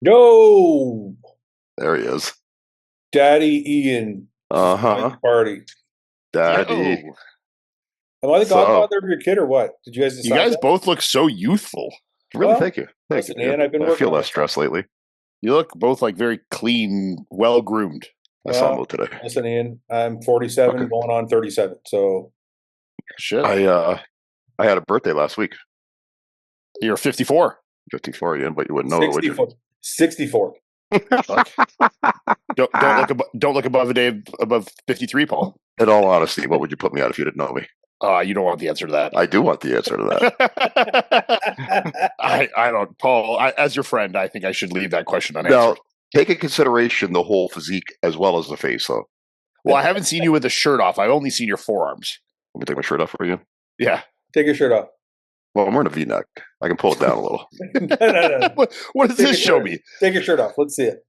Yo, There he is. Daddy Ian. This is my Uh-huh. party. Daddy. Yo, Am I the So, godfather of your kid or what? Did you guys you decide guys that? both look so youthful. really, Well, thank you. Thank you, listen, dude. Ian, I've been I working feel on less myself. stressed lately. You look both like very clean, well groomed. I saw Well, Mo today. listen, Ian, I'm 47 Okay. going on 37. So Shit. I had a birthday last week. You're 54. 54, Ian, but you wouldn't know it, would you? 64. 64. Fuck. Don't look above a day above 53, Paul. In all honesty, what would you put me at if you didn't know me? You don't want the answer to that. I do want the answer to that. I don't, Paul. As your friend, I think I should leave that question Now, unanswered. take in consideration the whole physique as well as the face, though. Well, I haven't seen you with the shirt off. I've only seen your forearms. Let me take my shirt off for you. Yeah. Take your shirt off. Well, I'm wearing a V-neck. I can pull it down a little. No. What does Take this your show shirt. me? Take your shirt off. Let's see it.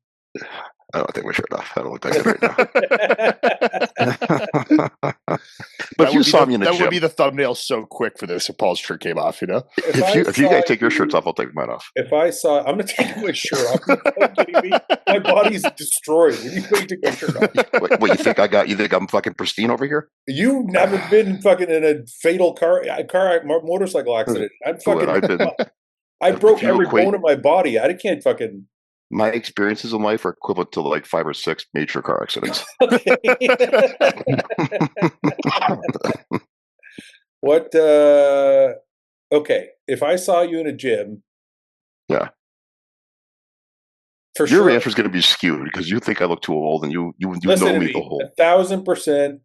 I don't take my shirt off. I don't look that good right now. But if you saw me in the that gym, would be the thumbnail so quick for this if Paul's shirt came off, you know? if you guys take your shirts off, I'll take mine off. If I saw, I'm gonna take my shirt off. Are you kidding me? My body's destroyed. What do you take my shirt off? What you think I got? You think I'm fucking pristine over here? You haven't been fucking in a fatal motorcycle accident. I'm Fouad, fucking. I've been. I broke If you every equate bone in my body. I can't fucking. my experiences in life are equivalent to like 5 or 6 major car accidents. Okay. What? Okay. If I saw you in a gym, Yeah. for Your sure. answer is going to be skewed because you think I look too old, and you Listen know to me me. the whole. 1,000%.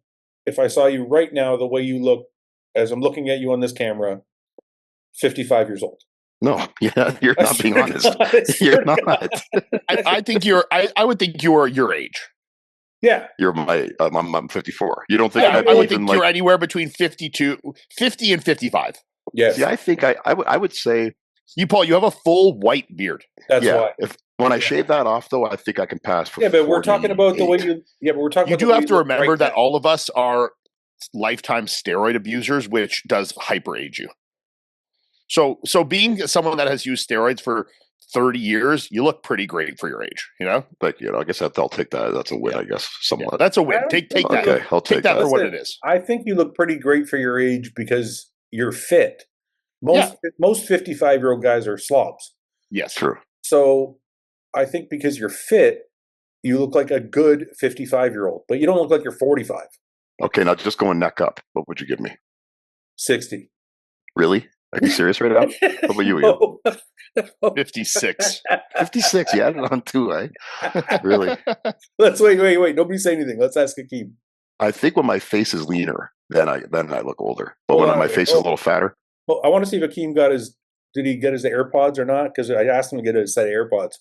If I saw you right now, the way you look, as I'm looking at you on this camera, 55 years old. No, yeah, you're not being honest. You're not. I think you're. I would think you're your age. Yeah. You're my. I'm 54. You don't think I I'm would even think like? you're anywhere between 50 and 55. Yes. See, I think I would say. You, Paul, you have a full white beard. That's Yeah, why. if when I shave that off, though, I think I can pass for. Yeah, but we're talking about the way 48. you. Yeah, but we're talking. You about the do way have you to look remember right that now. all of us are lifetime steroid abusers, which does hyper age you. So being someone that has used steroids for 30 years, you look pretty great for your age, you know? But I guess I'll take that. That's a win, Yeah. I guess, Yeah, somewhat. that's a win. I Take think that. Okay, I'll Take take that that. for what Listen, it is. I think you look pretty great for your age because you're fit. Yeah. Most 55-year-old guys are slobs. Yes. True. So I think because you're fit, you look like a good 55-year-old, but you don't look like you're 45, Okay, now just going neck up. What would you give me? 60. Really? Are you serious right now? What about you, Ian? No. 56. 56. You added on two, eh? Really? Let's wait. Nobody say anything. Let's ask Akeem. I think when my face is leaner, then I look older. But when my face is a little fatter, Well, I want to see if Akeem did he get his AirPods or not? Because I asked him to get a set of AirPods.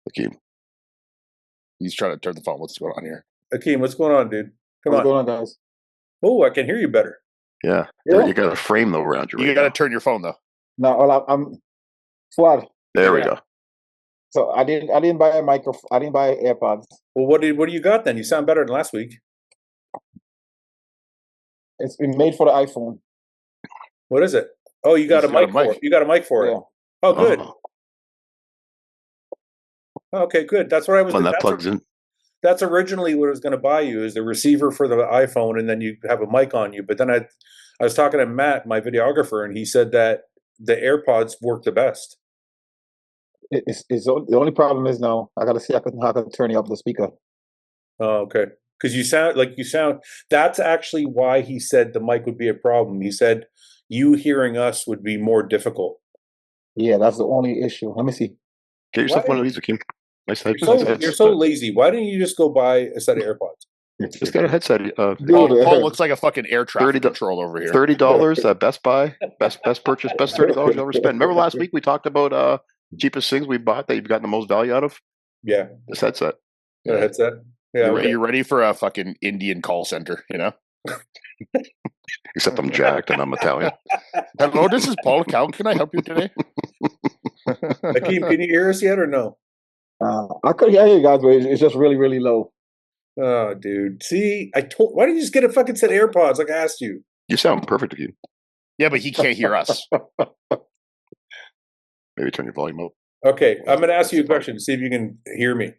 Akeem. He's trying to turn the phone. What's going on here? Akeem, what's going on, dude? Come What's on. going on, guys? Oh, I can hear you better. Yeah. Yeah. You got a frame though around you. You Right got to now. turn your phone though. No, well, I'm Fouad. There we Yeah. go. So I didn't buy a microphone. I didn't buy AirPods. Well, what do you got then? You sound better than last week. It's been made for the iPhone. What is it? Oh, you got He's a got mic a for mic. it. You got a mic for Yeah. it. Oh, good. Oh, Okay, good. That's what I was. when that plugs in. That's originally what I was going to buy you is the receiver for the iPhone, and then you have a mic on you. But then I was talking to Matt, my videographer, and he said that the AirPods work the best. It's the only problem is now I gotta see how I can turn you up the speaker. Oh, okay. Because you sound. That's actually why he said the mic would be a problem. He said you hearing us would be more difficult. Yeah, that's the only issue. Let me see. Get yourself Why- one of these, Akeem. Nice You're so lazy. Why didn't you just go buy a set of AirPods? Just got a headset. Dude, Paul looks like a fucking air traffic $30 control over here. $30 at Best Buy. Best purchase. Best $30 you ever spent. Remember last week we talked about cheapest things we bought that you've gotten the most value out of? Yeah, This headset. a headset. Yeah, okay. You're ready for a fucking Indian call center, you know? Except I'm jacked and I'm Italian. Hello, this is Paul. How can I help you today? Akeem, can you hear us yet or no? I could hear you guys, but it's just really, really low. Oh, dude. See, why didn't you just get a fucking set of AirPods like I asked you? You sound perfect, Akeem. Yeah, but he can't hear us. Maybe turn your volume up. Okay, I'm going to ask you a question to see if you can hear me.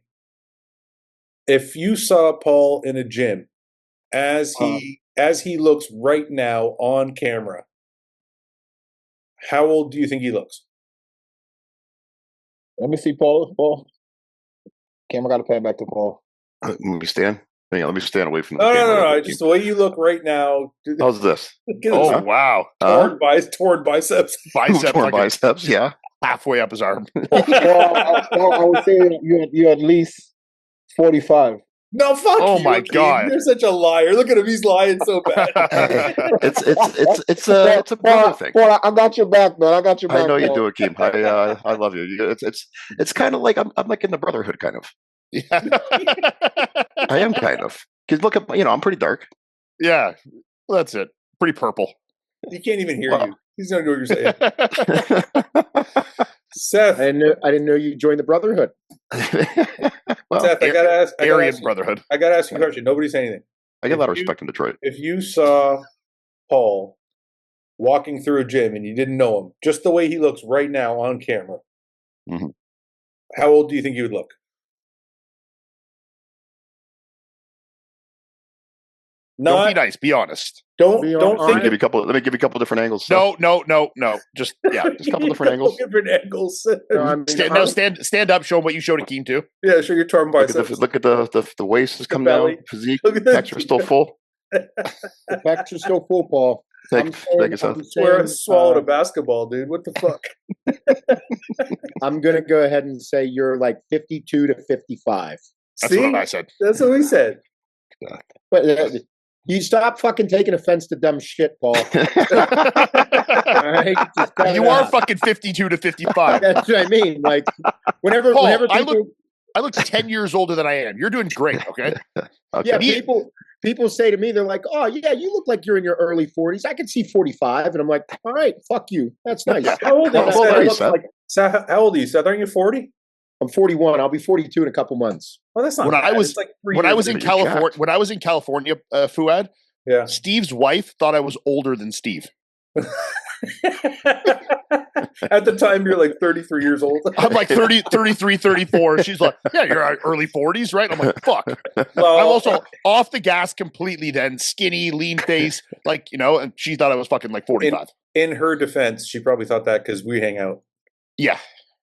If you saw Paul in a gym as he looks right now on camera, how old do you think he looks? Let me see Paul. Camera got to pan back to Paul. Let me stand. Hang on, let me stand away from the No, camera. no. Just the way you look right now. How's this? Oh, wow. Torn biceps. Bicep Torn like biceps, yeah. halfway up his arm. Well, I would say you're at least 45. No, fuck Oh you, my Akeem. God. You're such a liar. Look at him. He's lying so bad. It's a brother thing. Paul, I got your back, man. I got your back. I know you Paul. do, Akeem. I love you. It's kind of like I'm like in the brotherhood, kind of. Yeah. I am kind of, because look at I'm pretty dark. Yeah, well, that's it. Pretty purple. He can't even hear Well. you. He's not know what you're saying. Seth, I didn't know you joined the Brotherhood. Well, Seth, I gotta ask. Aryan Brotherhood. I gotta ask you a question. Nobody say anything. I get a lot of respect in Detroit. If you saw Paul walking through a gym and you didn't know him, just the way he looks right now on camera, Mhm. how old do you think he would look? Don't be nice. Be honest. Don't Be don't all Let me think give you a couple. Let me give you a couple different angles. No. Just yeah. Just a couple different angles. Different angles. No, I mean, Stand up. Show him what you showed Akeem to. Yeah, show your torn Look biceps. at the waist has come belly. down. Physique, Look at the- pecs are still full. the facts are still full, Paul. Thank you, Seth. Swear I swallowed a basketball, dude. What the fuck? I'm going to go ahead and say you're like 52 to 55. That's See? what I said. That's what we said. But you stop fucking taking offense to dumb shit, Paul. All right? Just cut You it are out. fucking 52 to 55. That's what I mean. Like, whenever Paul, people, I look 10 years older than I am. You're doing great, okay? Okay. yeah, Me- people say to me, they're like, "Oh, yeah, you look like you're in your early 40s. I can see 45," and I'm like, "All right, fuck you. That's nice." How old are you, Well, there you Seth? Seth. Seth, how old are you, Seth? Aren't you 40? I'm 41. I'll be 42 in a couple months. Oh, that's not When bad. I was- It's like 3 When I years was in ago. California, Fouad, Yeah. Steve's wife thought I was older than Steve. At the time, you're like 33 years old. I'm like 30, 33, 34. She's like, yeah, you're early 40s, right? I'm like, fuck. Well, I'm also off the gas completely then, skinny, lean face, like, and she thought I was fucking like 45. in her defense, she probably thought that because we hang out. Yeah.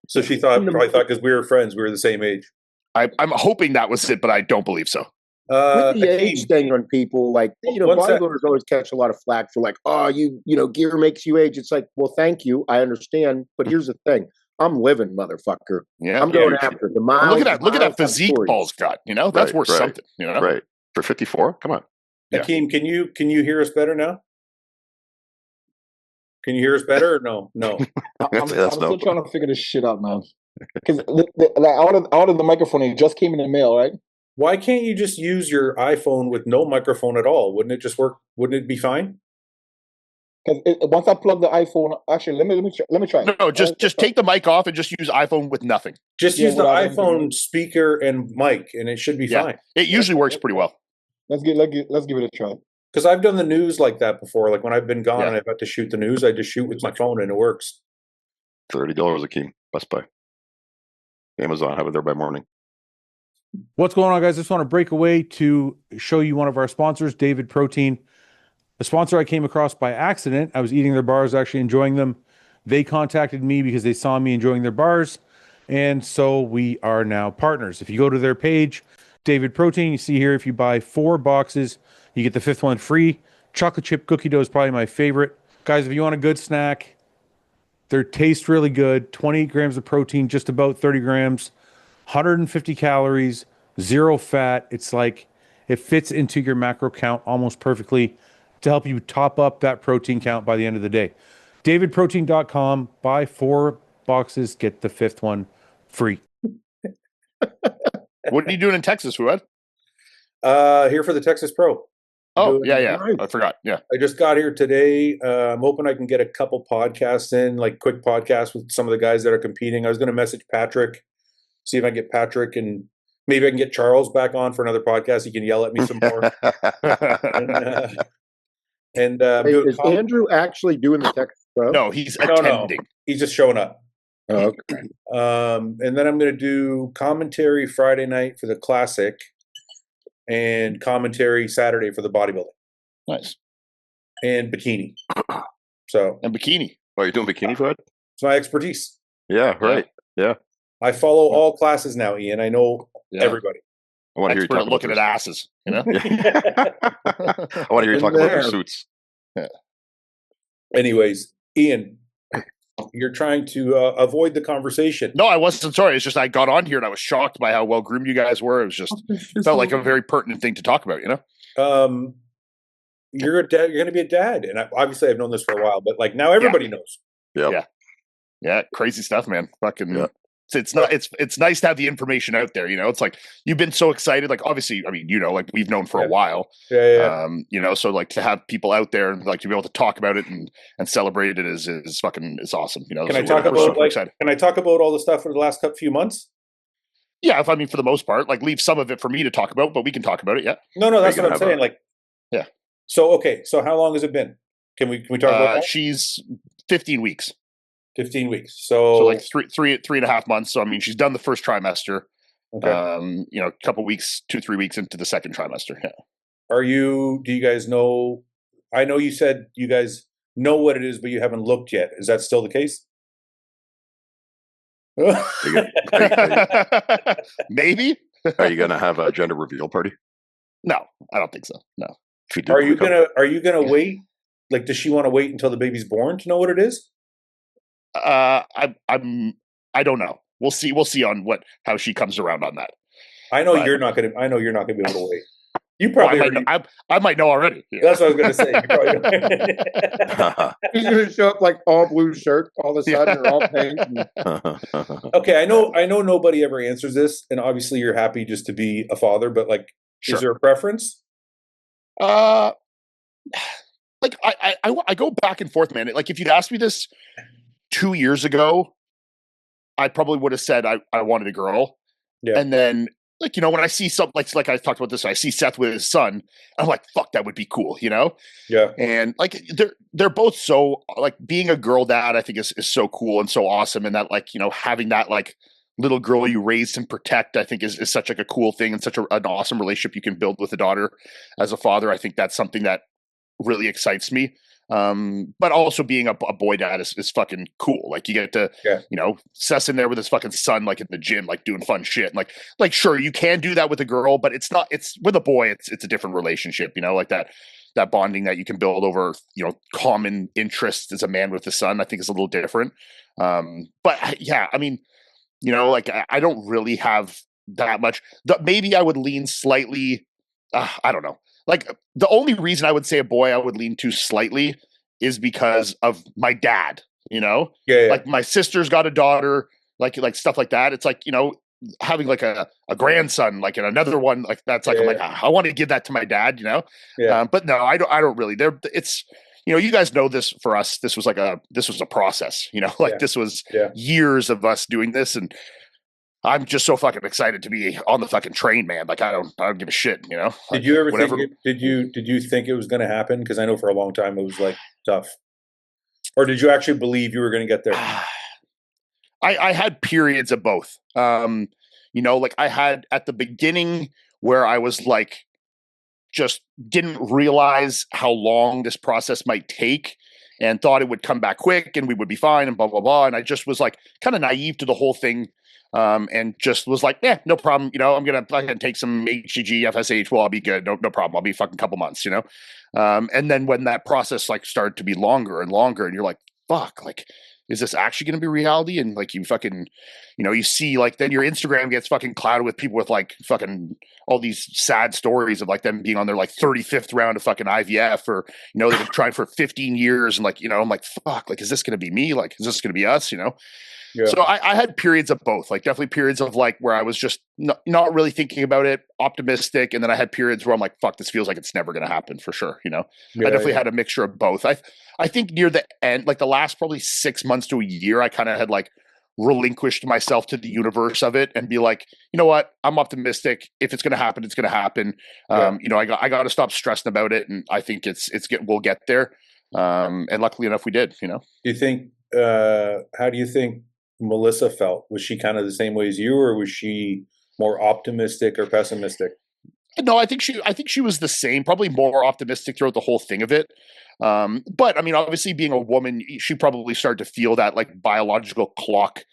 So she probably thought because we were friends, we were the same age. I'm hoping that was it, but I don't believe so. With the Akeem, age thing on people, like, One sec. bodybuilders always catch a lot of flack for like, "Oh, gear makes you age." It's like, well, thank you, I understand, but here's the thing: I'm living, motherfucker. Yeah. I'm going yeah. after the miles. Look at that miles physique stories. Paul's got. That's Right, worth right. something. Right. For 54? Come on. Yeah. Akeem, can you hear us better now? Can you hear us better or no? No. I'm That's still no. trying to figure this shit out, man. Because out of the microphone, it just came in the mail, right? Why can't you just use your iPhone with no microphone at all? Wouldn't it just work? Wouldn't it be fine? Because once I plug the iPhone, actually, let me try. No, just take the mic off and just use iPhone with nothing. Just Yeah, use the without anything. iPhone speaker and mic, and it should be Yeah. fine. It usually works pretty well. Let's give it a try. Because I've done the news like that before. Like when I've been gone Yeah. and I've got to shoot the news, I just shoot with my phone and it works. $30 a key. Best Buy. Amazon. Have it there by morning. What's going on, guys? I just want to break away to show you one of our sponsors, David Protein. A sponsor I came across by accident. I was eating their bars, actually enjoying them. They contacted me because they saw me enjoying their bars. And so we are now partners. If you go to their page, David Protein, you see here, if you buy 4 boxes, you get the 5th one free. Chocolate chip cookie dough is probably my favorite. Guys, if you want a good snack, they taste really good. 28 grams of protein, just about 30 grams. 150 calories, 0 fat. It's like it fits into your macro count almost perfectly to help you top up that protein count by the end of the day. DavidProtein.com, buy 4 boxes, get the 5th one free. What are you doing in Texas, Fouad? Here for the Texas Pro. Oh, Doing- yeah. I forgot. Yeah. I just got here today. I'm hoping I can get a couple podcasts in, like quick podcasts with some of the guys that are competing. I was going to message Patrick, see if I can get Patrick, and maybe I can get Charles back on for another podcast. He can yell at me some more. And Hey, is Andrew actually doing the Texas Pro? No, he's No. attending. He's just showing up. Oh, okay. And then I'm going to do commentary Friday night for the classic and commentary Saturday for the bodybuilding Nice. and bikini. So And bikini. Oh, you're doing bikini, Fouad? it's my expertise. Yeah, right. Yeah. I follow all classes now, Ian. I know everybody. I want to hear you Expert talk at about looking at asses, you know? I want to hear you talk about their suits. Anyways, Ian, you're trying to avoid the conversation. No, I wasn't sorry. It's just I got on here and I was shocked by how well groomed you guys were. It was just felt like a very pertinent thing to talk about, you know? You're a dad. You're going to be a dad, and obviously I've known this for a while, but like now everybody knows. Yeah. Yeah, crazy stuff, man. Fucking it's nice to have the information out there, you know. It's like you've been so excited. Like obviously, I mean, you know, like we've known for a while. Yeah. You know, so like to have people out there and like to be able to talk about it and celebrate it is fucking is awesome. You know, Can so I talk we're about super excited. Can I talk about all the stuff for the last few months? Yeah, I mean for the most part, like leave some of it for me to talk about, but we can talk about it. Yeah. No, that's what I'm saying. Yeah. So okay, so how long has it been? Can we talk about that? She's 15 weeks. 15 weeks. So So like 3.5 months. So I mean, she's done the first trimester. okay. You know, a couple weeks, 2-3 weeks into the second trimester. Yeah. Do you guys know? I know you said you guys know what it is, but you haven't looked yet. Is that still the case? Maybe. Are you gonna have a gender reveal party? No, I don't think so. No. If you do, Are you gonna wait? Like, does she want to wait until the baby's born to know what it is? I don't know. We'll see. We'll see on how she comes around on that. I know But- you're not gonna. I know you're not gonna be able to wait. You Well, probably. I might know already. Yeah. That's what I was gonna say. You probably He's gonna show up like all blue shirt all of a sudden, or all pink. Okay, I know nobody ever answers this, and obviously you're happy just to be a father, but like, Sure. is there a preference? Like I go back and forth, man. Like if you'd asked me this 2 years ago, I probably would have said I wanted a girl. Yeah. And then like, you know, when I see something like I talked about this, I see Seth with his son, I'm like, fuck, that would be cool, you know? Yeah. And like they're both so like being a girl dad, I think is so cool and so awesome. And that like, you know, having that like little girl you raised and protect, I think is such like a cool thing and such an awesome relationship you can build with a daughter as a father. I think that's something that really excites me. But also being a boy dad is fucking cool. Like you get to, you know, Seth's in there with his fucking son, like in the gym, like doing fun shit. And like, sure, you can do that with a girl, but it's with a boy, it's a different relationship, you know, like that bonding that you can build over, you know, common interests as a man with a son, I think is a little different. But yeah, I mean, you know, like I don't really have that much. Maybe I would lean slightly, I don't know. Like the only reason I would say a boy I would lean to slightly is because of my dad, you know? Yeah. Like my sister's got a daughter, like stuff like that. It's like, you know, having like a grandson, like and another one, like that's like, I'm like, I want to give that to my dad, you know? Yeah. But no, I don't really. It's, you know, you guys know this for us. This was a process, you know, like this was years of us doing this. And I'm just so fucking excited to be on the fucking train, man. Like I don't give a shit, you know. Did you ever whatever. think did you think it was going to happen? Because I know for a long time it was like tough. Or did you actually believe you were going to get there? I had periods of both. You know, like I had at the beginning where I was like, just didn't realize how long this process might take and thought it would come back quick and we would be fine and blah, blah, blah. And I just was like kind of naive to the whole thing. And just was like, yeah, no problem. You know, I'm going to fucking take some HCG, FSH. Well, I'll be good. No problem. I'll be fucking couple months, you know? And then when that process like started to be longer and longer and you're like, fuck, like, is this actually going to be reality? And like, you fucking, you know, you see like, then your Instagram gets fucking clouded with people with like fucking all these sad stories of like them being on their like 35th round of fucking IVF or, you know, they've been trying for 15 years. And like, you know, I'm like, fuck, like, is this going to be me? Like, is this going to be us? You know? Yeah. So I had periods of both, like definitely periods of like where I was just not really thinking about it, optimistic. And then I had periods where I'm like, fuck, this feels like it's never going to happen for sure. You know, I definitely had a mixture of both. I think near the end, like the last probably 6 months to a year, I kind of had like relinquished myself to the universe of it and be like, you know what, I'm optimistic. If it's going to happen, it's going to happen. You know, I got to stop stressing about it. And I think we'll get there. And luckily enough, we did, you know. Do you think, how do you think Melissa felt? Was she kind of the same way as you, or was she more optimistic or pessimistic? No, I think she was the same, probably more optimistic throughout the whole thing of it. But I mean, obviously, being a woman, she probably started to feel that like biological clock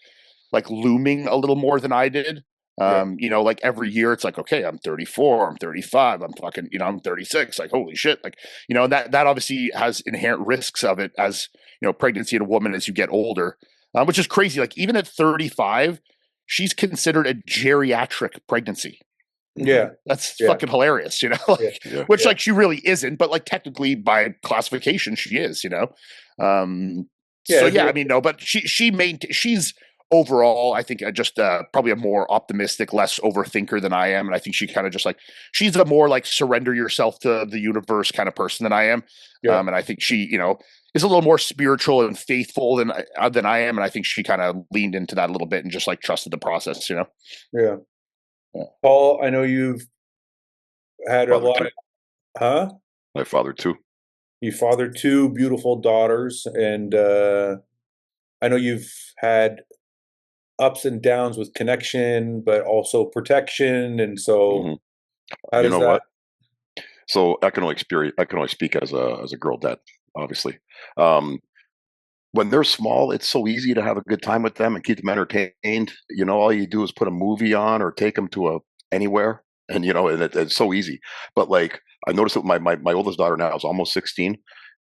like looming a little more than I did. You know, like every year it's like, okay, I'm 34, I'm 35, I'm fucking, you know, I'm 36. Like, holy shit. Like, you know, that obviously has inherent risks of it as, you know, pregnancy in a woman as you get older, which is crazy. Like, even at 35, she's considered a geriatric pregnancy. Yeah, That's fucking hilarious, you know, like, which like she really isn't, but like technically classification she is, you know. So yeah, I mean, no, but she's overall, I think, just probably a more optimistic, less overthinker than I am, and I think she kind of just like she's a more like surrender yourself to the universe kind of person than I am, and I think she, you know, is a little more spiritual and faithful than I am, and I think she kind of leaned into that a little bit and just like trusted the process, you know. Yeah. Paul, I know you've had a lot of, My father too. You fathered two beautiful daughters, and I know you've had ups and downs with connection, but also protection, and so how does that? What? So I can only speak as a girl dad, obviously. When they're small, it's so easy to have a good time with them and keep them entertained. You know, all you do is put a movie on or take them to anywhere, and you know, and it's so easy. But like, I noticed that my oldest daughter now is almost 16,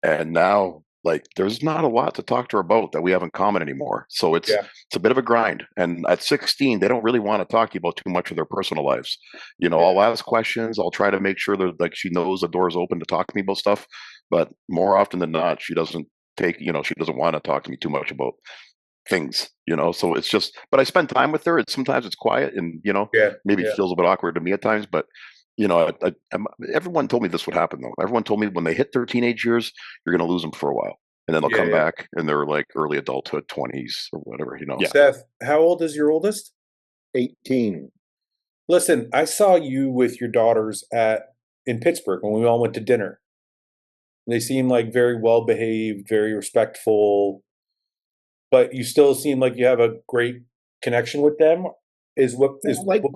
and now like there's not a lot to talk to her about that we have in common anymore. So it's a bit of a grind. And at 16, they don't really want to talk to you about too much of their personal lives. You know, I'll ask questions. I'll try to make sure that like she knows the door is open to talk to me about stuff. But more often than not, she doesn't she doesn't want to talk to me too much about things, you know. So it's just, but I spend time with her. Sometimes it's quiet, and you know, maybe it feels a bit awkward to me at times. But you know, everyone told me this would happen though. Everyone told me when they hit their teenage years, you're going to lose them for a while, and then they'll come back, and they're like early adulthood, 20s or whatever, you know. Seth, how old is your oldest? 18. Listen, I saw you with your daughters in Pittsburgh when we all went to dinner. They seem like very well behaved, very respectful, but you still seem like you have a great connection with them. What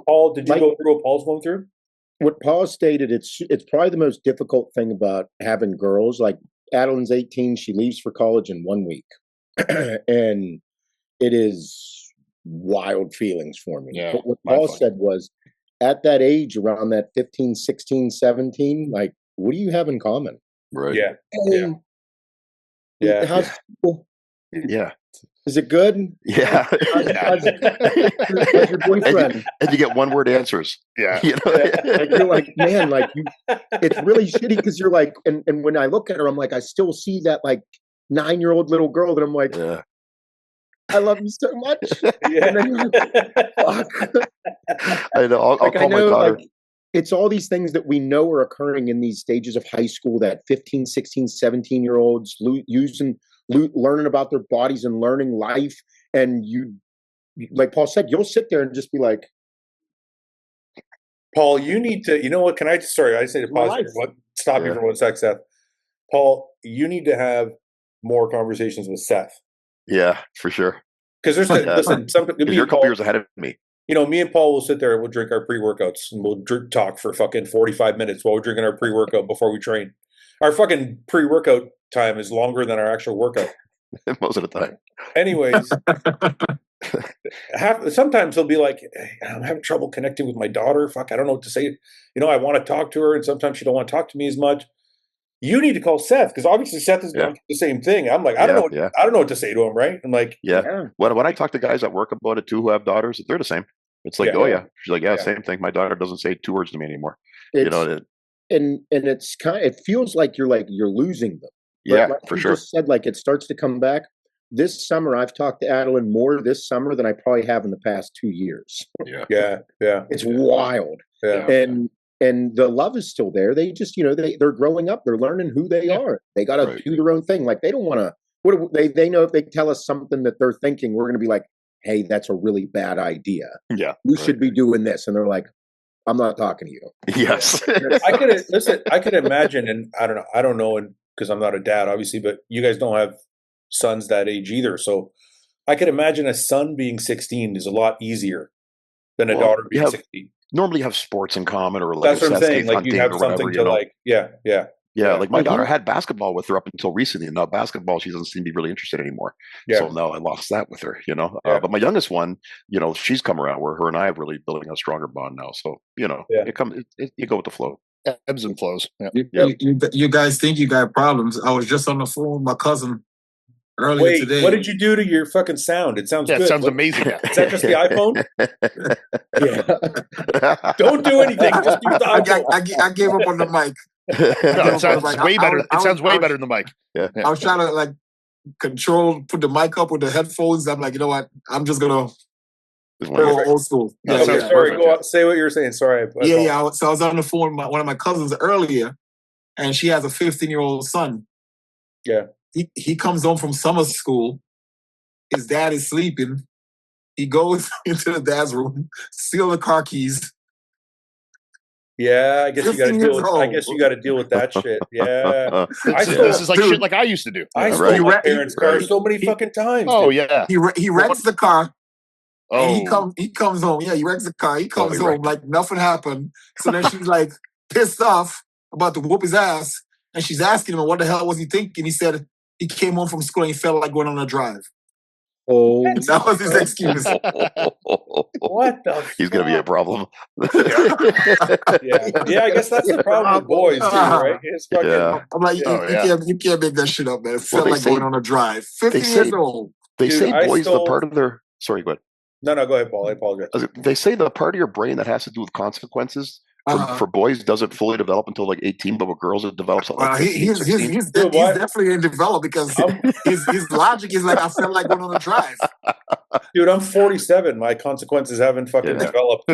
Paul? Did you go through what Paul's going through? What Paul stated, it's probably the most difficult thing about having girls. Like Adeline's 18, she leaves for college in 1 week, and it is wild feelings for me. Yeah, but what Paul said was, at that age, around that 15, 16, 17, like, what do you have in common? Right. How's school? Yeah. Is it good? Yeah. How's your boyfriend? And you get one-word answers. Yeah. You know? Like, you're like, man, like it's really shitty because you're like, and when I look at her, I'm like, I still see that like 9-year-old little girl that I'm like, I love you so much. And then you're like, fuck. I know. I'll call my daughter. Like, it's all these things that we know are occurring in these stages of high school that 15, 16, 17-year-olds learning about their bodies and learning life. And you, like Paul said, you'll sit there and just be like, Paul, you need to, you know what, I say to pause. Stop you for 1 sec, Seth. Paul, you need to have more conversations with Seth. Yeah, for sure. Because listen, you're a couple years ahead of me. You know, me and Paul will sit there and we'll drink our pre-workouts and we'll talk for fucking 45 minutes while we're drinking our pre-workout before we train. Our fucking pre-workout time is longer than our actual workout. Most of the time. Anyways, sometimes he'll be like, hey, I'm having trouble connecting with my daughter. Fuck, I don't know what to say. You know, I want to talk to her and sometimes she don't want to talk to me as much. You need to call Seth because obviously Seth is going through the same thing. I'm like, I don't know what to say to him, right? I'm like, When I talk to guys at work about it too who have daughters, they're the same. It's like, she's like, same thing. My daughter doesn't say 2 words to me anymore. You know, and it's it feels like you're losing them. But like for you sure. Just said, like, it starts to come back. This summer, I've talked to Adeline more this summer than I probably have in the past 2 years. Yeah. It's wild. And the love is still there. They just, you know, they're growing up. They're learning who they are. They got to do their own thing. Like, they don't want to. They know if they tell us something that they're thinking, we're going to be like, hey, that's a really bad idea. Yeah, you should be doing this. And they're like, I'm not talking to you. Yes. I could imagine, and I don't know, and because I'm not a dad, obviously, but you guys don't have sons that age either. So I could imagine a son being 16 is a lot easier than a Well, daughter you being have 16. normally you have sports in common or like That's what I'm saying. necessity Like you hunting have or whatever, something you to know. like, yeah. Yeah, like my Like daughter you- had basketball with her up until recently, and now basketball she doesn't seem to be really interested anymore. Yeah. So now I lost that with her, you know. Yeah. But my youngest one, you know, she's come around where her and I are really building a stronger bond now. So you know, Yeah. you go with the flow. Ebbs and flows. Yeah. You guys think you got problems. I was just on the phone with my cousin earlier Wait, today. what did you do to your fucking sound? It sounds Yeah, good. it sounds What- amazing. Yeah. Is that just the iPhone? yeah. Don't do anything. Just use the iPhone. I gave up on the mic. No, it sounds Like, way better. It sounds way I was- better than the mic. I was trying to like put the mic up with the headphones. I'm like, you know what? I'm just gonna Just go wondering. old school. No, Yeah, it sounds yeah. Sorry, perfect, go yeah. on. Say what you were saying. Sorry. Yeah. So I was on the phone with one of my cousins earlier, and she has a 15-year-old son. Yeah. He comes home from summer school. His dad is sleeping. He goes into the dad's room, steal the car keys. Yeah, I guess you got to 15 deal years with. I guess you got to deal with that shit. Yeah, I stole- This is like Dude. shit like I used to do. I Yeah, stole right. my parents' car Right. so many fucking times. Oh dude. yeah. He wrecks the car. And Oh. he comes home. Yeah, he wrecks the car. He comes he home wrecked like nothing happened. So then she's like pissed off about to whoop his ass. And she's asking him, what the hell was he thinking? He said he came home from school and he felt like going on a drive. Oh, That was his excuse. What the? He's gonna be a fuck? problem. Yeah. I guess that's the problem with boys too, right? It's fucking. Yeah. I'm like, Oh, you, yeah. you can't make that shit up, man. It felt they like say- going on a drive. 50 they years say- old. They Dude, say I boys, stole- the part of their sorry, go ahead. No, go ahead, Paul. I apologize. They say the part of your brain that has to do with consequences for boys doesn't fully develop until like 18, but with girls it develops at like 15, He's 16. Dude, what? definitely in develop because his logic is like, I felt like going on a drive. Dude, I'm 47. My consequences haven't fucking Yeah. developed.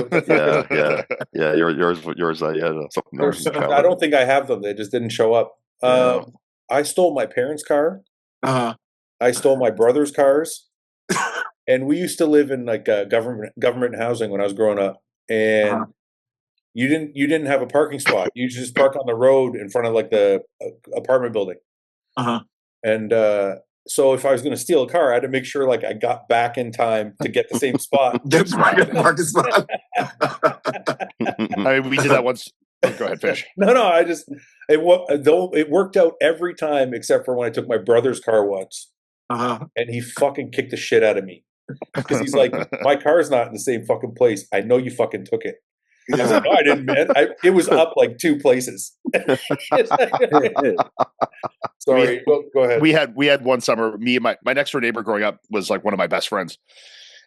Yeah. Yours. Something else. I don't think I have them. They just didn't show up. Yeah. I stole my parents' car. Uh-huh. I stole my brother's cars. And we used to live in like government housing when I was growing up. And Uh-huh. you didn't have a parking spot. You just park on the road in front of like the apartment building. Uh-huh. And so if I was going to steal a car, I had to make sure like I got back in time to get the same spot. That's right, Marcus. I mean, we did that once. Oh, go ahead, fish. No, I just it worked out every time except for when I took my brother's car once, Uh-huh. and he fucking kicked the shit out of me because he's like, my car's not in the same fucking place. I know you fucking took it. I was like, no, I didn't, man. It was up like 2 places. Sorry, go ahead. We had one summer. Me and my next door neighbor growing up was like one of my best friends,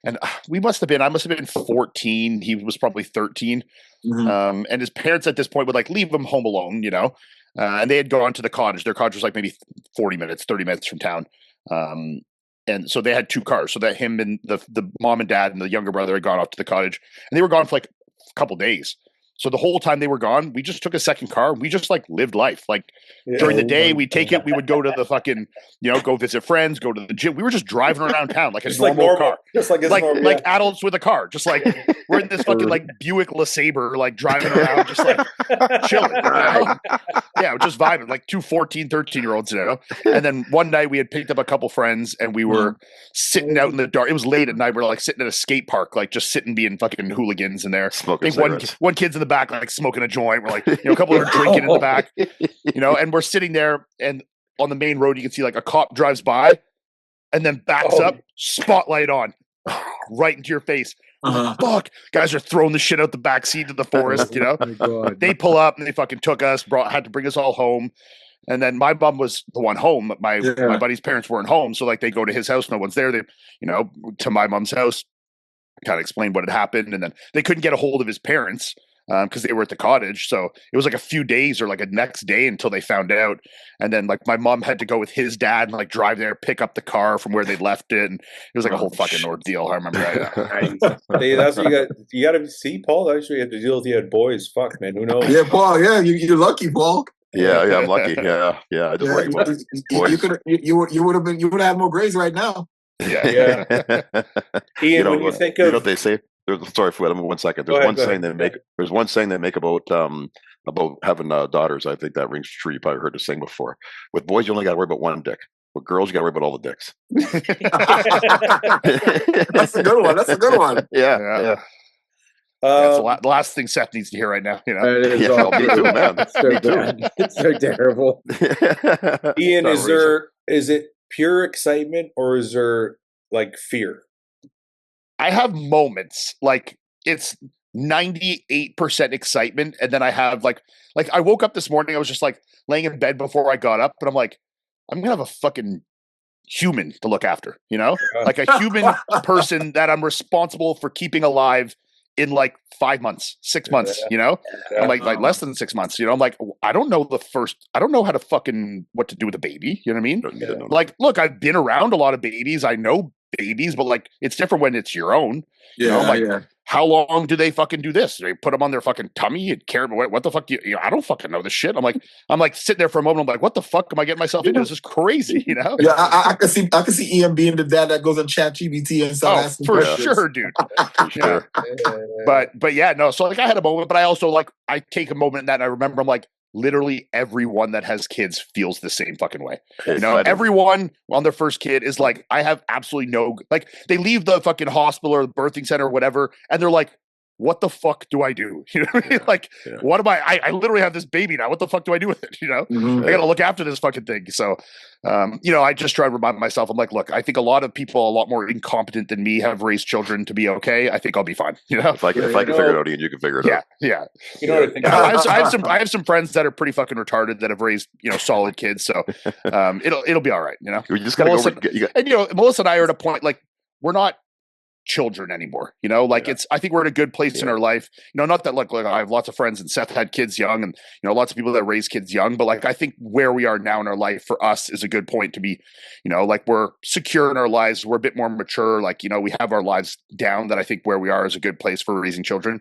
and I must have been 14. He was probably 13. Mhm. And his parents at this point would like leave him home alone, you know. And they had gone to the cottage. Their cottage was like maybe 40 minutes, 30 minutes from town. And so they had 2 cars. So that him and the mom and dad and the younger brother had gone off to the cottage, and they were gone for like a couple days. So the whole time they were gone, we just took a second car. We just like lived life. Like during the day, we'd take it. We would go to the fucking, go visit friends, go to the gym. We were just driving around town like a just normal car. Just like it's Like normal, like adults with a car, just like we're in this fucking like Buick LeSabre, like driving around, just like chilling. You know? Yeah, just vibing, like 2 14, 13-year-olds, you know. And then one night we had picked up a couple friends and we were sitting out in the dark. It was late at night. We're like sitting at a skate park, like just sitting being fucking hooligans in there. Smoking I think cigarettes. one kid's in the back, like smoking a joint. We're like, a couple are drinking in the back, and we're sitting there, and on the main road, you can see like a cop drives by and then backs up, spotlight on, right into your face. Uh-huh. Fuck, guys are throwing the shit out the back seat of the forest, Oh my God. They pull up and they fucking took us, had to bring us all home. And then my mom was the one home. My buddy's parents weren't home. So like they go to his house, no one's there. They, to my mom's house, kind of explained what had happened. And then they couldn't get a hold of his parents because they were at the cottage. So it was like a few days or like a next day until they found out. And then like my mom had to go with his dad and like drive there, pick up the car from where they left it. And it was like a whole fucking ordeal. I remember that. Hey, that's what you got to see, Paul. That's what you have to deal with. You had boys. Fuck, man. Who knows? Yeah, Paul. Yeah, you're lucky, Paul. Yeah, I'm lucky. Yeah. I just worry about You would have had more grades right now. Yeah. Ian, when you think of, what they say. Sorry, Fouad, 1 second. There's one saying they make. There's one saying they make about having daughters. I think that rings true. You probably heard the saying before. With boys, you only got to worry about one dick. With girls, you got to worry about all the dicks. That's a good one. That's a good one. Yeah. Yeah, it's the last thing Seth needs to hear right now. You know, It is Yeah, all me too, man. It's so Me too. bad. It's so terrible. Ian, Not is it pure excitement or is there like fear? I have moments like it's 98% excitement, and then I have like I woke up this morning, I was just like laying in bed before I got up, and I'm like, I'm gonna have a fucking human to look after, you know, like a human person that I'm responsible for keeping alive in like 5 months, 6 months, you know. I'm like less than 6 months, you know. I'm like, I don't know how to fucking what to do with a baby, you know what I mean? No. Like, look, I've been around a lot of babies, I know babies, but like it's different when it's your own. You know, like how long do they fucking do this? Do they put them on their fucking tummy and care? What the fuck do you know? I don't fucking know this shit. I'm like sitting there for a moment. I'm like, what the fuck am I getting myself into? This is crazy, you know? Yeah, I can see Ian being the dad that goes on ChatGPT and start asking for questions. sure, dude. For sure. But yeah, no. So like I had a moment, but I also like I take a moment in that and I remember I'm like, literally everyone that has kids feels the same fucking way. You know, everyone on their first kid is like, I have absolutely no, like they leave the fucking hospital or the birthing center or whatever, and they're like, what the fuck do I do? You know what I mean? Like, what am I literally have this baby now. What the fuck do I do with it? You know, I got to look after this fucking thing. So, you know, I just try to remind myself, I'm like, look, I think a lot of people, a lot more incompetent than me have raised children to be okay. I think I'll be fine. You know, if I can figure it out, Ian, you can figure it out. Yeah. You know what I think? I have some friends that are pretty fucking retarded that have raised, you know, solid kids. So, it'll be all right. You know, you just got to go. And you know, Melissa and I are at a point like we're not children anymore, you know, like I think we're in a good place in our life, you know, not that like I have lots of friends and Seth had kids young and, you know, lots of people that raise kids young, but like I think where we are now in our life for us is a good point to be, you know, like we're secure in our lives, we're a bit more mature, like, you know, we have our lives down, that I think where we are is a good place for raising children.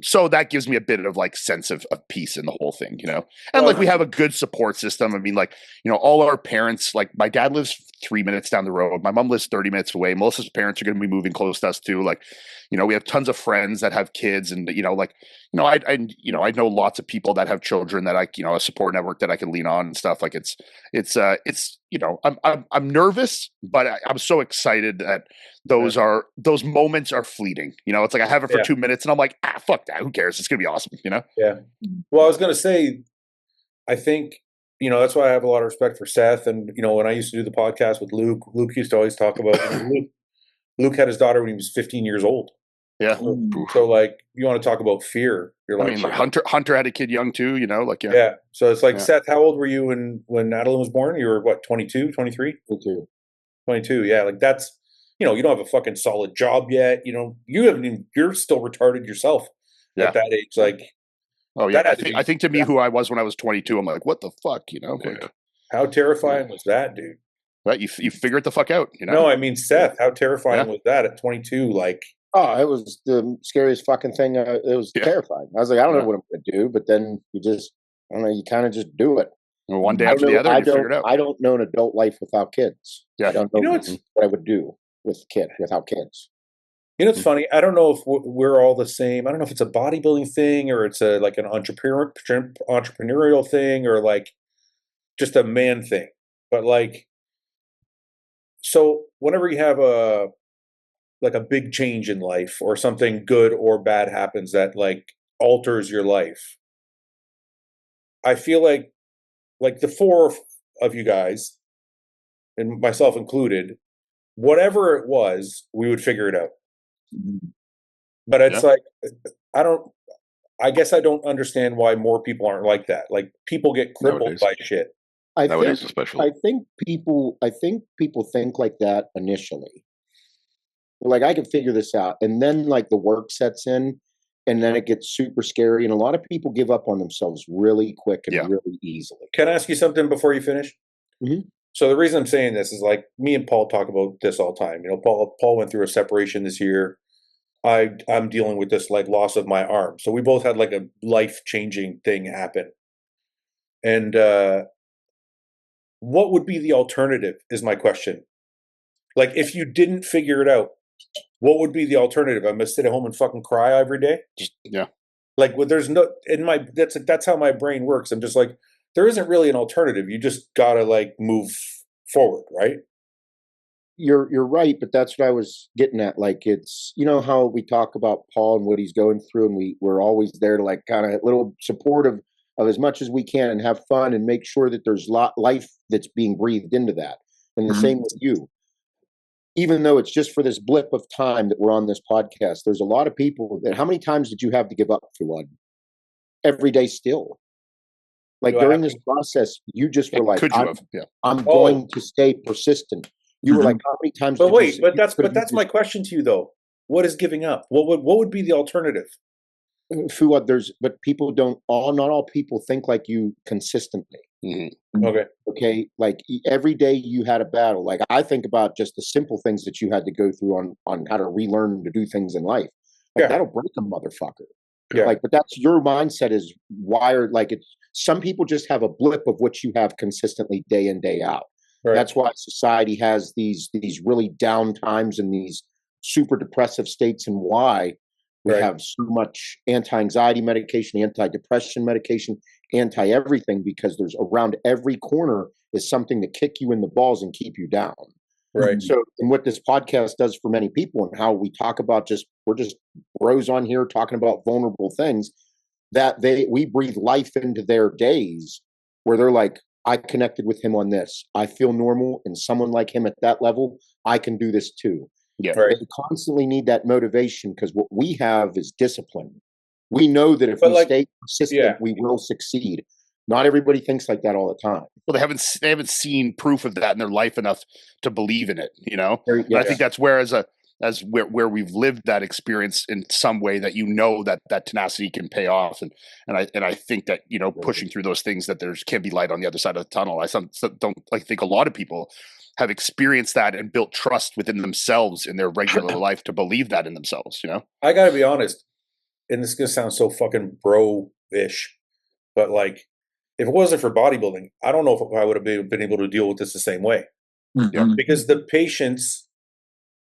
So that gives me a bit of like sense of peace in the whole thing, you know, and like we have a good support system. I mean, like, you know, all our parents, like my dad lives 3 minutes down the road, my mom lives 30 minutes away, Melissa's parents are going to be moving close to us too. Like, you know, we have tons of friends that have kids, and you know, like, you know, I know lots of people that have children that you know, a support network that I can lean on and stuff. Like it's you know, I'm nervous, but I'm so excited that those moments are fleeting. You know, it's like I have it for 2 minutes, and I'm like, fuck that, who cares? It's gonna be awesome. You know? Yeah. Well, I was gonna say, I think, you know, that's why I have a lot of respect for Seth. And, you know, when I used to do the podcast with Luke used to always talk about, you know, Luke had his daughter when he was 15 years old. Yeah. So like, you want to talk about fear. You're like, I mean, Hunter had a kid young too, you know, like, yeah. So it's like, Seth, how old were you when Adeline was born? You were what, 22, 23? 22. Yeah. Like that's, you know, you don't have a fucking solid job yet. You know, you're still retarded yourself at that age. Like, oh yeah, I think to me, who I was when I was 22, I'm like, what the fuck, you know? Like, how terrifying was that, dude? Right, you figure it the fuck out, you know? No, I mean, Seth, how terrifying was that at 22? Like, oh, it was the scariest fucking thing. It was terrifying. I was like, I don't know what I'm going to do, but then I don't know, you kind of just do it. Well, one day after the other, you figure it out. I don't know an adult life without kids. Yeah. I don't know what I would do without kids. You know, it's funny. I don't know if we're all the same. I don't know if it's a bodybuilding thing or it's like an entrepreneurial thing or like just a man thing. But like, so whenever you have a big change in life or something good or bad happens that like alters your life, I feel like the four of you guys, and myself included, whatever it was, we would figure it out. But it's like, I guess I don't understand why more people aren't like that. Like people get crippled by shit. I think people think like that initially. Like I can figure this out, and then like the work sets in, and then it gets super scary, and a lot of people give up on themselves really quick and really easily. Can I ask you something before you finish? So the reason I'm saying this is like me and Paul talk about this all the time. You know, Paul went through a separation this year. I'm dealing with this like loss of my arm. So we both had like a life-changing thing happen. And what would be the alternative is my question. Like if you didn't figure it out, what would be the alternative? I'm gonna sit at home and fucking cry every day? Like there's no that's how my brain works. I'm just like, there isn't really an alternative. You just gotta like move forward, right? You're right, but that's what I was getting at. Like, it's, you know how we talk about Paul and what he's going through, and we're always there to, like, kind of little supportive of as much as we can and have fun and make sure that there's life that's being breathed into that. And the same with you. Even though it's just for this blip of time that we're on this podcast, there's a lot of people that, how many times did you have to give up, Fouad? Every day still. Like, during this process, you just were like, I'm going to stay persistent. You were like, how many times? But wait, but that's my question to you though. What is giving up? What would be the alternative? Fouad, but people not all people think like you consistently. Okay. Like, every day you had a battle. Like, I think about just the simple things that you had to go through on how to relearn to do things in life. Like, that'll break a motherfucker. Yeah. Like, but that's, your mindset is wired. Like, some people just have a blip of what you have consistently day in, day out. Right. That's why society has these really down times and these super depressive states, and why we have so much anti-anxiety medication, anti-depression medication, anti-everything, because there's, around every corner is something to kick you in the balls and keep you down. Right. So, and what this podcast does for many people, and how we talk about, we're just bros on here talking about vulnerable things, that we breathe life into their days, where they're like, I connected with him on this. I feel normal, and someone like him at that level, I can do this too. Yeah. Right. They constantly need that motivation, because what we have is discipline. We know that if we stay persistent, we will succeed. Not everybody thinks like that all the time. Well, they haven't seen proof of that in their life enough to believe in it, you know? And I think that's where, where we've lived that experience in some way, that, you know, that tenacity can pay off. And I think that, you know, pushing through those things, that there can be light on the other side of the tunnel. I think a lot of people have experienced that and built trust within themselves in their regular life to believe that in themselves, you know? I gotta be honest, and this is gonna sound so fucking bro-ish, but like, if it wasn't for bodybuilding, I don't know if I would have been able to deal with this the same way. Because the patience,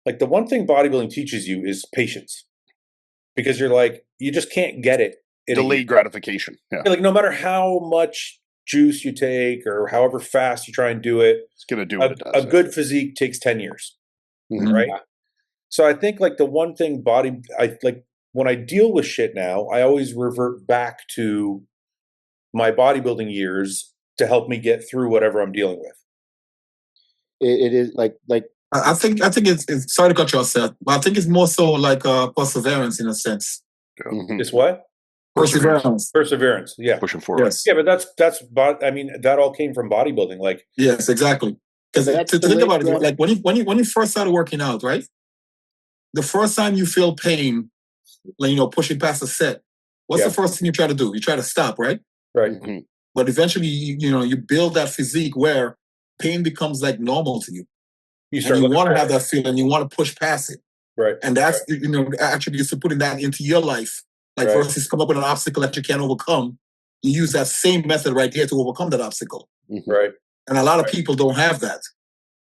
like, the one thing bodybuilding teaches you is patience, because you're like, you just can't get it. Delayed gratification. Yeah. Like, no matter how much juice you take or however fast you try and do it, it's going to do what it does. A good physique takes 10 years. Right. So I think, like, the one thing when I deal with shit now, I always revert back to my bodybuilding years to help me get through whatever I'm dealing with. It is like I think it's, sorry to cut you off, Seth, but I think it's more so like perseverance, in a sense. It's what? Perseverance. Yeah. Pushing forward. Yes. Yeah, but I mean, that all came from bodybuilding. Like, yes, exactly. Because to think about it, like, when you first started working out, right? The first time you feel pain, like, you know, pushing past a set, what's the first thing you try to do? You try to stop, right? Right. But eventually, you build that physique where pain becomes like normal to you. And you want to have that feeling, you want to push past it. Right. And that's, you know, actually just putting that into your life. Like, versus come up with an obstacle that you can't overcome, you use that same method right there to overcome that obstacle. Right. And a lot of people don't have that.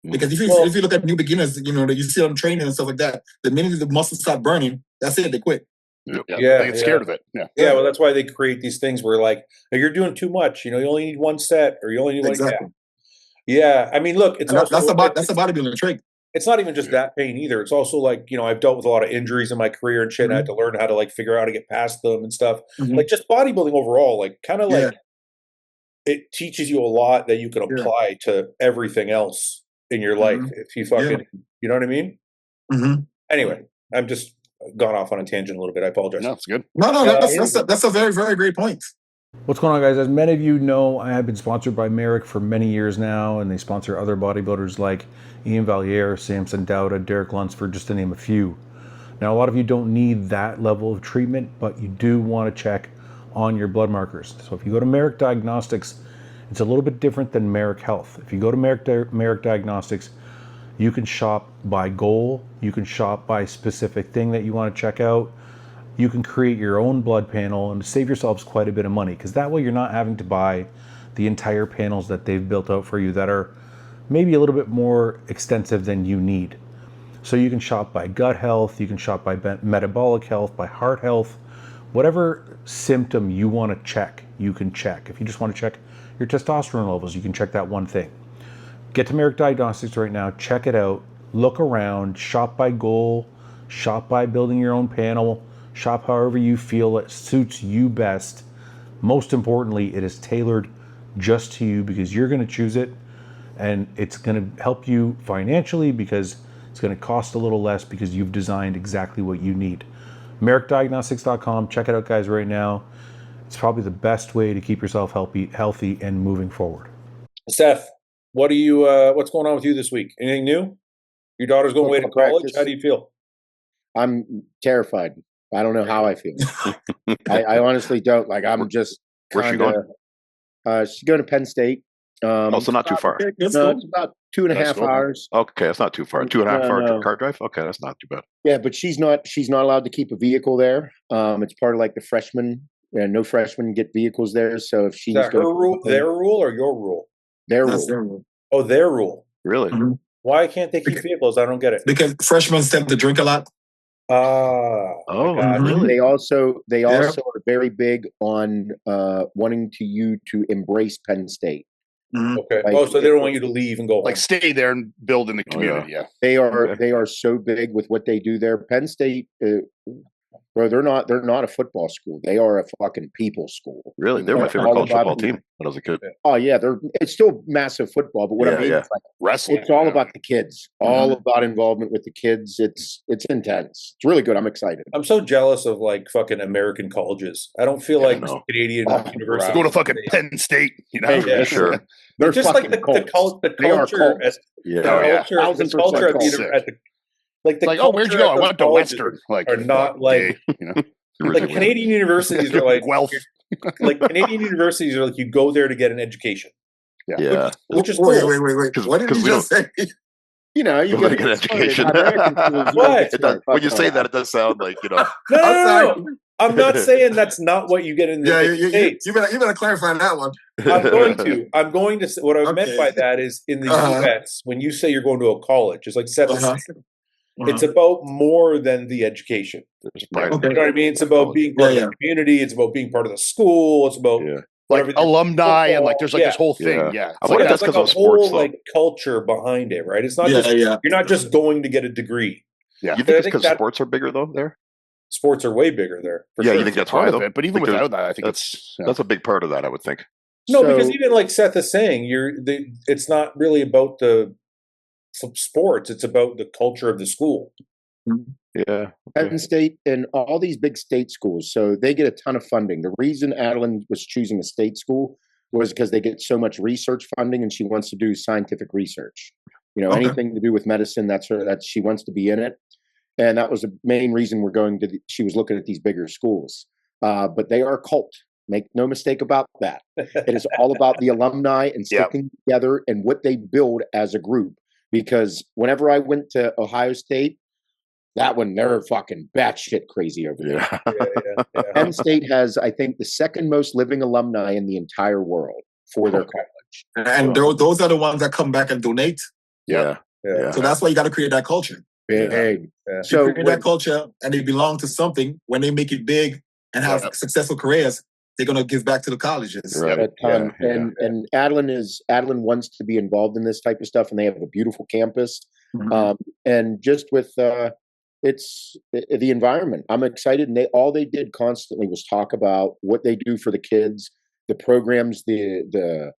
Because if you look at new beginners, you know, that you see them training and stuff like that, the minute the muscles start burning, that's it, they quit. They get scared of it. Yeah, well, that's why they create these things where, like, you're doing too much. You know, you only need one set, or you only need exactly. one. Yeah, I mean, look, it's that's a bodybuilding trick. It's not even just that pain either. It's also, like, you know, I've dealt with a lot of injuries in my career and shit. And I had to learn how to, like, figure out how to get past them and stuff. Like, just bodybuilding overall, like, kind of like, it teaches you a lot that you can apply to everything else in your life if you fucking, you know what I mean? Anyway, I'm just gone off on a tangent a little bit. I apologize. No, it's good. No, that's a very, very great point. What's going on, guys? As many of you know, I have been sponsored by Merrick for many years now, and they sponsor other bodybuilders like Ian Valier, Samson Dowda, Derek Lunsford, just to name a few. Now, a lot of you don't need that level of treatment, but you do want to check on your blood markers. So if you go to Merrick Diagnostics, it's a little bit different than Merrick Health. If you go to Merrick Diagnostics, you can shop by goal, you can shop by specific thing that you want to check out. You can create your own blood panel and save yourselves quite a bit of money, because that way you're not having to buy the entire panels that they've built out for you that are maybe a little bit more extensive than you need. So you can shop by gut health, you can shop by metabolic health, by heart health, whatever symptom you want to check, you can check. If you just want to check your testosterone levels, you can check that one thing. Get to Merrick Diagnostics right now. Check it out. Look around. Shop by goal. Shop by building your own panel. Shop however you feel it suits you best. Most importantly, it is tailored just to you because you're going to choose it, and it's going to help you financially because it's going to cost a little less because you've designed exactly what you need. MerrickDiagnostics.com. Check it out, guys, right now. It's probably the best way to keep yourself healthy and moving forward. Seth, what's going on with you this week? Anything new? Your daughter's going away to college. How do you feel? I'm terrified. I don't know how I feel. I honestly don't. Like, I'm just. Where's she going? She's going to Penn State. Also not too far. No, it's about 2.5 hours. Okay, that's not too far. 2.5 hour car drive. Okay, that's not too bad. Yeah, but she's not allowed to keep a vehicle there. It's part of like the freshmen. No freshmen get vehicles there. So if she's her rule, their rule, or your rule? Their rule. Oh, their rule. Really? Mm-hmm. Why can't they keep vehicles? I don't get it. Because freshmen tend to drink a lot. Really? They also are very big on wanting you to embrace Penn State. Mm-hmm. Okay. So they don't want you to leave and go like home. Stay there and build in the community. Yeah. They are so big with what they do there. Penn State, bro, they're not a football school. They are a fucking people school. Really? They're my favorite college football team when I was a kid. Oh yeah, it's still massive football, but what I mean is like wrestling. It's all about the kids. All about involvement with the kids. It's intense. It's really good. I'm excited. I'm so jealous of like fucking American colleges. I don't feel like Canadian university. Go to fucking Penn State, you know? Yeah, sure. They're just like the culture. The culture at the like the like, oh, where'd you go? I went to Western. Like, are not like you know, like Canadian universities are like Guelph. Like Canadian universities are like you go there to get an education. Yeah. Which is cool. Wait. What did you just say? You know, you get an education. When you say that, it does sound like, you know. No. I'm not saying that's not what you get in the States. You better clarify that one. I'm going to. What I meant by that is in the U.S. when you say you're going to a college, it's like it's about more than the education. You know what I mean? It's about being part of the community. It's about being part of the school. It's about like alumni and like there's like this whole thing. Yeah. I wonder if that's because of sports, like culture behind it, right? It's not just you're not just going to get a degree. Yeah. You think it's because sports are bigger though there? Sports are way bigger there. You think that's why though? But even without that, I think that's a big part of that, I would think. No, because even like Seth is saying, it's not really about the sports. It's about the culture of the school. Yeah. Penn State and all these big state schools, so they get a ton of funding. The reason Adeline was choosing a state school was because they get so much research funding, and she wants to do scientific research. You know, anything to do with medicine. That's she wants to be in it, and that was the main reason we're going to. She was looking at these bigger schools, but they are a cult. Make no mistake about that. It is all about the alumni and sticking together and what they build as a group. Because whenever I went to Ohio State, that one, they're fucking batshit crazy over there. Yeah. Penn State has, I think, the second most living alumni in the entire world for their college. And those are the ones that come back and donate. Yeah. So that's why you got to create that culture. Big. So create that culture, and they belong to something. When they make it big and have successful careers, they're going to give back to the colleges. Right. And Adeline wants to be involved in this type of stuff, and they have a beautiful campus. And just with it's the environment, I'm excited. And all they did constantly was talk about what they do for the kids, the programs, the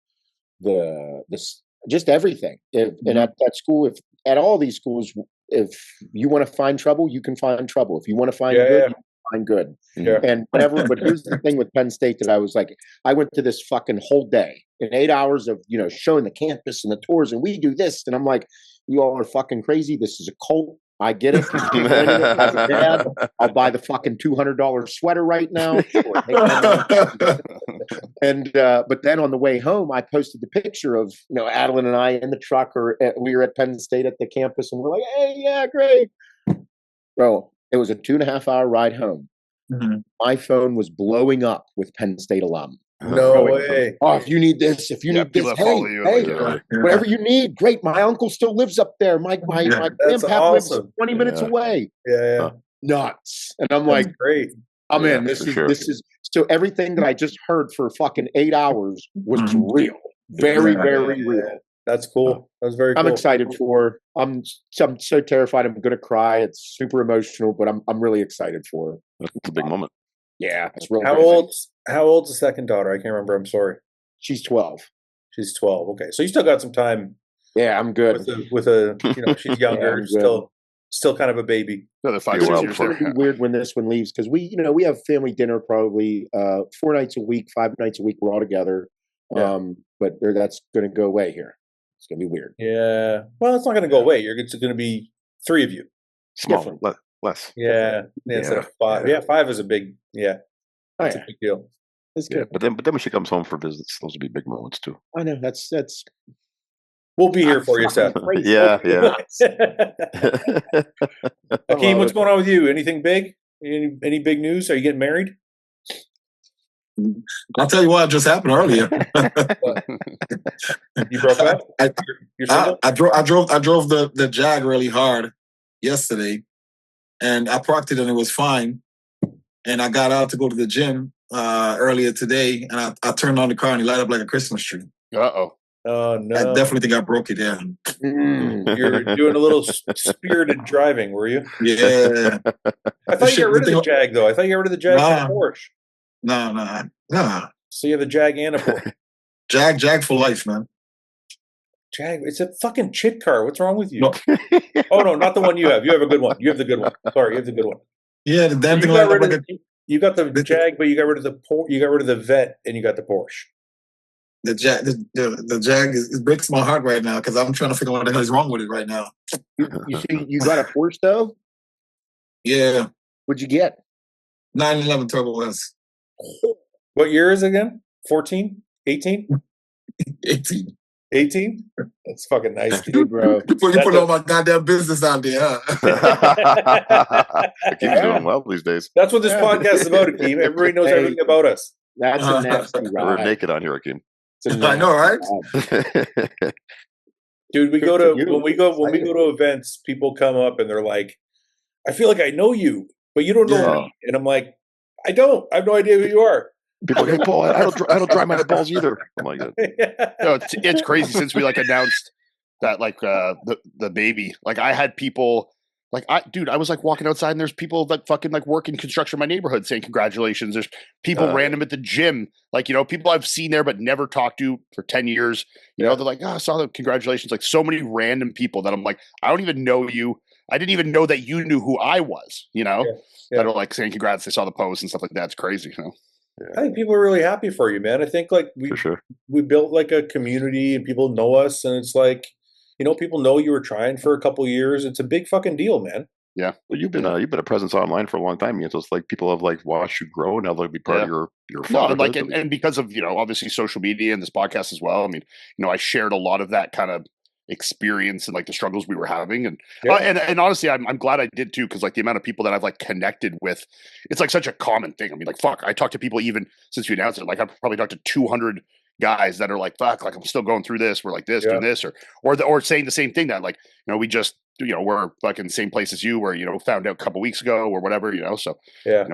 just everything. And at that school, at all these schools, if you want to find trouble, you can find trouble. If you want to find good, you can find good. And whatever. But here's the thing with Penn State that I was like, I went to this fucking whole day in 8 hours of, showing the campus and the tours, and we do this. And I'm like, you all are fucking crazy. This is a cult. I get it. As a dad, I'll buy the fucking $200 sweater right now. And but then on the way home, I posted the picture of Adeline and I in the truck, we were at Penn State at the campus, and we're like, hey, yeah, great, bro. It was a 2.5 hour ride home. My phone was blowing up with Penn State alum. No way. Oh, if you need this, hey, whatever you need, great. My uncle still lives up there. My grandpa lives 20 minutes away. Yeah. Nuts. And I'm like, great. I'm in. This is so everything that I just heard for fucking 8 hours was real. Very, very real. That's cool. That was very cool. I'm excited for her. I'm so terrified I'm going to cry. It's super emotional, but I'm really excited for her. It's a big moment. Yeah, it's really. How old's the second daughter? I can't remember. I'm sorry. She's 12. She's 12. Okay, so you still got some time. Yeah, I'm good. With a she's younger, still kind of a baby. Another 5 years. It's going to be weird when this one leaves because we have family dinner probably 4 nights a week, 5 nights a week. We're all together. Yeah. But that's going to go away here. It's going to be weird. Yeah. Well, it's not going to go away. It's going to be 3 of you. Small, less. Yeah. Instead of 5. Yeah, 5 is a big. Yeah. That's a big deal. It's good. But then when she comes home for visits, those would be big moments too. I know. That's. We'll be here for you, Seth. Yeah. Akeem, what's going on with you? Anything big? Any big news? Are you getting married? I'll tell you what just happened earlier. You broke up? I drove the Jag really hard yesterday, and I parked it and it was fine. And I got out to go to the gym earlier today, and I turned on the car and it lit up like a Christmas tree. Uh-oh. Oh no! I definitely think I broke it. Yeah. You're doing a little spirited driving, were you? Yeah. I thought you got rid of the Jag, though. I thought you got rid of the Jag and the Porsche. No. So you have the Jag and a Porsche. Jag for life, man. Jag, it's a fucking chit car. What's wrong with you? No. Oh no, not the one you have. You have a good one. You have the good one. Sorry, you have the good one. Yeah, the damn thing. You got the Jag, but you got rid of the Vet, and you got the Porsche. The Jag, the Jag it breaks my heart right now because I'm trying to figure out what the hell is wrong with it right now. You see, you got a Porsche though? Yeah. What'd you get? 911 Turbo S. What year is it again? 14? 18? 18. 18? That's fucking nice, dude, bro. You put all my goddamn business out there, huh? Akeem's doing well these days. That's what this podcast is about, Akeem. Everybody knows everything about us. That's a nasty ride. We're naked on here, Akeem. I know, right? Dude, when we go to events, people come up and they're like, "I feel like I know you, but you don't know me." And I'm like, "I don't. I have no idea who you are." People are like, "Hey, Paul, I don't dry my balls either." I'm like, no, it's crazy since we announced that the baby. Like I had people. I was walking outside and there's people that fucking work in construction in my neighborhood saying congratulations. There's people random at the gym, people I've seen there but never talked to for 10 years. You know, they're like, "Oh, I saw the congratulations." Like so many random people that I'm like, I don't even know you. I didn't even know that you knew who I was, that are saying congrats. They saw the post and stuff like that. It's crazy, I think people are really happy for you, man. I think we built a community and people know us, and it's people know you were trying for a couple years. It's a big fucking deal, man. Yeah. Well, you've been a presence online for a long time. So it's people have watched you grow. Now they'll be part of your fatherhood. And because of obviously social media and this podcast as well. I mean, I shared a lot of that kind of experience and the struggles we were having, and honestly, I'm glad I did too, because the amount of people that I've connected with, it's such a common thing. I mean, fuck, I talk to people even since we announced it. I've probably talked to 200 guys that are fuck, I'm still going through this. We're doing this, or saying the same thing that we just we're in the same place as you, where found out a couple weeks ago or whatever, so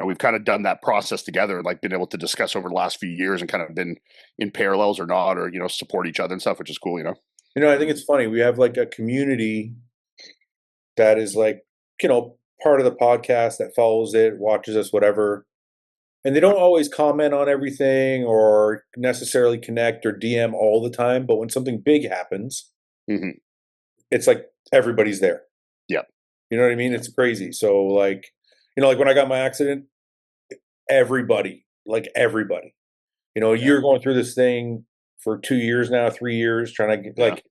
we've kind of done that process together, and been able to discuss over the last few years and kind of been in parallels or not, or support each other and stuff, which is cool. I think it's funny. We have a community that is part of the podcast that follows it, watches us, whatever. And they don't always comment on everything or necessarily connect or DM all the time. But when something big happens, it's everybody's there. Yeah. You know what I mean? It's crazy. So when I got my accident, everybody, you're going through this thing for 2 years now, 3 years, trying to get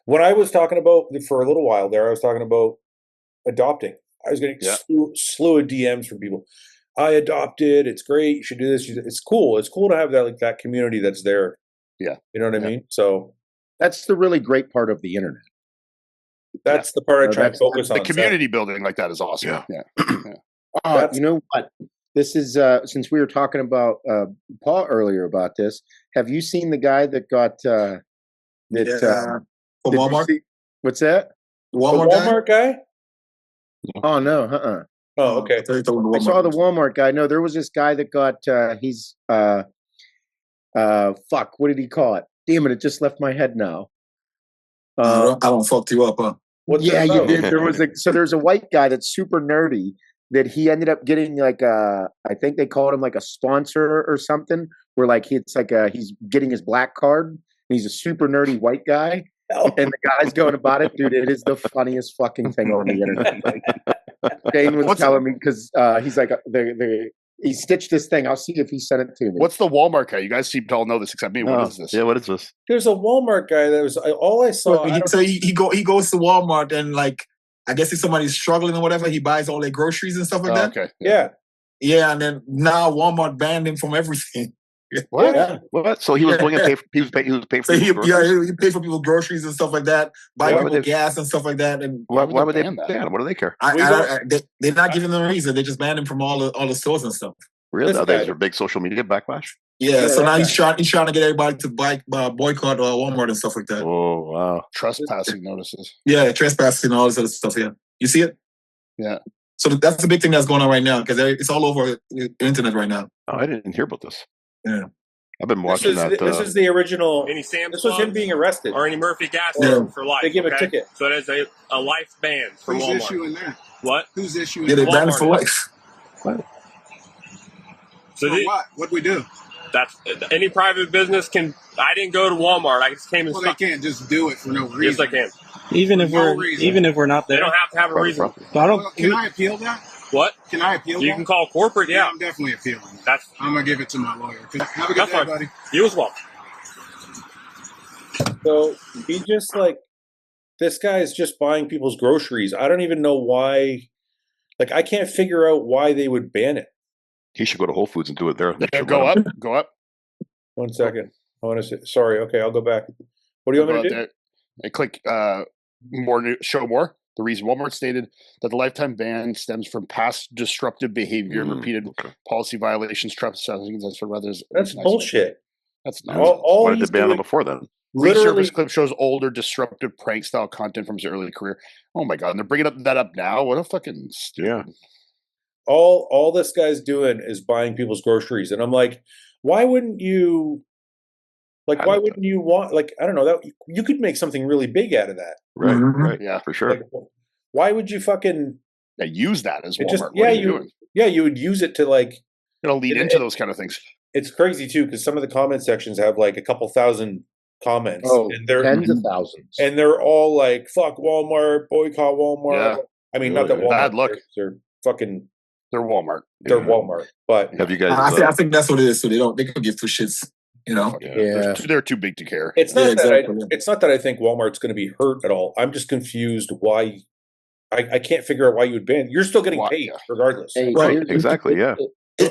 when I was talking about for a little while there, I was talking about adopting. I was getting slew of DMs from people. I adopted. It's great. You should do this. It's cool. It's cool to have that that community that's there. Yeah. You know what I mean? So that's the really great part of the internet. That's the part I try to focus on. The community building like that is awesome. Yeah. You know what? This is since we were talking about Paul earlier about this. Have you seen the guy that got for Walmart? What's that? The Walmart guy? Oh no, Oh, okay. I saw the Walmart guy. No, there was this guy that got he's fuck, what did he call it? Damn it, it just left my head now. I don't fucked you up, huh? Yeah, you did. There's a white guy that's super nerdy that he ended up getting like I think they called him like a sponsor or something, where like he's getting his black card. He's a super nerdy white guy, and the guy's going about it, dude. It is the funniest fucking thing on the internet. Dane was telling me because he's like he stitched this thing. I'll see if he sent it to me. What's the Walmart guy? You guys seem to all know this except me. What is this? Yeah, what is this? There's a Walmart guy that was all I saw. So he goes to Walmart and like I guess if somebody's struggling or whatever, he buys all their groceries and stuff like that. Okay. Yeah, and then now Walmart banned him from everything. What? Yeah. What? So he was going to pay. He was paying for. So he paid for people's groceries and stuff like that. Buy people gas and stuff like that. And why would they ban? What do they care? They're not giving them a reason. They just banned him from all the stores and stuff. Really? Is there a big social media backlash? Yeah. So now he's trying to get everybody to boycott Walmart and stuff like that. Oh wow! Trespassing notices. Yeah, trespassing and all this other stuff. Yeah, you see it? Yeah. So that's the big thing that's going on right now because it's all over the internet right now. Oh, I didn't hear about this. Yeah. I've been watching that. This is the original. Any Sam's This was him being arrested. or any Murphy gas station for life. They give a ticket. So there's a life ban from Walmart. Who's issuing that? What? Who's issuing Yeah, they that? banned it for life. So For what? What'd we do? that's any private business can. I didn't go to Walmart. I just came and Well, they can't just do it for no reason. Yes, I can. Even if we're not They there. don't have to have a reason. So I don't. Well, can I appeal that? What? Can I appeal You that? can call corporate. Yeah, I'm definitely appealing. that's I'm gonna give it to my lawyer. Have a good that's day, fine. buddy. You as well. So he just like this guy is just buying people's groceries. I don't even know why. Like I can't figure out why they would ban it. He should go to Whole Foods and do it there. Go up. 1 second. I want to say sorry. Okay, I'll go back. What do you want me to do? And click show more. The reason Walmart stated that the lifetime ban stems from past disruptive behavior and repeated policy violations, trespassing for others. That's bullshit. That's not. Why did they ban him before then? Resurface clip shows older disruptive prank style content from his early career. Oh my god! And they're bringing that up now. What a fucking All this guy's doing is buying people's groceries, and I'm like, why wouldn't you? Like, why wouldn't you want? Like, I don't know that you could make something really big out of that. Right. Mhm. Right. Yeah, for sure. Like, why would you fucking use that as Walmart? just What are you doing? you would use it to like lead into those kind of things. It's crazy too because some of the comment sections have like a couple thousand comments, and they're tens of thousands, and they're all like "fuck Walmart, boycott Walmart." Yeah. I mean, not that Walmart. Bad luck. They're fucking. They're Walmart. They're Walmart. But have you guys? I think that's what it is. So they could give two shits. You know. Yeah. They're too big to care. It's not exactly. it's not that I think Walmart's going to be hurt at all. I'm just confused why. I can't figure out why you would ban. You're still getting paid regardless. Hey, Right. Exactly. Yeah.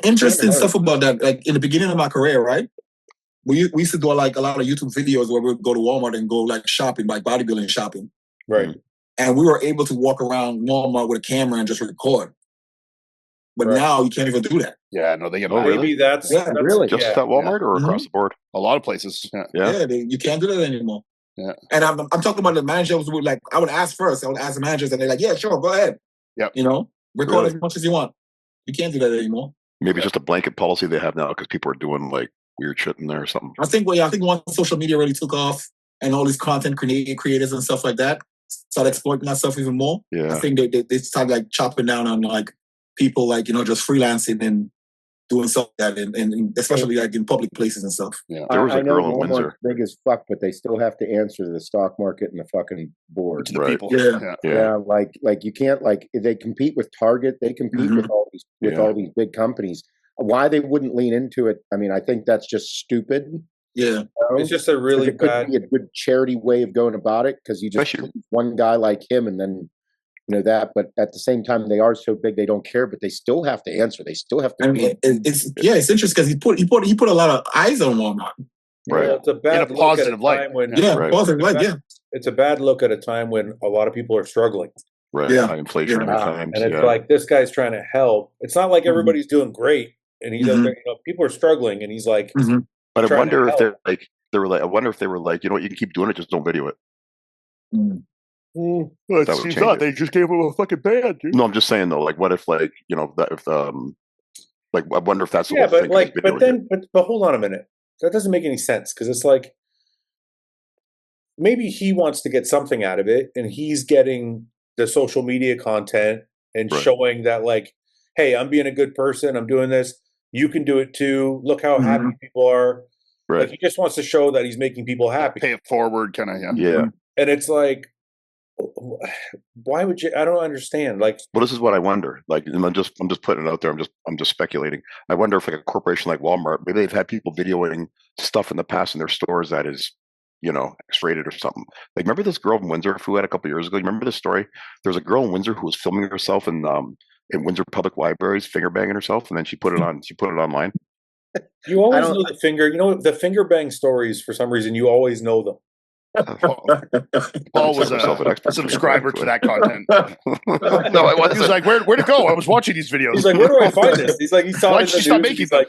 Interesting stuff about that. Like in the beginning of my career, right? We used to do like a lot of YouTube videos where we would go to Walmart and go like shopping, like bodybuilding shopping. Right. And we were able to walk around Walmart with a camera and just record. But now you can't even do that. Yeah, no, they get Maybe that's really just at Walmart or across the board. A lot of places. Yeah, you can't do that anymore. Yeah. And I'm talking about the managers would like I would ask first. I would ask the managers and they're like, yeah, sure, go ahead. Yep. You know, record Really? as much as you want. You can't do that anymore. Maybe it's just a blanket policy they have now because people are doing like weird shit in there or something. I think once social media really took off and all these content creators and stuff like that started exploiting that stuff even more. Yeah. I think they started like chopping down on like people like, just freelancing and doing stuff like that and especially like in public places and stuff. Yeah. There was a know girl in Walmart's Windsor. big as fuck, but they still have to answer to the stock market and the fucking board. To the Right. people. Yeah. Like you can't they compete with Target, they compete with all these big companies. Why they wouldn't lean into it? I mean, I think that's just stupid. Yeah, it's just a really it could bad. be a good charity way of going about it because you just Especially- one guy like him and then that. But at the same time, they are so big they don't care, but they still have to answer. They still have to. I mean, it's interesting because he put a lot of eyes on Walmart. Right. It's a bad In a look positive at a light. time when Right. Positive light, yeah. it's a bad look at a time when a lot of people are struggling, Right. Yeah. High inflation Yeah. times. and it's Yeah. like this guy's trying to help. It's not like Mhm. everybody's doing great, and he doesn't. People are struggling, and he's like, Mhm. But I trying wonder to if help. I wonder if they were like, you know what, you can keep doing it, just don't video it. Mm. Well, That it would seems change odd. it. They just gave him a fucking ban, dude. No, I'm just saying though, like what if like, that if like I wonder if that's the yeah, whole but thing. like, video but then, but hold on a minute. That doesn't make any sense because it's like maybe he wants to get something out of it, and he's getting the social media content and showing that, like, hey, I'm being a good person. I'm doing this. You can do it too. Look how happy people are. Right. Like, he just wants to show that he's making people happy. Pay it forward, kind of. Yeah. And it's like, why would you? I don't understand. Like, well, this is what I wonder. Like, and I'm just putting it out there. I'm just speculating. I wonder if like a corporation like Walmart, maybe they've had people videoing stuff in the past in their stores that is, X-rated or something. Like, remember this girl in Windsor who had a couple of years ago? You remember this story? There was a girl in Windsor who was filming herself in Windsor Public Libraries, finger banging herself, and then she put it on. She put it online. You always know the finger. You know the finger bang stories. For some reason, you always know them. Paul was a subscriber to that content. No, I wasn't. He was like, "Where'd it go? I was watching these videos." He's like, "Where do I find this?" He's like, "He saw it in the news." He's like,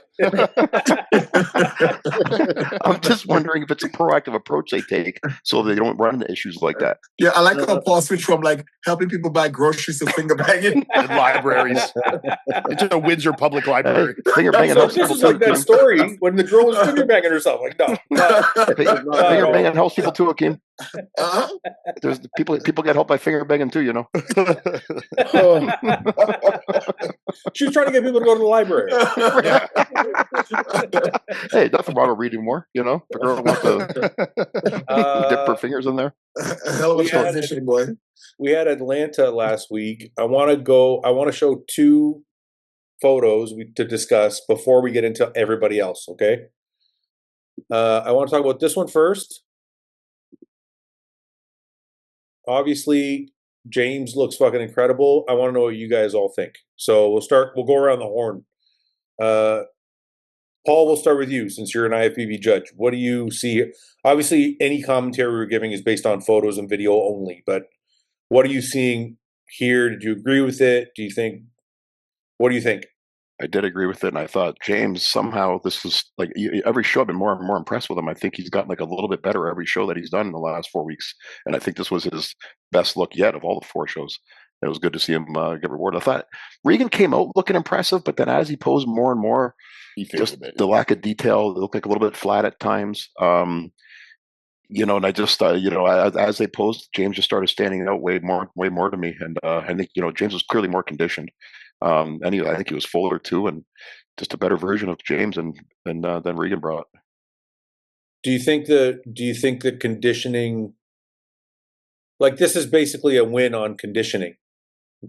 I'm just wondering if it's a proactive approach they take so they don't run into issues like that. Yeah, I like how Paul switched from like helping people buy groceries to finger banging in libraries. It's a Windsor Public Library. Finger banging. This is like that story when the girl was finger banging herself. Like, no. Finger banging helps people too, Akeem. There's people get helped by finger banging too, She was trying to get people to go to the library. Hey, nothing wrong with reading more, The girl wants to dip her fingers in there. Hell of a transition, boy. We had Atlanta last week. I want to show 2 photos to discuss before we get into everybody else, okay? I want to talk about this one first. Obviously, James looks fucking incredible. I want to know what you guys all think. So we'll go around the horn. Paul, we'll start with you since you're an IFBB judge. What do you see? Obviously, any commentary we're giving is based on photos and video only, but what are you seeing here? Did you agree with it? What do you think? I did agree with it, and I thought James somehow this is like every show I've been more and more impressed with him. I think he's gotten like a little bit better every show that he's done in the last 4 weeks, and I think this was his best look yet of all the 4 shows. It was good to see him get rewarded. I thought Regan came out looking impressive, but then as he posed more and more, just the lack of detail, it looked like a little bit flat at times. And I just as they posed, James just started standing out way more to me, and I think James was clearly more conditioned. And I think he was fuller too, and just a better version of James than Regan brought. Do you think the conditioning, like, this is basically a win on conditioning?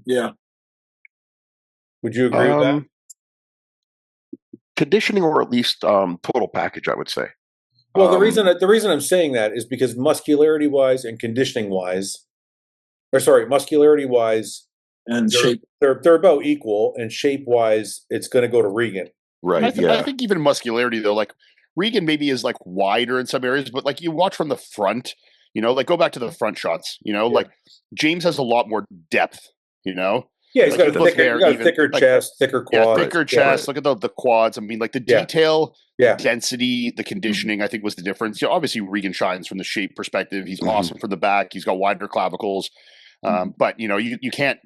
Yeah. Would you agree with that? Conditioning, or at least total package, I would say. Well, the reason I'm saying that is because muscularity wise and muscularity wise and shape, they're about equal, and shape wise, it's going to go to Regan. Right. I think even muscularity though, like Regan maybe is like wider in some areas, but like you watch from the front, like go back to the front shots, like James has a lot more depth, Yeah, he's got a thicker chest, thicker quads. Yeah, thicker chest. Look at the quads. I mean, like the detail, the density, the conditioning, I think was the difference. Obviously Regan shines from the shape perspective. He's awesome from the back. He's got wider clavicles. But you can't,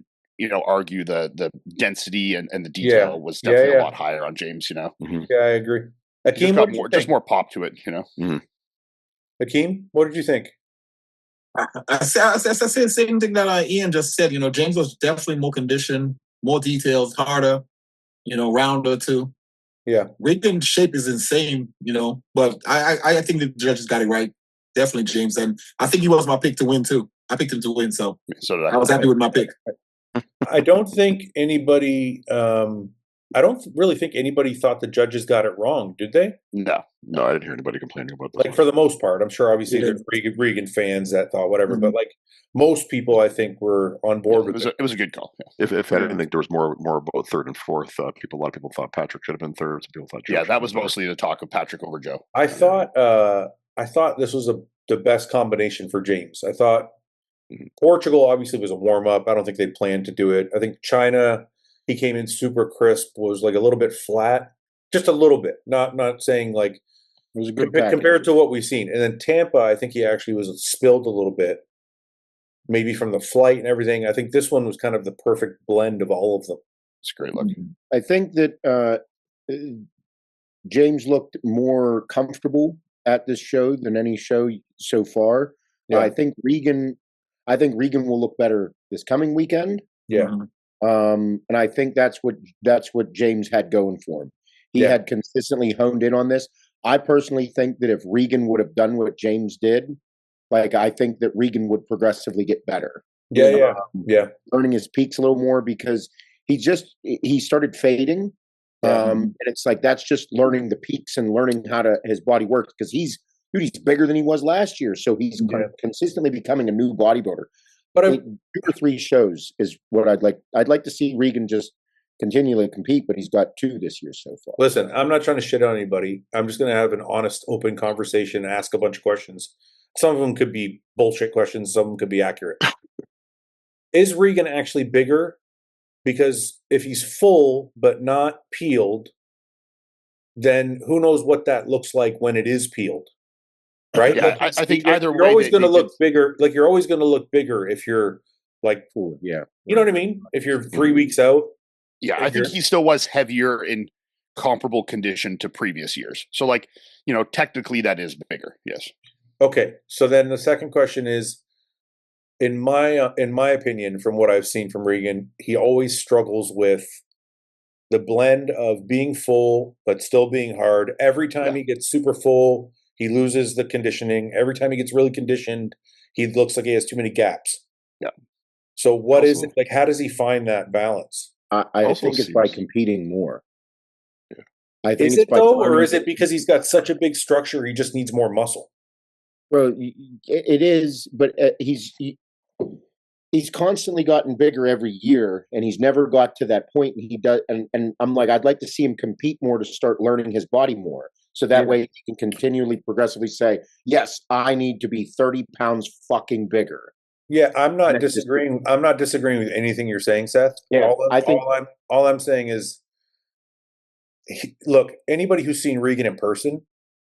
argue the density and the detail was definitely a lot higher on James, Yeah, I agree. Akeem, just more pop to it, Akeem, what did you think? I said the same thing that Iain just said. James was definitely more conditioned, more details, harder, rounder too. Yeah. Regan's shape is insane, but I think the judges got it right. Definitely James. And I think he was my pick to win too. I picked him to win, so did I. I was happy with my pick. I don't think anybody I don't really think anybody thought the judges got it wrong, did they? No, I didn't hear anybody complaining about that. Like, for the most part, I'm sure obviously there's Regan fans that thought whatever, but like most people, I think, were on board with it. It was a good call. Yeah. If anything, there was more about third and fourth. A lot of people thought Patrick should have been third. Some people thought Joe that was mostly the talk of Patrick over Joe. I thought this was the best combination for James. I thought Portugal obviously was a warm up. I don't think they planned to do it. I think China, he came in super crisp, was like a little bit flat, just a little bit. Not saying like it was a good compared to what we've seen. And then Tampa, I think he actually was spilled a little bit, maybe from the flight and everything. I think this one was kind of the perfect blend of all of them. It's great look. I think that James looked more comfortable at this show than any show so far. Yeah. I think Regan will look better this coming weekend. Yeah. And I think that's what James had going for him. He had consistently honed in on this. I personally think that if Regan would have done what James did, like I think that Regan would progressively get better. Yeah. Learning his peaks a little more because he started fading. And it's like that's just learning the peaks and learning how his body works because he's bigger than he was last year, so he's consistently becoming a new bodybuilder. But 2 or 3 shows is what I'd like. I'd like to see Regan just continually compete, but he's got 2 this year so far. Listen, I'm not trying to shit on anybody. I'm just going to have an honest, open conversation and ask a bunch of questions. Some of them could be bullshit questions. Some of them could be accurate. Is Regan actually bigger? Because if he's full but not peeled, then who knows what that looks like when it is peeled, right? Yeah, like I think either you're way, always going to look bigger. Like you're always going to look bigger if you're like, you know what I mean? If you're 3 weeks out. Yeah, I think he still was heavier in comparable condition to previous years. So, like, technically that is bigger. Yes. Okay, so then the second question is. In my opinion, from what I've seen from Regan, he always struggles with the blend of being full but still being hard. Every time he gets super full, he loses the conditioning. Every time he gets really conditioned, he looks like he has too many gaps. Yeah. So what is it like? How does he find that balance? I think it's by competing more. Yeah. I think is it though, or is it because he's got such a big structure, he just needs more muscle? Well, it is, but he's constantly gotten bigger every year, and he's never got to that point. And he does, and I'm like, I'd like to see him compete more to start learning his body more, so that way he can continually, progressively say, "Yes, I need to be 30 pounds fucking bigger." Yeah, I'm not disagreeing. I'm not disagreeing with anything you're saying, Seth. Yeah, all I'm saying is, look, anybody who's seen Regan in person,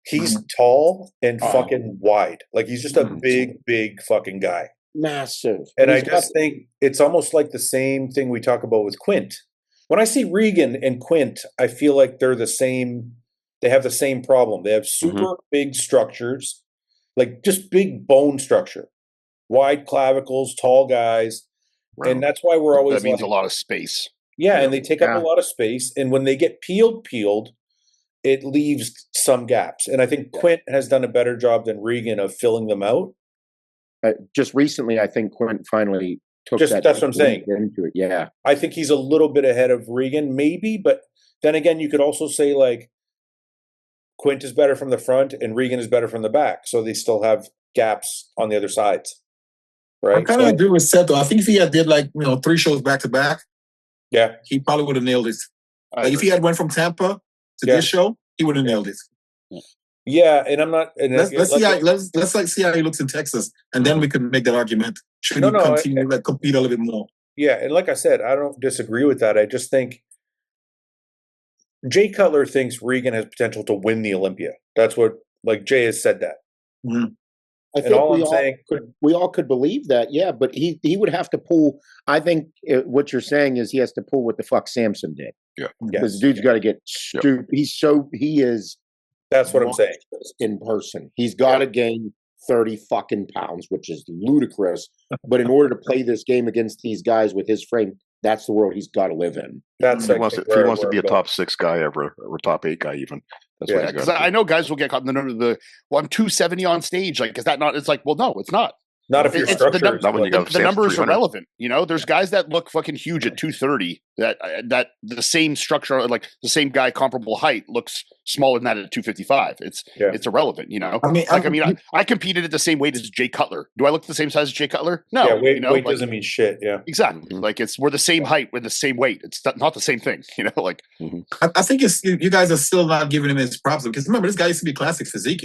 he's tall and fucking wide. Like he's just a big fucking guy. Massive. And I just think it's almost like the same thing we talk about with Quint. When I see Regan and Quint, I feel like they're the same. They have the same problem. They have super big structures, like just big bone structure, wide clavicles, tall guys. Right. And that's why we're always that means a lot of space. Yeah, and they take up a lot of space. And when they get peeled, it leaves some gaps. And I think Quint has done a better job than Regan of filling them out. Just recently, I think Quint finally took that's what I'm saying. Into it. Yeah, I think he's a little bit ahead of Regan, maybe, but then again, you could also say like Quint is better from the front and Regan is better from the back, so they still have gaps on the other sides, right? I kind of agree with Seth though. I think if he had did 3 shows back to back, he probably would have nailed it. Like if he had went from Tampa to this show, he would have nailed it. Yeah, and I'm not. And let's see how he looks in Texas, and then we can make that argument. Should he continue to compete a little bit more? Yeah, and like I said, I don't disagree with that. I just think Jay Cutler thinks Regan has potential to win the Olympia. That's what Jay has said that. Mm-hmm. I think we all could believe that, yeah, but he would have to pull. I think what you're saying is he has to pull what the fuck Samson did. Yeah, because the dude's got to get stupid. He is. That's what I'm saying. In person, he's got to gain 30 fucking pounds, which is ludicrous. But in order to play this game against these guys with his frame, that's the world he's got to live in. That's if he wants to be a top 6 guy ever, or top 8 guy even. That's what he's got. Because I know guys will get caught in the number of I'm 270 on stage. Like, is that not? It's like, well, no, it's not. Not if you're structured. The number is irrelevant. There's guys that look fucking huge at 230 that the same structure, like the same guy, comparable height, looks smaller than that at 255. It's irrelevant. I competed at the same weight as Jay Cutler. Do I look the same size as Jay Cutler? No. Yeah, weight doesn't mean shit. Yeah, exactly. Like we're the same height, we're the same weight. It's not the same thing. I think you guys are still not giving him his props because remember this guy used to be classic physique.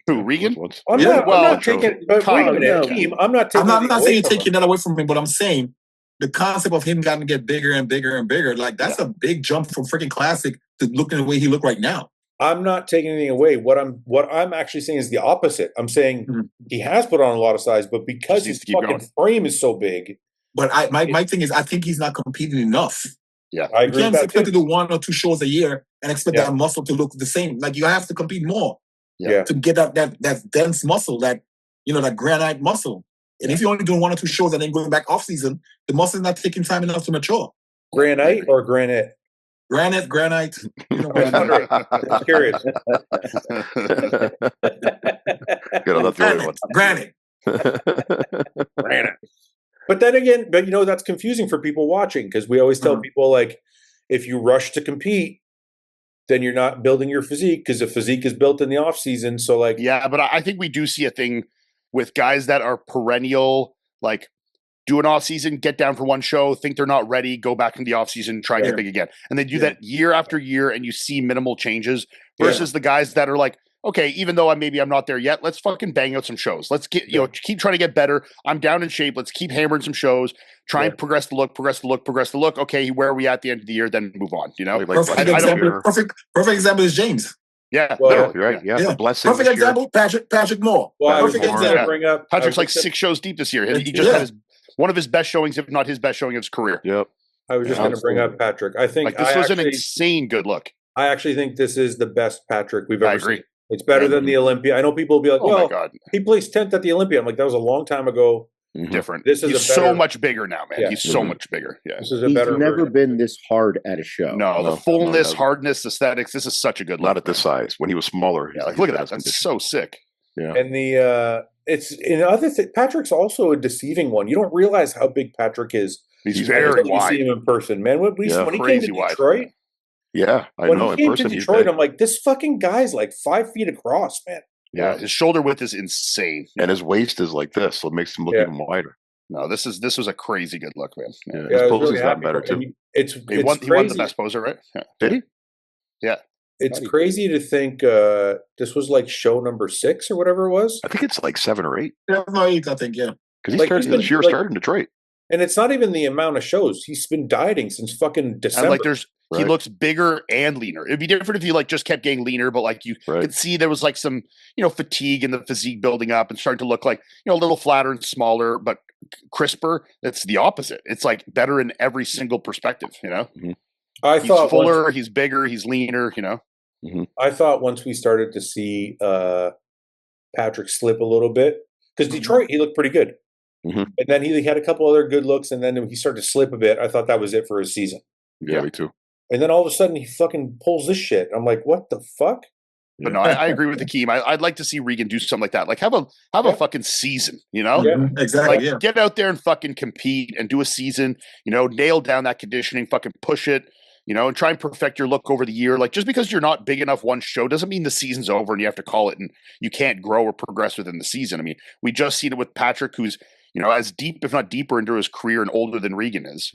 Who, Regan? I'm not taking. But wait a minute, Keem, I'm not taking. I'm not saying you're taking that away from him, but I'm saying the concept of him getting to get bigger and bigger and bigger, like that's a big jump from freaking classic to looking the way he look right now. I'm not taking anything away. What I'm actually saying is the opposite. I'm saying he has put on a lot of size, but because his fucking frame is so big. But my thing is, I think he's not competing enough. Yeah, I agree. You can't expect to do 1 or 2 shows a year and expect that muscle to look the same. Like you have to compete more. Yeah. To get that dense muscle that that granite muscle. And if you're only doing 1 or 2 shows and then going back off season, the muscle is not taking time enough to mature. Granite or granite? Granite. I was curious. Good, that's the only one. Granite. But then again, that's confusing for people watching, because we always tell people, like, if you rush to compete, then you're not building your physique, because the physique is built in the off season. So, like, yeah, but I think we do see a thing with guys that are perennial, like, do an off season, get down for 1 show, think they're not ready, go back in the off season, try and get big again, and they do that year after year, and you see minimal changes. Versus the guys that are like, okay, even though I'm not there yet, let's fucking bang out some shows. Let's get, keep trying to get better. I'm down in shape. Let's keep hammering some shows. Try and progress the look. Okay, where are we at the end of the year? Then move on. Perfect example is James. Yeah, well, right. Yeah, the blessing. Perfect example, Patrick Moore. Well, perfect example. Bring up, Patrick's like 6 shows deep this year. He just had one of his best showings, if not his best showing of his career. Yep. I was just going to bring up Patrick. I think this was an insane good look. I actually think this is the best Patrick we've ever seen. It's better than the Olympia. I know people will be like, "Well, he placed 10th at the Olympia." I'm like, that was a long time ago. Different. This is He's so much bigger now, man. Yeah. He's so much bigger. Yeah, this is a better. He's never been this hard at a show. No, the fullness, hardness, aesthetics. This is such a good look. Not at this size. When he was smaller. Yeah, like, look at that. That's so sick. Yeah. And it's in other Patrick's also a deceiving one. You don't realize how big Patrick is. He's very wide. You see him in person, man. When he came to Detroit. Yeah, I know. When he came to Detroit, I'm like, this fucking guy's like 5 feet across, man. Yeah, his shoulder width is insane, and his waist is like this, so it makes him look even wider. No, this was a crazy good look, man. Yeah, his pose has gotten better too. He won the best poser, right? Yeah. Did he? Yeah. It's crazy to think this was like show number 6 or whatever it was. I think it's like 7 or 8. 7 or 8, I think. Yeah, because he started this year. Started in Detroit. And it's not even the amount of shows. He's been dieting since fucking December. And he looks bigger and leaner. It'd be different if he just kept getting leaner, but like you could see there was like some, fatigue in the physique building up and starting to look like, a little flatter and smaller, but crisper. It's the opposite. It's like better in every single perspective, Mm-hmm. He's fuller, he's bigger, he's leaner, Mm-hmm. I thought once we started to see Patrick slip a little bit, because Detroit, he looked pretty good. Mm-hmm. And then he had a couple other good looks, and then he started to slip a bit. I thought that was it for his season. Yeah, me too. And then all of a sudden, he fucking pulls this shit. I'm like, what the fuck? But no, I agree with Akeem. I'd like to see Regan do something like that. Like have a fucking season, Yeah, exactly. Like get out there and fucking compete and do a season. Nail down that conditioning. Fucking push it. And try and perfect your look over the year. Like just because you're not big enough one show doesn't mean the season's over and you have to call it and you can't grow or progress within the season. I mean, we just seen it with Patrick, who's as deep, if not deeper, into his career and older than Regan is.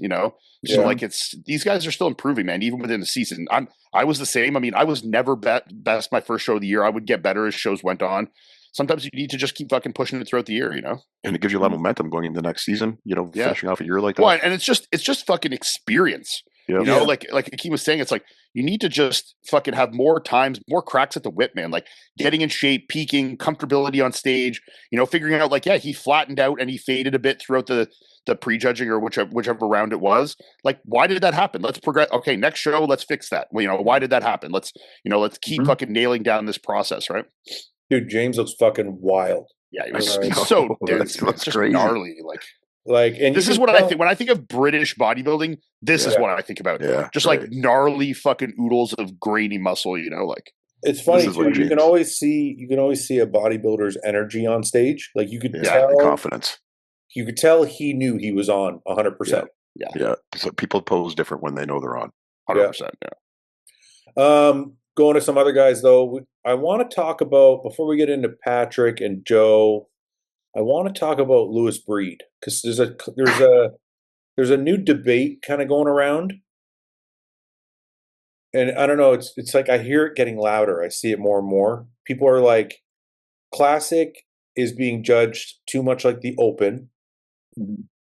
So like these guys are still improving, man. Even within the season, I was the same. I mean, I was never best my first show of the year. I would get better as shows went on. Sometimes you need to just keep fucking pushing it throughout the year, And it gives you a lot of momentum going into the next season. Finishing off a year like that. Well, and it's just fucking experience. Yeah. Like Akeem was saying, it's like you need to just fucking have more times, more cracks at the whip, man. Like getting in shape, peaking, comfortability on stage. Figuring out like, he flattened out and he faded a bit throughout the prejudging or whichever round it was. Like, why did that happen? Let's progress. Okay, next show, let's fix that. Well, why did that happen? Let's keep fucking nailing down this process, right? Dude, James looks fucking wild. Yeah, he was so dense. It's just crazy. Gnarly. And this is what I think when I think of British bodybuilding. This is what I think about. Yeah, just like gnarly fucking oodles of grainy muscle. It's funny. You can always see a bodybuilder's energy on stage. Like you could tell confidence. You could tell he knew he was on 100%. Yeah. So people pose different when they know they're on 100%. Yeah. Going to some other guys though, I want to talk about before we get into Patrick and Joe. I want to talk about Lewis Breed because there's a new debate kind of going around, and I don't know. It's like I hear it getting louder. I see it more and more. People are like, Classic is being judged too much like the Open,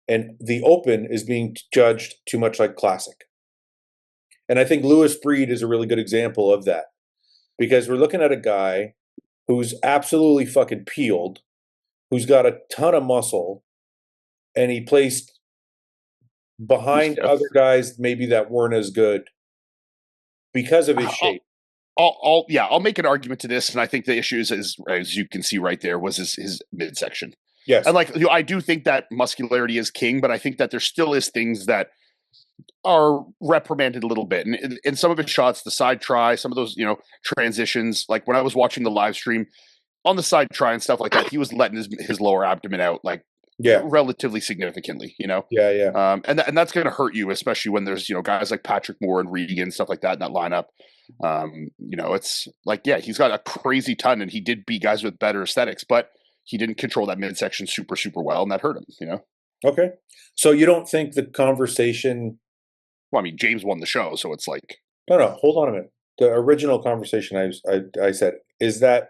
and the Open is being judged too much like Classic. And I think Lewis Breed is a really good example of that because we're looking at a guy who's absolutely fucking peeled, who's got a ton of muscle, and he placed behind other guys maybe that weren't as good because of his shape. I'll make an argument to this, and I think the issue is, as you can see right there, was his midsection. Yes, and I do think that muscularity is king, but I think that there still is things that are reprimanded a little bit, and in some of his shots, the side try, some of those transitions, like when I was watching the live stream on the side try and stuff like that, he was letting his lower abdomen out relatively significantly, and that's going to hurt you, especially when there's guys like Patrick Moore and Regan, stuff like that in that lineup. It's like, he's got a crazy ton, and he did beat guys with better aesthetics, but he didn't control that midsection super well, and that hurt him. Okay, so you don't think the conversation? Well, I mean, James won the show, so it's like no. Hold on a minute. The original conversation I said, is that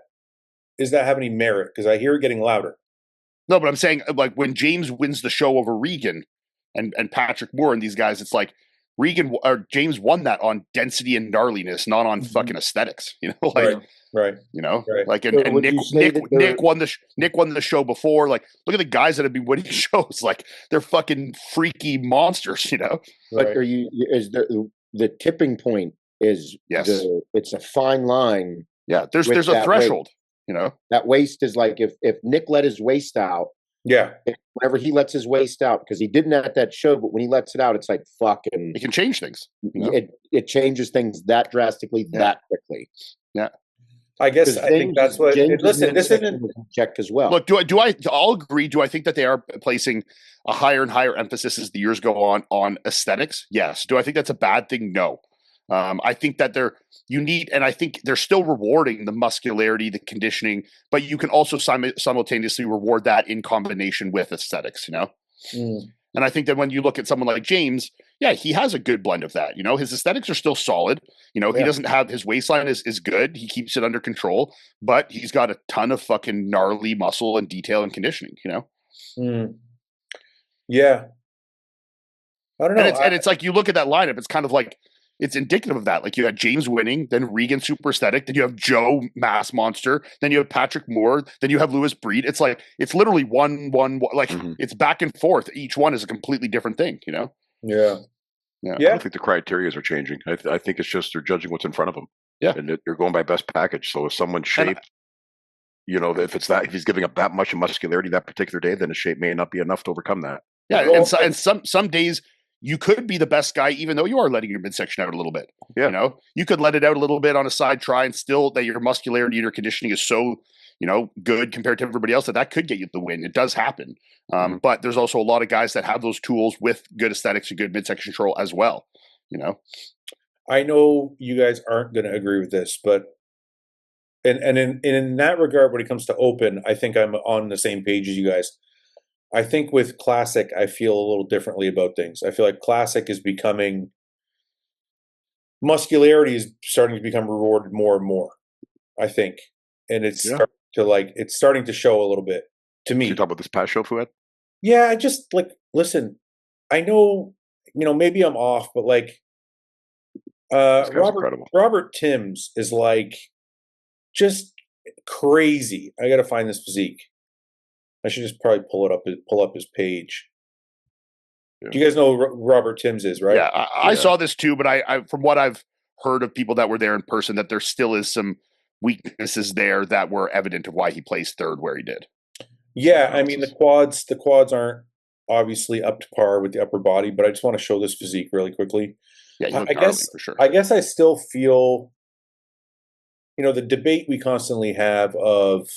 have any merit? Because I hear it getting louder. No, but I'm saying, like, when James wins the show over Regan and Patrick Moore and these guys, it's like James won that on density and gnarliness, not on fucking aesthetics. Right. Like, and Nick won the show before. Like, look at the guys that have been winning shows. Like, they're fucking freaky monsters. But is the tipping point is it's a fine line. Yeah, there's a threshold. That waist is like if Nick let his waist out. Yeah. Whenever he lets his waist out, because he didn't at that show, but when he lets it out, it's like fucking. It can change things. It changes things that drastically, that quickly. Yeah. I guess I think that's what. Listen, this isn't checked as well. Look, I'll agree. Do I think that they are placing a higher and higher emphasis as the years go on aesthetics? Yes. Do I think that's a bad thing? No. I think that and I think they're still rewarding the muscularity, the conditioning, but you can also simultaneously reward that in combination with aesthetics, And I think that when you look at someone like James, he has a good blend of that. His aesthetics are still solid. He doesn't have, his waistline is good. He keeps it under control, but he's got a ton of fucking gnarly muscle and detail and conditioning, Yeah. I don't know. And it's like, you look at that lineup, it's kind of like, it's indicative of that. Like, you had James winning, then Regan super aesthetic, then you have Joe mass monster, then you have Patrick Moore, then you have Lewis Breed. It's like, it's literally one like it's back and forth. Each one is a completely different thing, Yeah. I don't think the criteria are changing. I think it's just they're judging what's in front of them. Yeah. And they're going by best package. So if someone's shape, if he's giving up that much of muscularity that particular day, then his shape may not be enough to overcome that. Yeah. And some days you could be the best guy, even though you are letting your midsection out a little bit. Yeah. You could let it out a little bit on a side try, and still that your muscularity and your conditioning is so, good compared to everybody else that could get you the win. It does happen. But there's also a lot of guys that have those tools with good aesthetics and good midsection control as well. I know you guys aren't going to agree with this, but and in that regard, when it comes to open, I think I'm on the same page as you guys. I think with classic, I feel a little differently about things. I feel like classic is becoming, muscularity is starting to become rewarded more and more, I think. And it's starting to show a little bit to me. You talk about this past show, Fouad? Yeah, I just listen, I know, maybe I'm off, but Robert Timms is just crazy. I got to find this physique. I should just probably pull up his page. Yeah. Do you guys know who Robert Timms is, right? Yeah, I saw this too, but I from what I've heard of people that were there in person, that there still is some weaknesses there that were evident of why he placed third where he did. Yeah, I mean the quads aren't obviously up to par with the upper body, but I just want to show this physique really quickly. Yeah, I guess for sure. I guess I still feel, the debate we constantly have of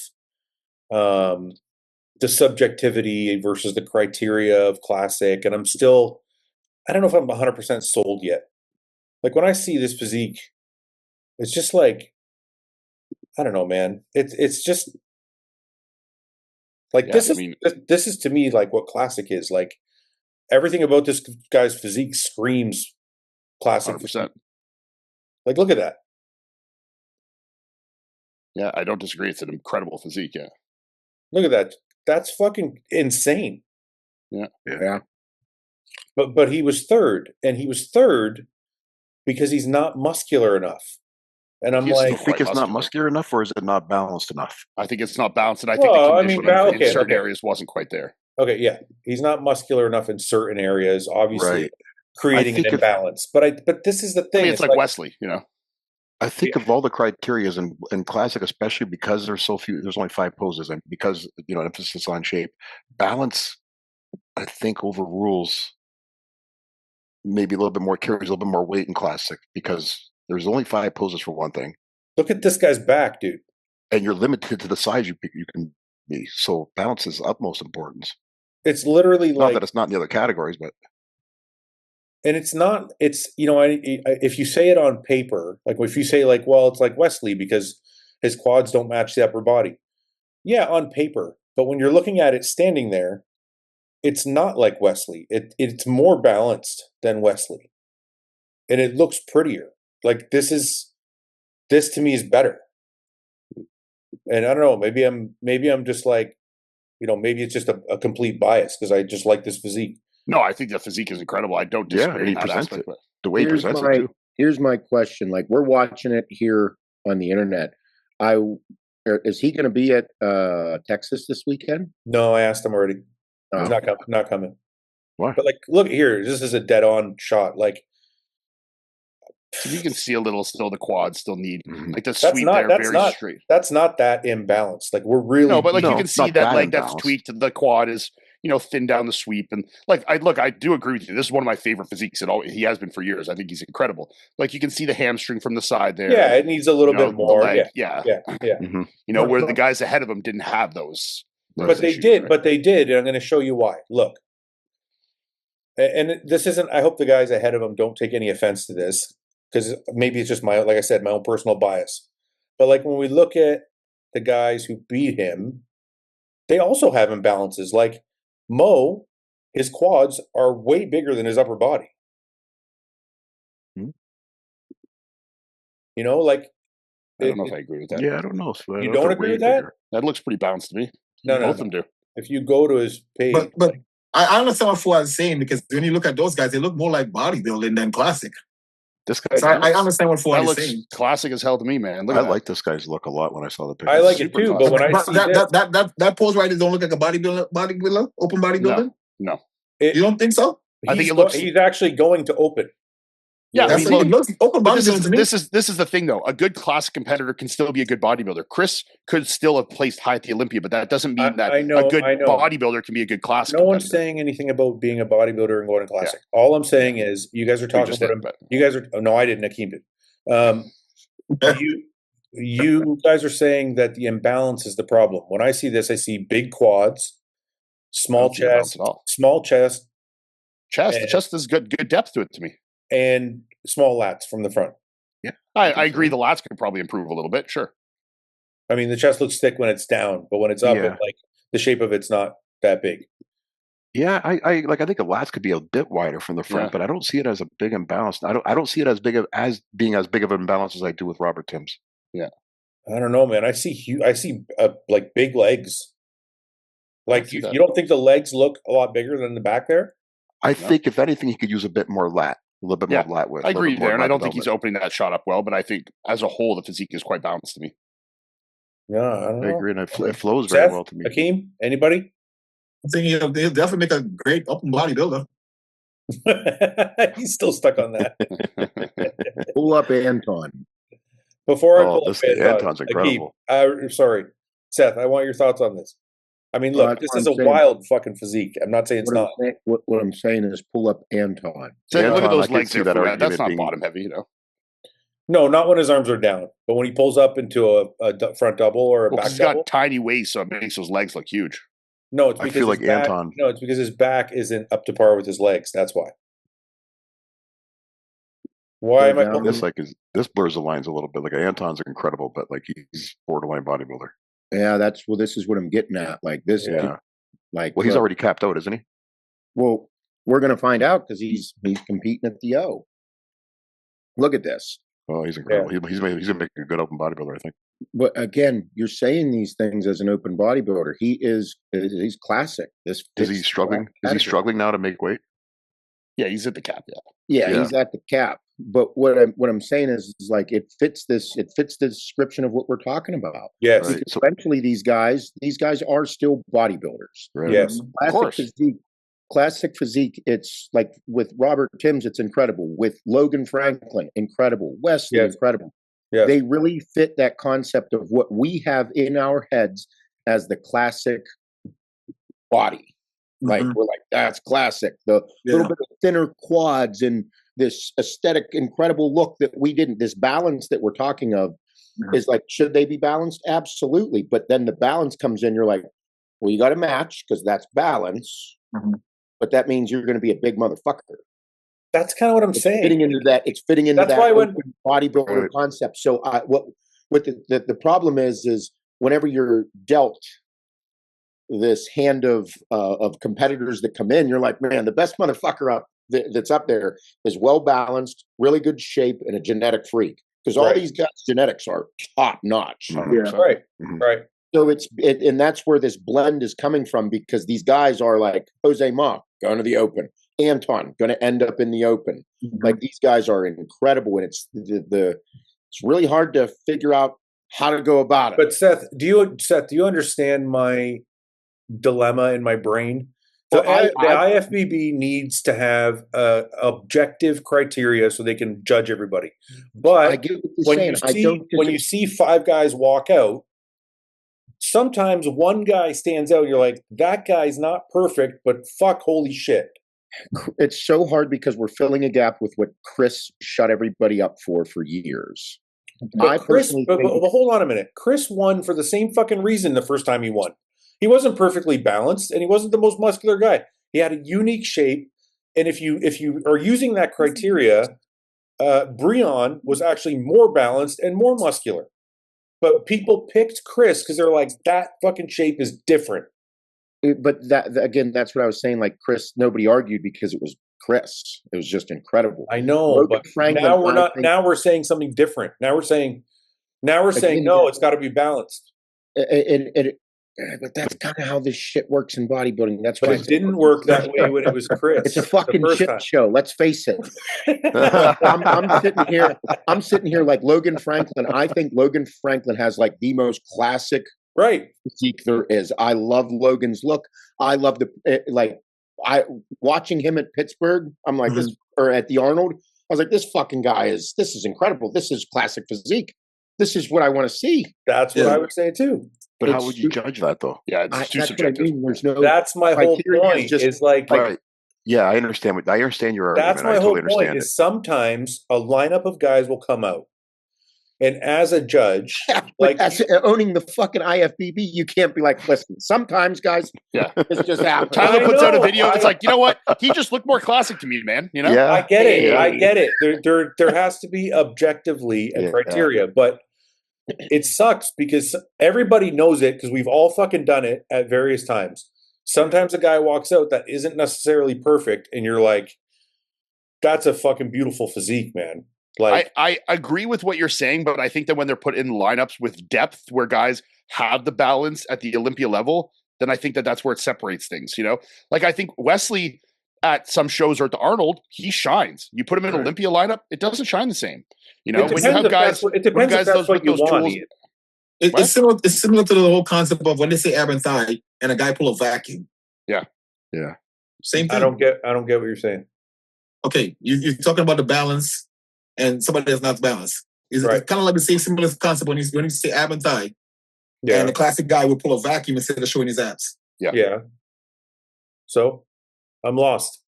the subjectivity versus the criteria of classic, and I don't know if I'm 100% sold yet. Like, when I see this physique, it's just like, I don't know, man. It's just like, this is to me like what classic is. Like, everything about this guy's physique screams classic. 100%. Like, look at that. Yeah, I don't disagree. It's an incredible physique. Yeah. Look at that. That's fucking insane. Yeah. But he was third, and he was third because he's not muscular enough. And I'm like, you think it's not muscular enough, or is it not balanced enough? I think it's not balanced, and I think the conditioning in certain areas wasn't quite there. Okay, yeah, he's not muscular enough in certain areas, obviously, creating an imbalance. But this is the thing. I mean, it's like Wesley, I think of all the criterias in classic, especially because there's so few, there's only 5 poses, and because emphasis on shape, balance, I think overrules maybe a little bit more, carries a little bit more weight in classic because there's only 5 poses for one thing. Look at this guy's back, dude. And you're limited to the size you can be. So balance is utmost importance. It's literally not that it's not in the other categories, but. And it's not, it's, if you say it on paper, like if you say like, well, it's like Wesley because his quads don't match the upper body. Yeah, on paper. But when you're looking at it standing there, it's not like Wesley. It's more balanced than Wesley. And it looks prettier. Like this to me is better. And I don't know, maybe I'm just like, maybe it's just a complete bias because I just like this physique. No, I think the physique is incrable. I don't disagree with that aspect. The way he presents it too. Here's my question. Like we're watching it here on the internet. Is he going to be at Texas this weekend? No, I asked him already. He's not coming. Why? But like, look here. This is a dead-on shot. Like, you can see a little still the quads still need like the sweep there very straight. That's not that imbalanced. Like we're really but like you can see that like that's tweaked. The quad is thin down the sweep and like I do agree with you. This is one of my favorite physiques. He has been for years. I think he's incredible. Like you can see the hamstring from the side there. Yeah, it needs a little bit more. Yeah. Mm-hmm. Where the guys ahead of him didn't have those. But they did. Right? But they did, and I'm going to show you why. Look, and this isn't. I hope the guys ahead of him don't take any offense to this. Because maybe it's just like I said, my own personal bias. But like when we look at the guys who beat him, they also have imbalances. Like Mo, his quads are way bigger than his upper body. Hmm. Like I don't know if I agree with that. Yeah, I don't know. You don't agree with that? That looks pretty balanced to me. No, both of them do. If you go to his page, but I understand what Fouad is saying because when you look at those guys, they look more like bodybuilding than classic. This guy, so I understand what Fouad is saying. Classic as hell to me, man. I like this guy's look a lot when I saw the picture. I like it too, but when I see that pose right, don't look like a bodybuilder, open bodybuilder. No. You don't think so? I think it looks. He's actually going to open. Yeah, it looks open bodybuilding to me. This is the thing, though. A good classic competitor can still be a good bodybuilder. Chris could still have placed high at the Olympia, but that doesn't mean that a good bodybuilder can be a good classic. No one's saying anything about being a bodybuilder and going to classic. Yeah. All I'm saying is you guys are talking about him. You guys are. Oh, no, I didn't. Akeem did. You guys are saying that the imbalance is the problem. When I see this, I see big quads, small chest. The chest is good depth to it to me. And small lats from the front. Yeah, I agree. The lats could probably improve a little bit. Sure. I mean, the chest looks thick when it's down, but when it's up, like the shape of it's not that big. Yeah, I think the lats could be a bit wider from the front, but I don't see it as a big imbalance. I don't see it as being as big of an imbalance as I do with Robert Timms. Yeah, I don't know, man. I see like big legs. Like you don't think the legs look a lot bigger than the back there? I think if anything, he could use a bit more lat. A little bit more lat width. I agree there, and I don't think he's opening that shot up well, but I think as a whole, the physique is quite balanced to me. Yeah, I agree, and it flows very well to me. Akeem, anybody? I think he'll definitely make a great open bodybuilder. He's still stuck on that. Pull up Anton. Before I pull up Anton's incredible. Akeem, sorry, Seth, I want your thoughts on this. I mean, look, this is a wild fucking physique. I'm not saying it's not. What I'm saying is pull up Anton. So look at those legs there. That's not bottom heavy, No, not when his arms are down, but when he pulls up into a front double or a back double. He's got tiny waist, so it makes those legs look huge. No, it's because Anton. No, it's because his back isn't up to par with his legs. That's why. Why am I? This blurs the lines a little bit. Like Anton's incredible, but like he's borderline bodybuilder. Yeah, this is what I'm getting at. Like this, he's already capped out, isn't he? Well, we're going to find out because he's competing at the O. Look at this. Oh, he's incredible. Yeah. He's going to make a good open bodybuilder, I think. But again, you're saying these things as an open bodybuilder. He's classic. Is he struggling? Is he struggling now to make weight? Yeah, he's at the cap. Yeah, he's at the cap. But what I'm saying is like it fits the description of what we're talking about. Yes. Right. So eventually these guys are still bodybuilders. Right. Yes. Classic physique, it's like with Robert Timms, it's incredible. With Logan Franklin, incredible. Wesley, incredible. Yes. They really fit that concept of what we have in our heads as the classic body. Like we're like, that's classic. The little bit of thinner quads and this aesthetic, incredible look that we didn't. This balance that we're talking of is like, should they be balanced? Absolutely. But then the balance comes in. You're like, well, you got to match because that's balance. But that means you're going to be a big motherfucker. That's kind of what I'm saying. Fitting into that. It's fitting into that's that why when bodybuilder concept. So what the problem is whenever you're dealt this hand of competitors that come in, you're like, man, the best motherfucker that's up there is well balanced, really good shape, and a genetic freak. Because all these guys' genetics are top notch. Right. So and that's where this blend is coming from, because these guys are like Jose Ma going to the Open, Anton going to end up in the Open. Like these guys are incredible, and it's it's really hard to figure out how to go about it. But Seth, do you understand my dilemma in my brain? The IFBB needs to have objective criteria so they can judge everybody. But I get what you're saying. When you see 5 guys walk out, sometimes one guy stands out. You're like, that guy's not perfect, but fuck, holy shit. It's so hard because we're filling a gap with what Chris shut everybody up for years. But hold on a minute. Chris won for the same fucking reason the first time he won. He wasn't perfectly balanced, and he wasn't the most muscular guy. He had a unique shape, and if you are using that criteria, Breon was actually more balanced and more muscular. But people picked Chris because they're like, that fucking shape is different. But again, that's what I was saying. Like Chris, nobody argued because it was Chris. It was just incredible. I know, but now we're not. Now we're saying something different. Now we're saying no. It's got to be balanced. But that's kind of how this shit works in bodybuilding. That's why it didn't work that way when it was Chris. It's a fucking shit show. Let's face it. I'm sitting here like Logan Franklin. I think Logan Franklin has like the most classic physique there is. I love Logan's look. I love watching him at Pittsburgh. I'm like this, or at the Arnold. I was like, this fucking guy this is incredible. This is classic physique. This is what I want to see. That's what I would say too. But how would you judge that, though? Yeah, it's too What subjective. I mean. There's no. That's my whole point. Yeah, I understand. I understand your argument. That's my whole point. Is sometimes a lineup of guys will come out, and as a judge, as owning the fucking IFBB, you can't be like, listen. Sometimes, guys, it's just happens. Tyler puts out a video that's like, you know what? He just looked more classic to me, man. You know? Yeah, I get it. I get it. There has to be objectively a criteria, but. It sucks because everybody knows it because we've all fucking done it at various times. Sometimes a guy walks out that isn't necessarily perfect, and you're like, that's a fucking beautiful physique, man. Like I agree with what you're saying, but I think that when they're put in lineups with depth where guys have the balance at the Olympia level, then I think that that's where it separates things, you know? Like I think Wesley at some shows or at the Arnold, he shines. You put him in an Olympia lineup, it doesn't shine the same. You know, when you have guys, it depends if that's what you want. It's similar to the whole concept of when they say ab and thigh and a guy pull a vacuum. Yeah. Same thing. I don't get what you're saying. Okay, you're talking about the balance and somebody that's not balanced. It's kind of like the same similar concept when you say ab and thigh. Yeah. And the classic guy would pull a vacuum instead of showing his abs. Yeah. So I'm lost.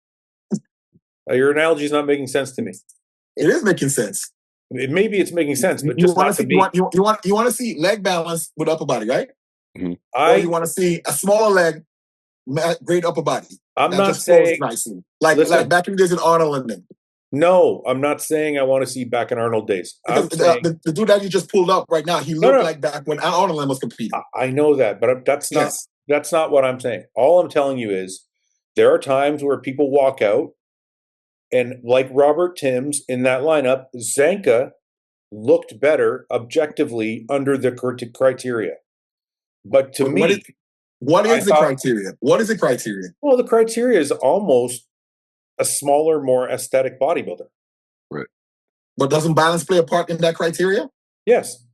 Your analogy is not making sense to me. It is making sense. Maybe it's making sense, but you want to see leg balance with upper body, right? Mm-hmm. Or you want to see a smaller leg, great upper body. I'm not saying like back in the days in Arnold and them. No, I'm not saying I want to see back in Arnold days. The dude that you just pulled up right now, he looked like back when Arnold was competing. I know that, but that's not what I'm saying. All I'm telling you is there are times where people walk out. And like Robert Timms in that lineup, Zanka looked better objectively under the criteria. But to me, what is the criteria? What is the criteria? Well, the criteria is almost a smaller, more aesthetic bodybuilder. Right. But doesn't balance play a part in that criteria? Yes.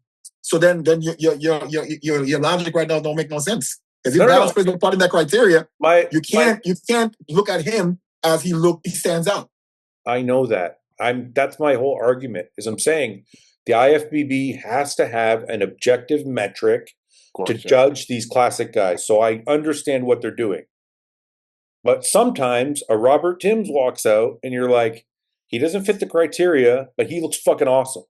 So then your logic right now don't make no sense. Because if balance plays a part in that criteria, you can't look at him as he stands out. I know that. That's my whole argument. Is I'm saying The IFBB has to have an objective metric to judge these classic guys. So I understand what they're doing. But sometimes a Robert Timms walks out and you're like, he doesn't fit the criteria, but he looks fucking awesome.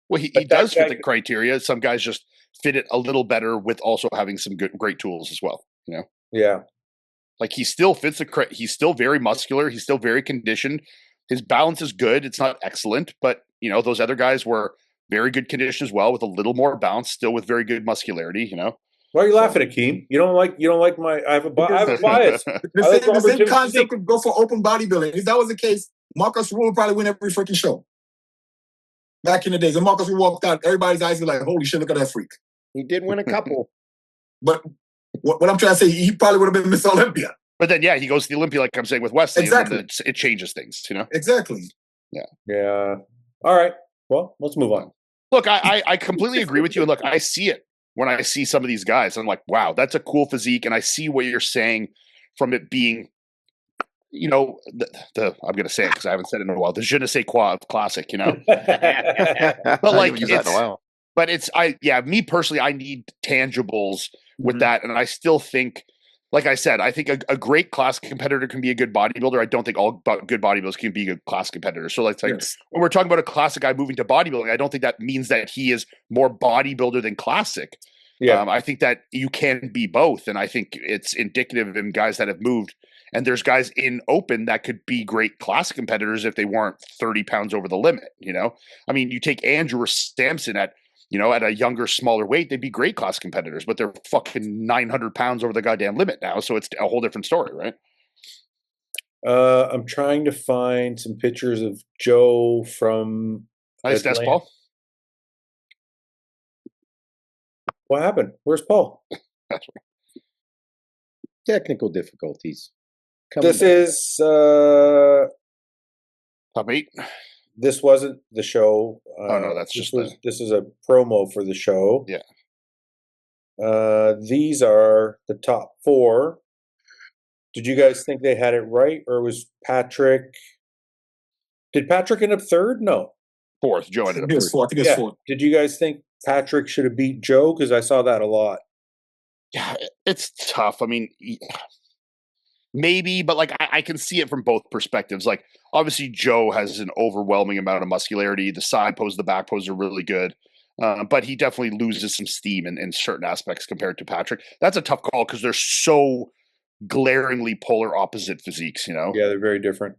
Well, he does fit the criteria. Some guys just fit it a little better with also having some great tools as well. You know? Yeah. Like he still fits he's still very muscular. He's still very conditioned. His balance is good. It's not excellent, but you know, those other guys were very good condition as well with a little more balance, still with very good muscularity, you know? Why are you laughing, Akeem? You don't like my, I have a bias. The same concept could go for open bodybuilding. If that was the case, Marcus Rule would probably win every freaking show. Back in the days, when Marcus Rule walked out, everybody's eyes were like, holy shit, look at that freak. He did win a couple. But what I'm trying to say, he probably would have been Miss Olympia. But then, yeah, he goes to the Olympia, like I'm saying with Wesley. Exactly. And it changes things, you know? Exactly. Yeah. Yeah. All right. Well, let's move on. Look, I completely agree with you. And look, I see it when I see some of these guys. I'm like, wow, that's a cool physique. And I see what you're saying from it being, you know, I'm going to say it because I haven't said it in a while. The je ne sais quoi of classic, you know? But like, me personally, I need tangibles with that. And I still think, like I said, I think a great class competitor can be a good bodybuilder. I don't think all good bodybuilders can be good class competitors. So like when we're talking about a classic guy moving to bodybuilding, I don't think that means that he is more bodybuilder than classic. Yeah. I think that you can be both. And I think it's indicative in guys that have moved. And there's guys in open that could be great classic competitors if they weren't 30 pounds over the limit, you know? I mean, you take Andrew or Sampson at a younger, smaller weight, they'd be great class competitors, but they're fucking 900 pounds over the goddamn limit now. So it's a whole different story, right? I'm trying to find some pictures of Joe from Nice desk, Paul. What happened? Where's Paul? Technical difficulties. This is top 8. This wasn't the show. Oh no, that's this is a promo for the show. Yeah. These are the top 4. Did you guys think they had it right, or was Patrick? Did Patrick end up 3rd? No. 4th. Joe ended up 3rd. I think it's 4th. Did you guys think Patrick should have beat Joe? Because I saw that a lot. Yeah, it's tough. I mean, maybe, but like I can see it from both perspectives. Like obviously Joe has an overwhelming amount of muscularity. The side pose, the back pose are really good. But he definitely loses some steam in certain aspects compared to Patrick. That's a tough call because they're so glaringly polar opposite physiques, you know? Yeah, they're very different.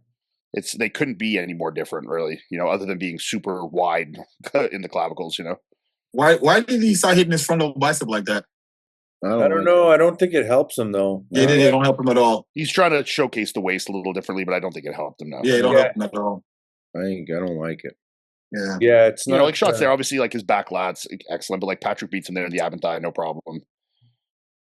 They couldn't be any more different, really, you know, other than being super wide in the clavicles, you know? Why did he start hitting his frontal bicep like that? I don't know. I don't think it helps him, though. Yeah, it don't help him at all. He's trying to showcase the waist a little differently, but I don't think it helped him, no. Yeah, it don't help him at all. I don't like it. Yeah, it's not. You know, like shots there, obviously, like his back lat's excellent, but like Patrick beats him there in the ab and thigh, no problem.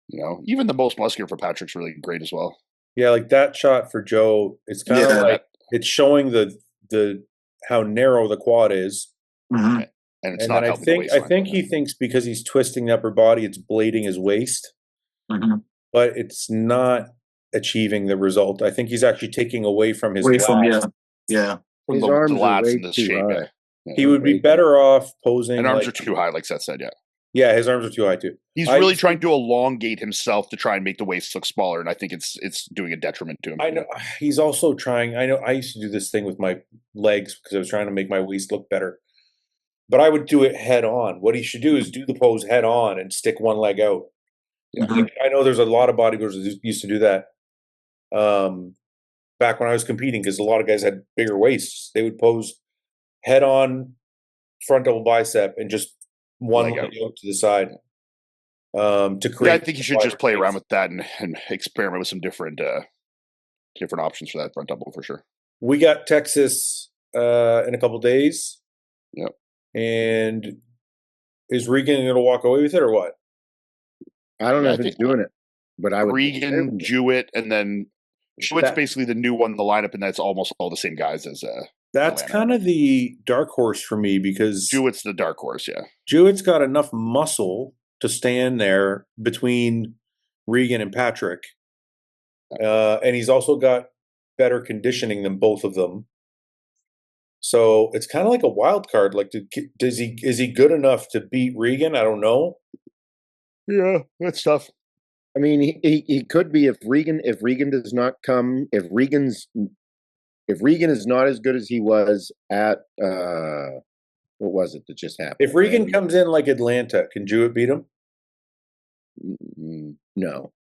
You know, even the most muscular for Patrick's really great as well. Yeah, like that shot for Joe, it's kind of like it's showing the how narrow the quad is. Mm-hmm. And it's not. I think he thinks because he's twisting the upper body, it's blading his waist, but it's not achieving the result. I think he's actually taking away from his lats. His arms are way too high. He would be better off posing. And arms are too high, like Seth said. Yeah, his arms are too high too. He's really trying to elongate himself to try and make the waist look smaller, and I think it's doing a detriment to him. I know he's also trying. I know I used to do this thing with my legs because I was trying to make my waist look better. But I would do it head on. What he should do is do the pose head on and stick one leg out. Like, I know there's a lot of bodybuilders that used to do that. Back when I was competing, because a lot of guys had bigger waists, they would pose head on, front double bicep, and just one leg out to the side. To create. Yeah, I think you should just play around with that and experiment with some different options for that front double for sure. We got Texas in a couple days. Yep. And is Regan going to walk away with it or what? I don't know if he's doing it, but I would. Regan, Jewett, and then Jewett's basically the new one in the lineup, and that's almost all the same guys as. That's kind of the dark horse for me because Jewett's the dark horse. Yeah, Jewett's got enough muscle to stand there between Regan and Patrick, and he's also got better conditioning than both of them. So it's kind of like a wild card. Like, is he good enough to beat Regan? I don't know. Yeah, that's tough. I mean, he could be if Regan does not come, if Regan is not as good as he was at what was it that just happened? If Regan comes in like Atlanta, can Jewett beat him?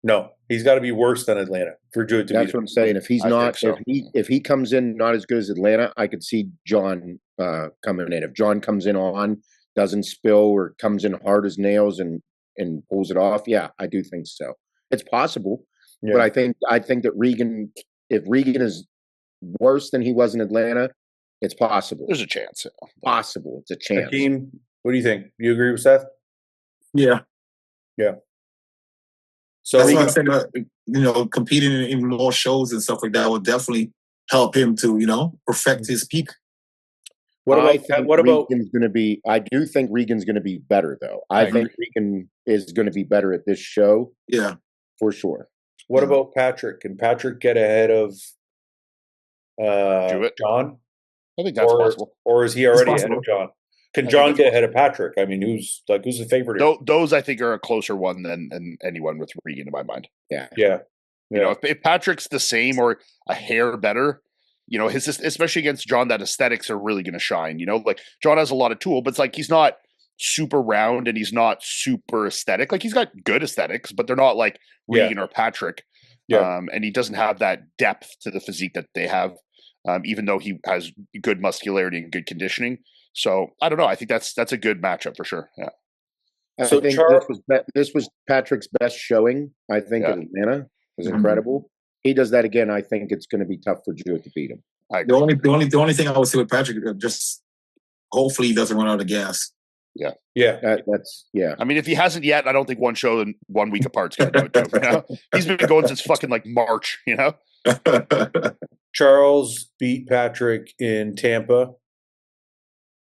No, he's got to be worse than Atlanta for Jewett to beat him. That's what I'm saying. If he's not, if he comes in not as good as Atlanta, I could see John coming in. If John comes in doesn't spill or comes in hard as nails and pulls it off, yeah, I do think so. It's possible, but I think that Regan, if Regan is worse than he was in Atlanta, it's possible. There's a chance. Possible. It's a chance. Hakeem, what do you think? You agree with Seth? Yeah. So that's what I'm saying. Competing in more shows and stuff like that would definitely help him to, perfect his peak. What about Regan's going to be? I do think Regan's going to be better, though. I think Regan is going to be better at this show. Yeah, for sure. What about Patrick? Can Patrick get ahead of John? I think that's possible. Or is he already ahead of John? Can John get ahead of Patrick? I mean, who's the favorite? Those I think are a closer one than anyone with Regan in my mind. Yeah. If Patrick's the same or a hair better, his especially against John, that aesthetics are really going to shine. Like John has a lot of tool, but it's like he's not super round and he's not super aesthetic. Like he's got good aesthetics, but they're not like Regan or Patrick. And he doesn't have that depth to the physique that they have. Even though he has good muscularity and good conditioning. So I don't know. I think that's a good matchup for sure. Yeah. I think this was Patrick's best showing. I think at Atlanta was incredible. He does that again. I think it's going to be tough for Jewett to beat him. The only thing I would say with Patrick, just hopefully he doesn't run out of gas. Yeah. I mean, if he hasn't yet, I don't think one show and 1 week apart is going to do it to him. He's been going since fucking like March. Charles beat Patrick in Tampa.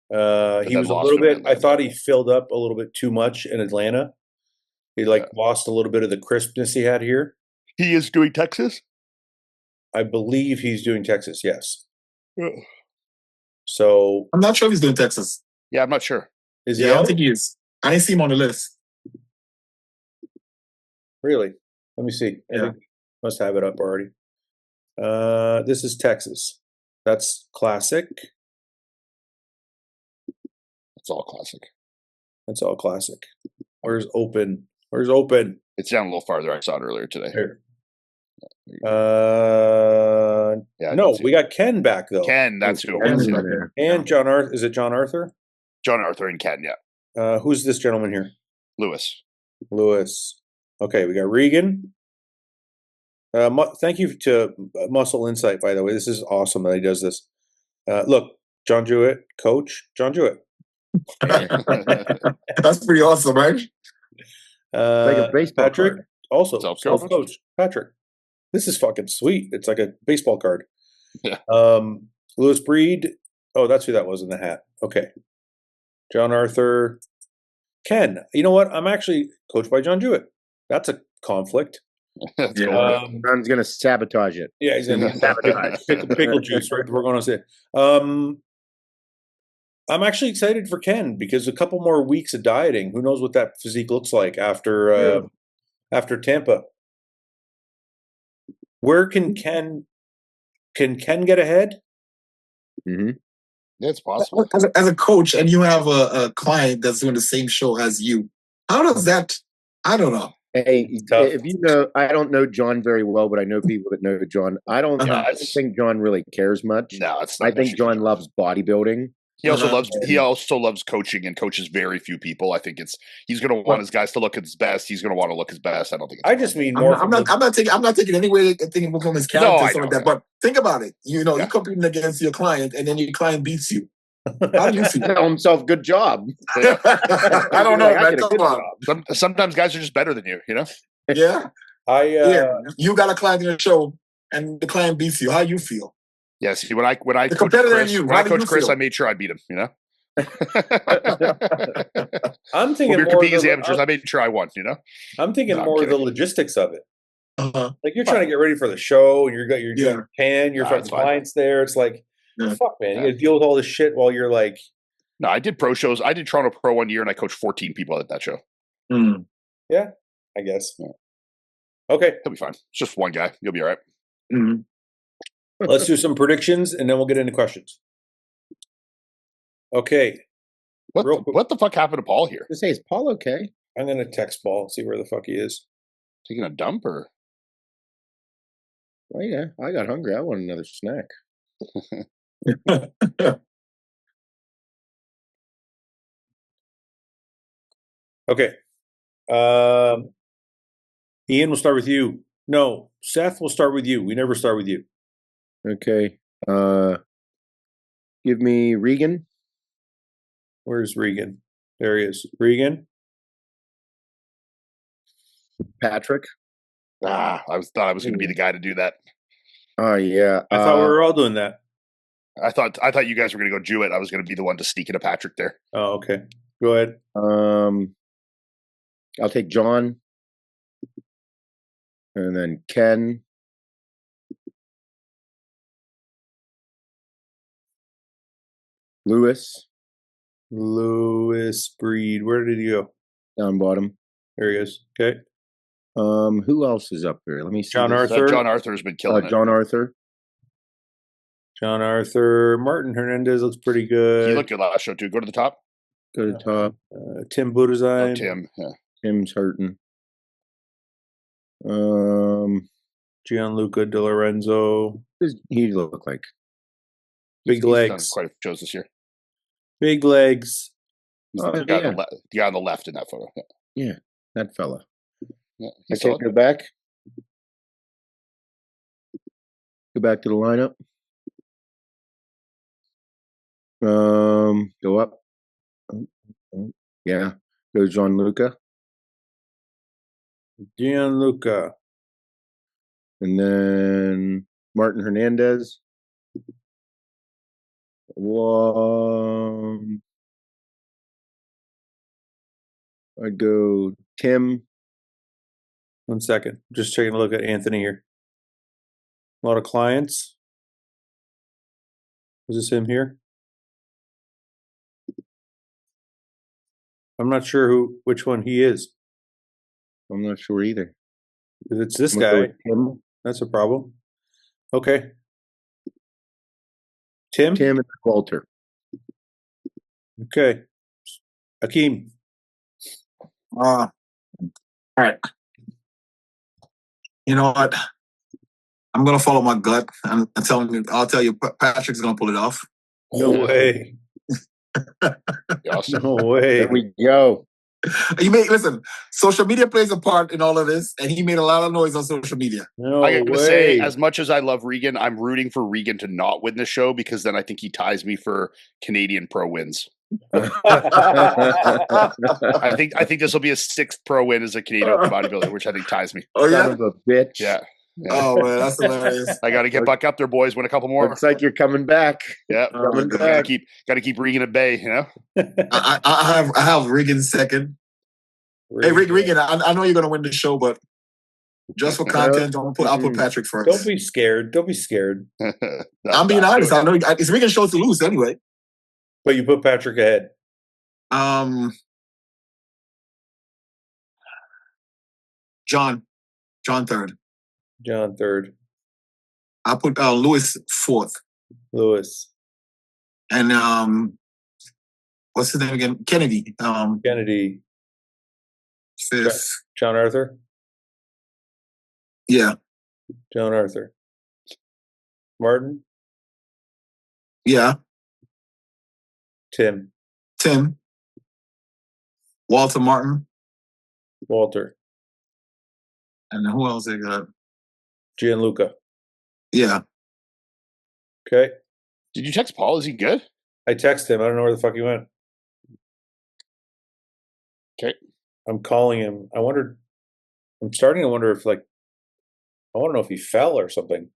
He was a little bit. I thought he filled up a little bit too much in Atlanta. He lost a little bit of the crispness he had here. He is doing Texas. I believe he's doing Texas. Yes. So I'm not sure if he's doing Texas. Yeah, I'm not sure. Is he? I don't think he is. I didn't see him on the list. Really? Let me see. I think must have it up already. This is Texas. That's classic. It's all classic. That's all classic. Where's open? Where's open? It's down a little farther. I saw it earlier today. Here. No, we got Ken back though. Ken, that's who. And John Arthur. Is it John Arthur? John Arthur and Ken. Yeah. Who's this gentleman here? Lewis. Okay, we got Regan. Thank you to Muscle Insight, by the way. This is awesome that he does this. Look, John Jewett, coach John Jewett. That's pretty awesome, right? Like a baseball Patrick, card. also self-coach. Patrick, this is fucking sweet. It's like a baseball card. Yeah. Lewis Breed. Oh, that's who that was in the hat. Okay. John Arthur. Ken. You know what? I'm actually coached by John Jewett. That's a conflict. John's going to sabotage it. Yeah, he's going to sabotage. Pickle juice, right? We're going to say. I'm actually excited for Ken because a couple more weeks of dieting. Who knows what that physique looks like after Tampa? Where can Ken get ahead? Mm-hmm. Yeah, it's possible. As a coach, and you have a client that's doing the same show as you, how does that? I don't know. Hey, if you know, I don't know John very well, but I know people that know John. I don't think John really cares much. No, it's I think John loves bodybuilding. He also loves coaching and coaches very few people. I think he's going to want his guys to look his best. He's going to want to look his best. I don't think. I just mean more. I'm not taking any way thinking from his character or something like that. But think about it. You're competing against your client, and then your client beats you. How do you feel? Tell himself, good job. I don't know, man. Come on. Sometimes guys are just better than you. Yeah. You got a client in the show, and the client beats you. How you feel? Yeah, see, when I coach Chris, I made sure I beat him. I'm thinking we're competing as amateurs. I made sure I won. I'm thinking more of the logistics of it. Like you're trying to get ready for the show, and you're tan, your clients there. It's like Fuck, man. You got to deal with all this shit while you're like. No, I did pro shows. I did Toronto Pro 1 year, and I coached 14 people at that show. Yeah, I guess. Yeah. Okay. He'll be fine. It's just one guy. You'll be all right. Let's do some predictions, and then we'll get into questions. Okay. What the fuck happened to Paul here? To say, is Paul okay? I'm going to text Paul and see where the fuck he is. Taking a dump or? Oh, yeah. I got hungry. I want another snack. Okay. Ian, we'll start with you. No, Seth, we'll start with you. We never start with you. Okay. Give me Regan. Where's Regan? There he is. Regan? Patrick. I thought I was going to be the guy to do that. Oh, yeah. I thought we were all doing that. I thought you guys were going to go Jewett. I was going to be the one to sneak into Patrick there. Oh, okay. Go ahead. I'll take John. And then Ken. Lewis Breed. Where did he go? Down bottom. There he is. Okay. Who else is up there? Let me see. John Arthur. John Arthur's been killing it. John Arthur. Martin Hernandez looks pretty good. He looked good last show too. Go to the top. Go to the top. Tim Budazine. Tim. Yeah. Tim's hurting. Gianluca De Lorenzo. He look like big He's legs. done quite a few shows this year. Big legs. The guy on the left in that photo. Yeah, that fella. Yeah, okay, go back. Go back to the lineup. Go up. Yeah, go Gianluca. And then Martin Hernandez. I'd go Tim. 1 second. Just taking a look at Anthony here. A lot of clients. Is this him here? I'm not sure which one he is. I'm not sure either. If it's this guy, that's a problem. Okay. Tim and Walter. Okay. Akeem. All right. You know what? I'm gonna follow my gut. I'll tell you, Patrick's gonna pull it off. No way. Awesome. No way. There we go. Listen, social media plays a part in all of this, and he made a lot of noise on social media. No I gotta way. say, as much as I love Regan, I'm rooting for Regan to not win the show because then I think he ties me for Canadian pro wins. I think this will be a 6th pro win as a Canadian bodybuilder, which I think ties me. Oh yeah, son of a bitch. Yeah. Oh man, that's hilarious. I got to get Buck up there, boys. Win a couple more. Looks like you're coming back. Yeah, coming back. Got to keep Regan at bay. You know. I have Regan second. Hey Regan, I know you're gonna win the show, but just for content, I'll put Patrick first. Don't be scared. Don't be scared. I'm being honest. I know it's Regan's show to lose anyway. But you put Patrick ahead. John third. John third. I put Lewis fourth. Lewis. And what's his name again? Kennedy. Kennedy. Fifth. John Arthur. Yeah. John Arthur. Martin. Yeah. Tim. Walter Martin. Walter. And who else they got? Gianluca. Yeah. Okay. Did you text Paul? Is he good? I texted him. I don't know where the fuck he went. Okay. I'm calling him. I'm starting to wonder if I want to know if he fell or something.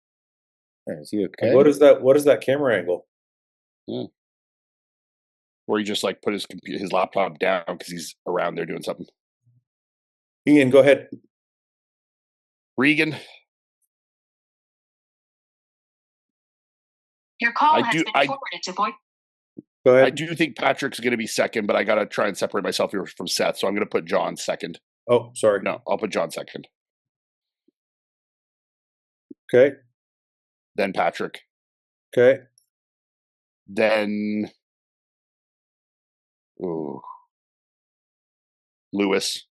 Is he okay? What is that camera angle? Yeah. Or he just put his laptop down because he's around there doing something. Ian, go ahead. Regan. Your call has been forwarded to voice. Go ahead. I do think Patrick's going to be second, but I got to try and separate myself here from Seth. So I'm going to put John second. Oh, sorry. No, I'll put John second. Okay. Then Patrick. Okay. Then Lewis.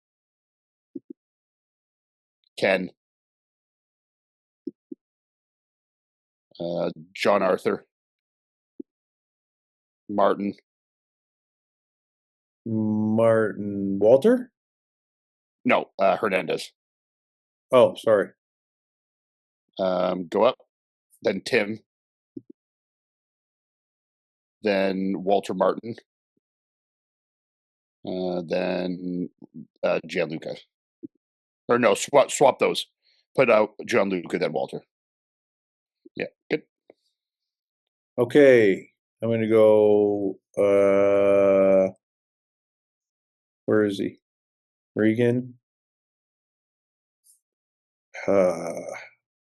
Ken. John Arthur. Martin. Walter? No, Hernandez. Oh, sorry. Go up. Then Tim. Then Walter Martin. Then Gianluca. Or no, swap those. Put out Gianluca, then Walter. Yeah, good. Okay. I'm going to go, where is he? Regan.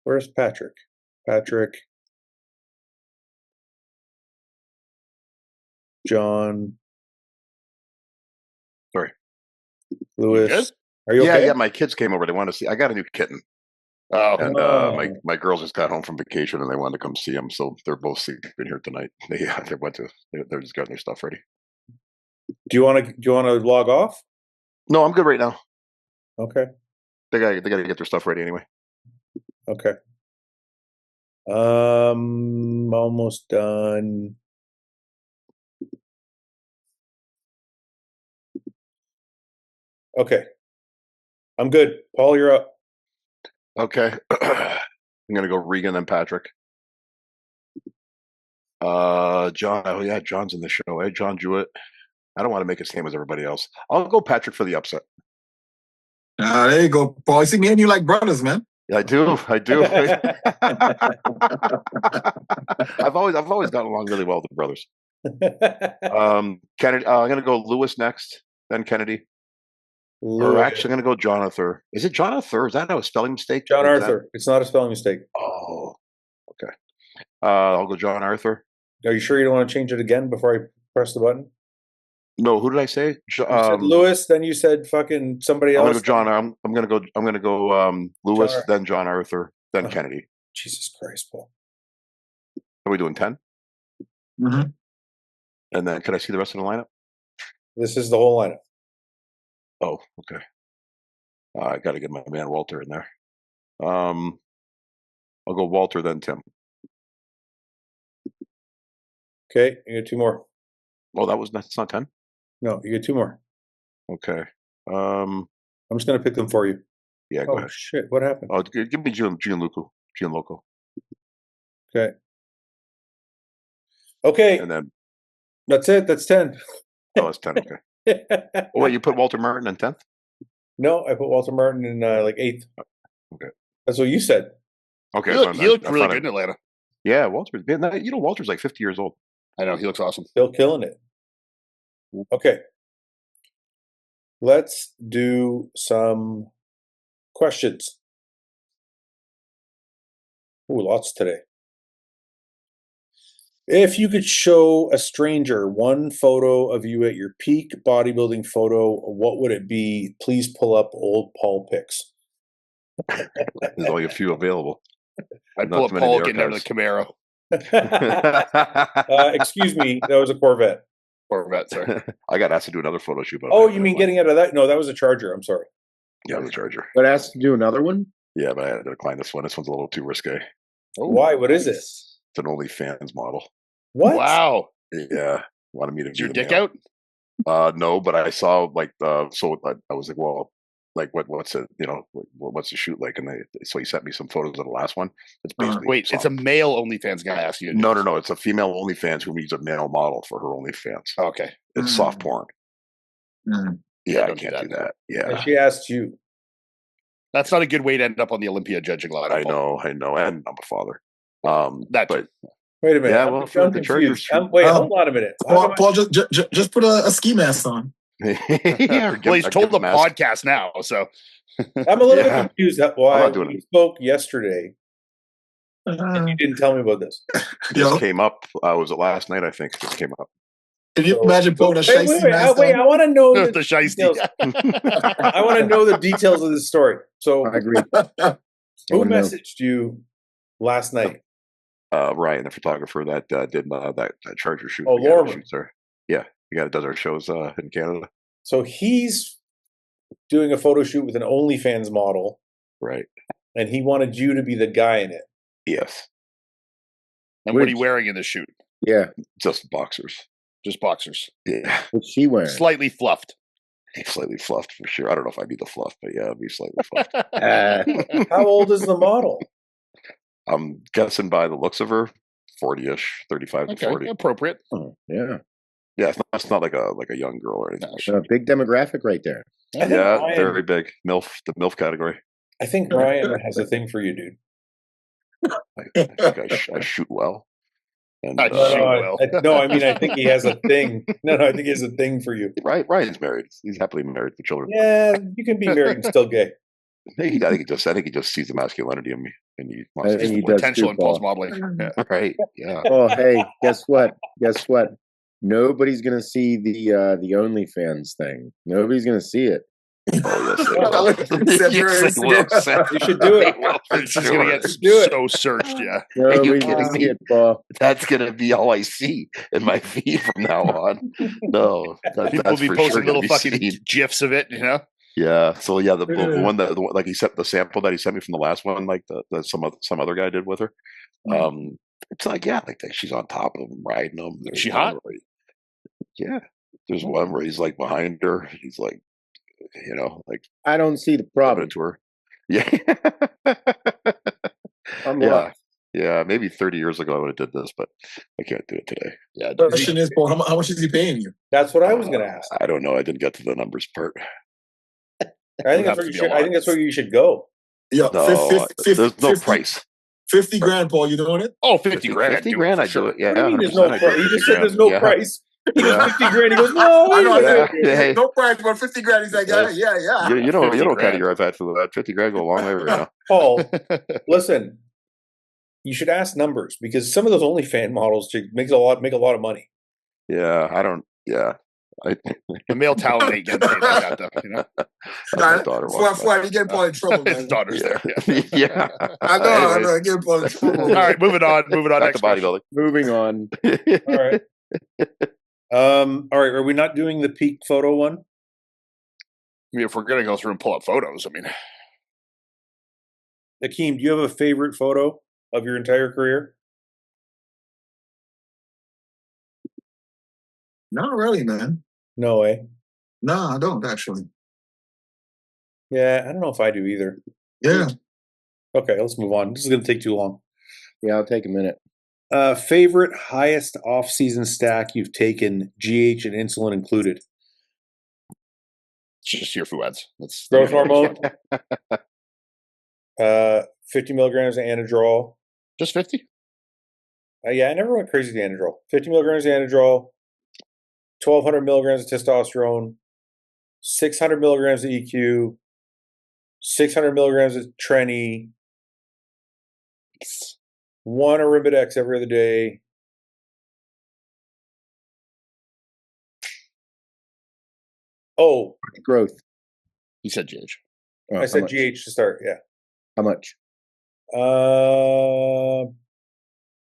Where's Patrick? Patrick. John. Sorry. Lewis. Are you okay? Yeah, my kids came over. They want to see. I got a new kitten. And my girls just got home from vacation and they wanted to come see him, so they're both sleeping here tonight. They're just getting their stuff ready. Do you want to log off? No, I'm good right now. Okay. They got to get their stuff ready anyway. Okay. Almost done. Okay. I'm good. Paul, you're up. Okay. I'm gonna go Regan then Patrick. John. Oh yeah, John's in the show. Hey, John Jewett. I don't want to make it same as everybody else. I'll go Patrick for the upset. There you go, Paul. See, me and you like brothers, man. I do. I've always gotten along really well with the brothers. Kennedy. I'm gonna go Lewis next, then Kennedy. Or actually, I'm going to go Jonathan. Is it Jonathan? Is that a spelling mistake? John Arthur. It's not a spelling mistake. Oh, okay. I'll go John Arthur. Are you sure you don't want to change it again before I press the button? No. Who did I say? You said Lewis. Then you said fucking somebody else. I'm going to go John. I'm going to go Lewis. Then John Arthur. Then Kennedy. Jesus Christ, Paul. Are we doing 10? Mm-hmm. And then, can I see the rest of the lineup? This is the whole lineup. Oh, okay. I got to get my man Walter in there. I'll go Walter, then Tim. Okay, you get two more. Oh, that's not 10? No, you get two more. Okay. I'm just going to pick them for you. Yeah, go ahead. Shit, what happened? Oh, give me Gianluca. Okay. Okay. And then that's it. That's 10. Oh, it's 10. Okay. Oh, wait, you put Walter Martin in 10th? No, I put Walter Martin in like 8th. Okay. That's what you said. Okay. He looked really good in Atlanta. Yeah, Walter's like 50 years old. I know, he looks awesome. Still killing it. Okay. Let's do some questions. Ooh, lots today. If you could show a stranger one photo of you at your peak bodybuilding photo, what would it be? Please pull up old Paul pics. There's only a few available. I'd pull up Paul getting out of the Camaro. Excuse me, that was a Corvette. Corvette, sorry. I got asked to do another photo shoot. Oh, you mean getting out of that? No, that was a Charger. I'm sorry. Yeah, it was a Charger. But asked to do another one? Yeah, but I had to decline this one. This one's a little too risque. Oh, why? What is this? It's an OnlyFans model. What? Wow. Yeah. Wanted me to Is your dick out? No, but I saw so I was like, well, like what's it? What's the shoot like? And so he sent me some photos of the last one. It's basically wait, it's a male OnlyFans guy asking you. No, it's a female OnlyFans who needs a male model for her OnlyFans. Okay, it's soft porn. Yeah, I can't do that. Yeah, and she asked you. That's not a good way to end up on the Olympia judging line. I know, and I'm a father. Wait a minute. Yeah, well, I'm confused. Wait, hold on a minute. Paul, just put a ski mask on. Well, he's told the podcast now, so I'm a little bit confused why we spoke yesterday And you didn't tell me about this. Just came up. Was it last night? I think it just came up. Can you imagine pulling a shiesty mask wait, on? I want to know the shiesty. details. I want to know the details of this story. So I agree. who messaged you last night? Ryan, the photographer that did that Charger shoot. Oh, Lorman. Shoots there. Yeah, the guy that does our shows in Canada. So he's doing a photo shoot with an OnlyFans model. Right. And he wanted you to be the guy in it. Yes. And what are you wearing in the shoot? Yeah. Just boxers. Just boxers. Yeah. What's she wearing? Slightly fluffed. Slightly fluffed for sure. I don't know if I'd be the fluff, but yeah, I'd be slightly fluffed. How old is the model? I'm guessing by the looks of her, 40-ish, 35 to 40. Appropriate. Oh, yeah. Yeah, it's not like a young girl or anything. A big demographic right there. Yeah, very big. MILF, the MILF category. I think Ryan has a thing for you, dude. I shoot well. And, I mean, I think he has a thing. No, I think he has a thing for you. Right, Ryan's married. He's happily married with children. Yeah, you can be married and still gay. I think he just sees the masculinity in me, and he wants to And he see does potential too, in Paul's Paul. modeling. Yeah. Right. Yeah. Oh, hey, guess what? Nobody's gonna see the OnlyFans thing. Nobody's gonna see it. Oh yes, You should do it. It's just gonna get so searched. Yeah. Nobody's gonna see it, Paul. That's gonna be all I see in my feed from now on. No, People will be posting little fucking gifs of it, you know. Yeah. So yeah, the one that like he sent the sample that he sent me from the last one, like the some other guy did with her. It's like like she's on top of him, riding him. Is she hot? Yeah. There's one where he's like behind her. He's like, like I don't see the problem to her. Yeah. I'm lost. Yeah, maybe 30 years ago I would have did this, but I can't do it today. Yeah. The question is, Paul, how much is he paying you? That's what I was going to ask. I don't know. I didn't get to the numbers part. I think that's where you should go. Yeah, No, there's no price. 50 grand, Paul. You doing it? Oh, 50 grand. 50 grand, I do it. Yeah. What do you mean there's no price? You just said there's no price. He goes 50 grand. He goes, no. I know. Hey. No price, but 50 grand. He's like, yeah. You don't kind of your iPad for that. 50 grand go a long way right now. Paul, listen. You should ask numbers because some of those OnlyFans models make a lot of money. Yeah, I don't. Yeah. The male talent ain't getting paid like that, though. You know, my daughter Fouad, you getting Paul in trouble, man. his daughter's there. Yeah. I know. Getting Paul in trouble. All right, moving on. Back to bodybuilding. Moving on. All right. All right. Are we not doing the peak photo one? I mean, if we're gonna go through and pull up photos, I mean, Akeem, do you have a favorite photo of your entire career? Not really, man. No way. No, I don't actually. Yeah, I don't know if I do either. Yeah. Okay, let's move on. This is going to take too long. Yeah, I'll take a minute. Favorite highest off-season stack you've taken, GH and insulin included? it's just your Fouad's. That's Growth hormone. 50 milligrams of anadrol. Just 50? Yeah, I never went crazy with the anadrol. 50 milligrams of anadrol, 1,200 milligrams of testosterone, 600 milligrams of EQ, 600 milligrams of Tren, 1 Arimidex every other day. Oh, growth. You said GH. I said GH to start. Yeah. How much?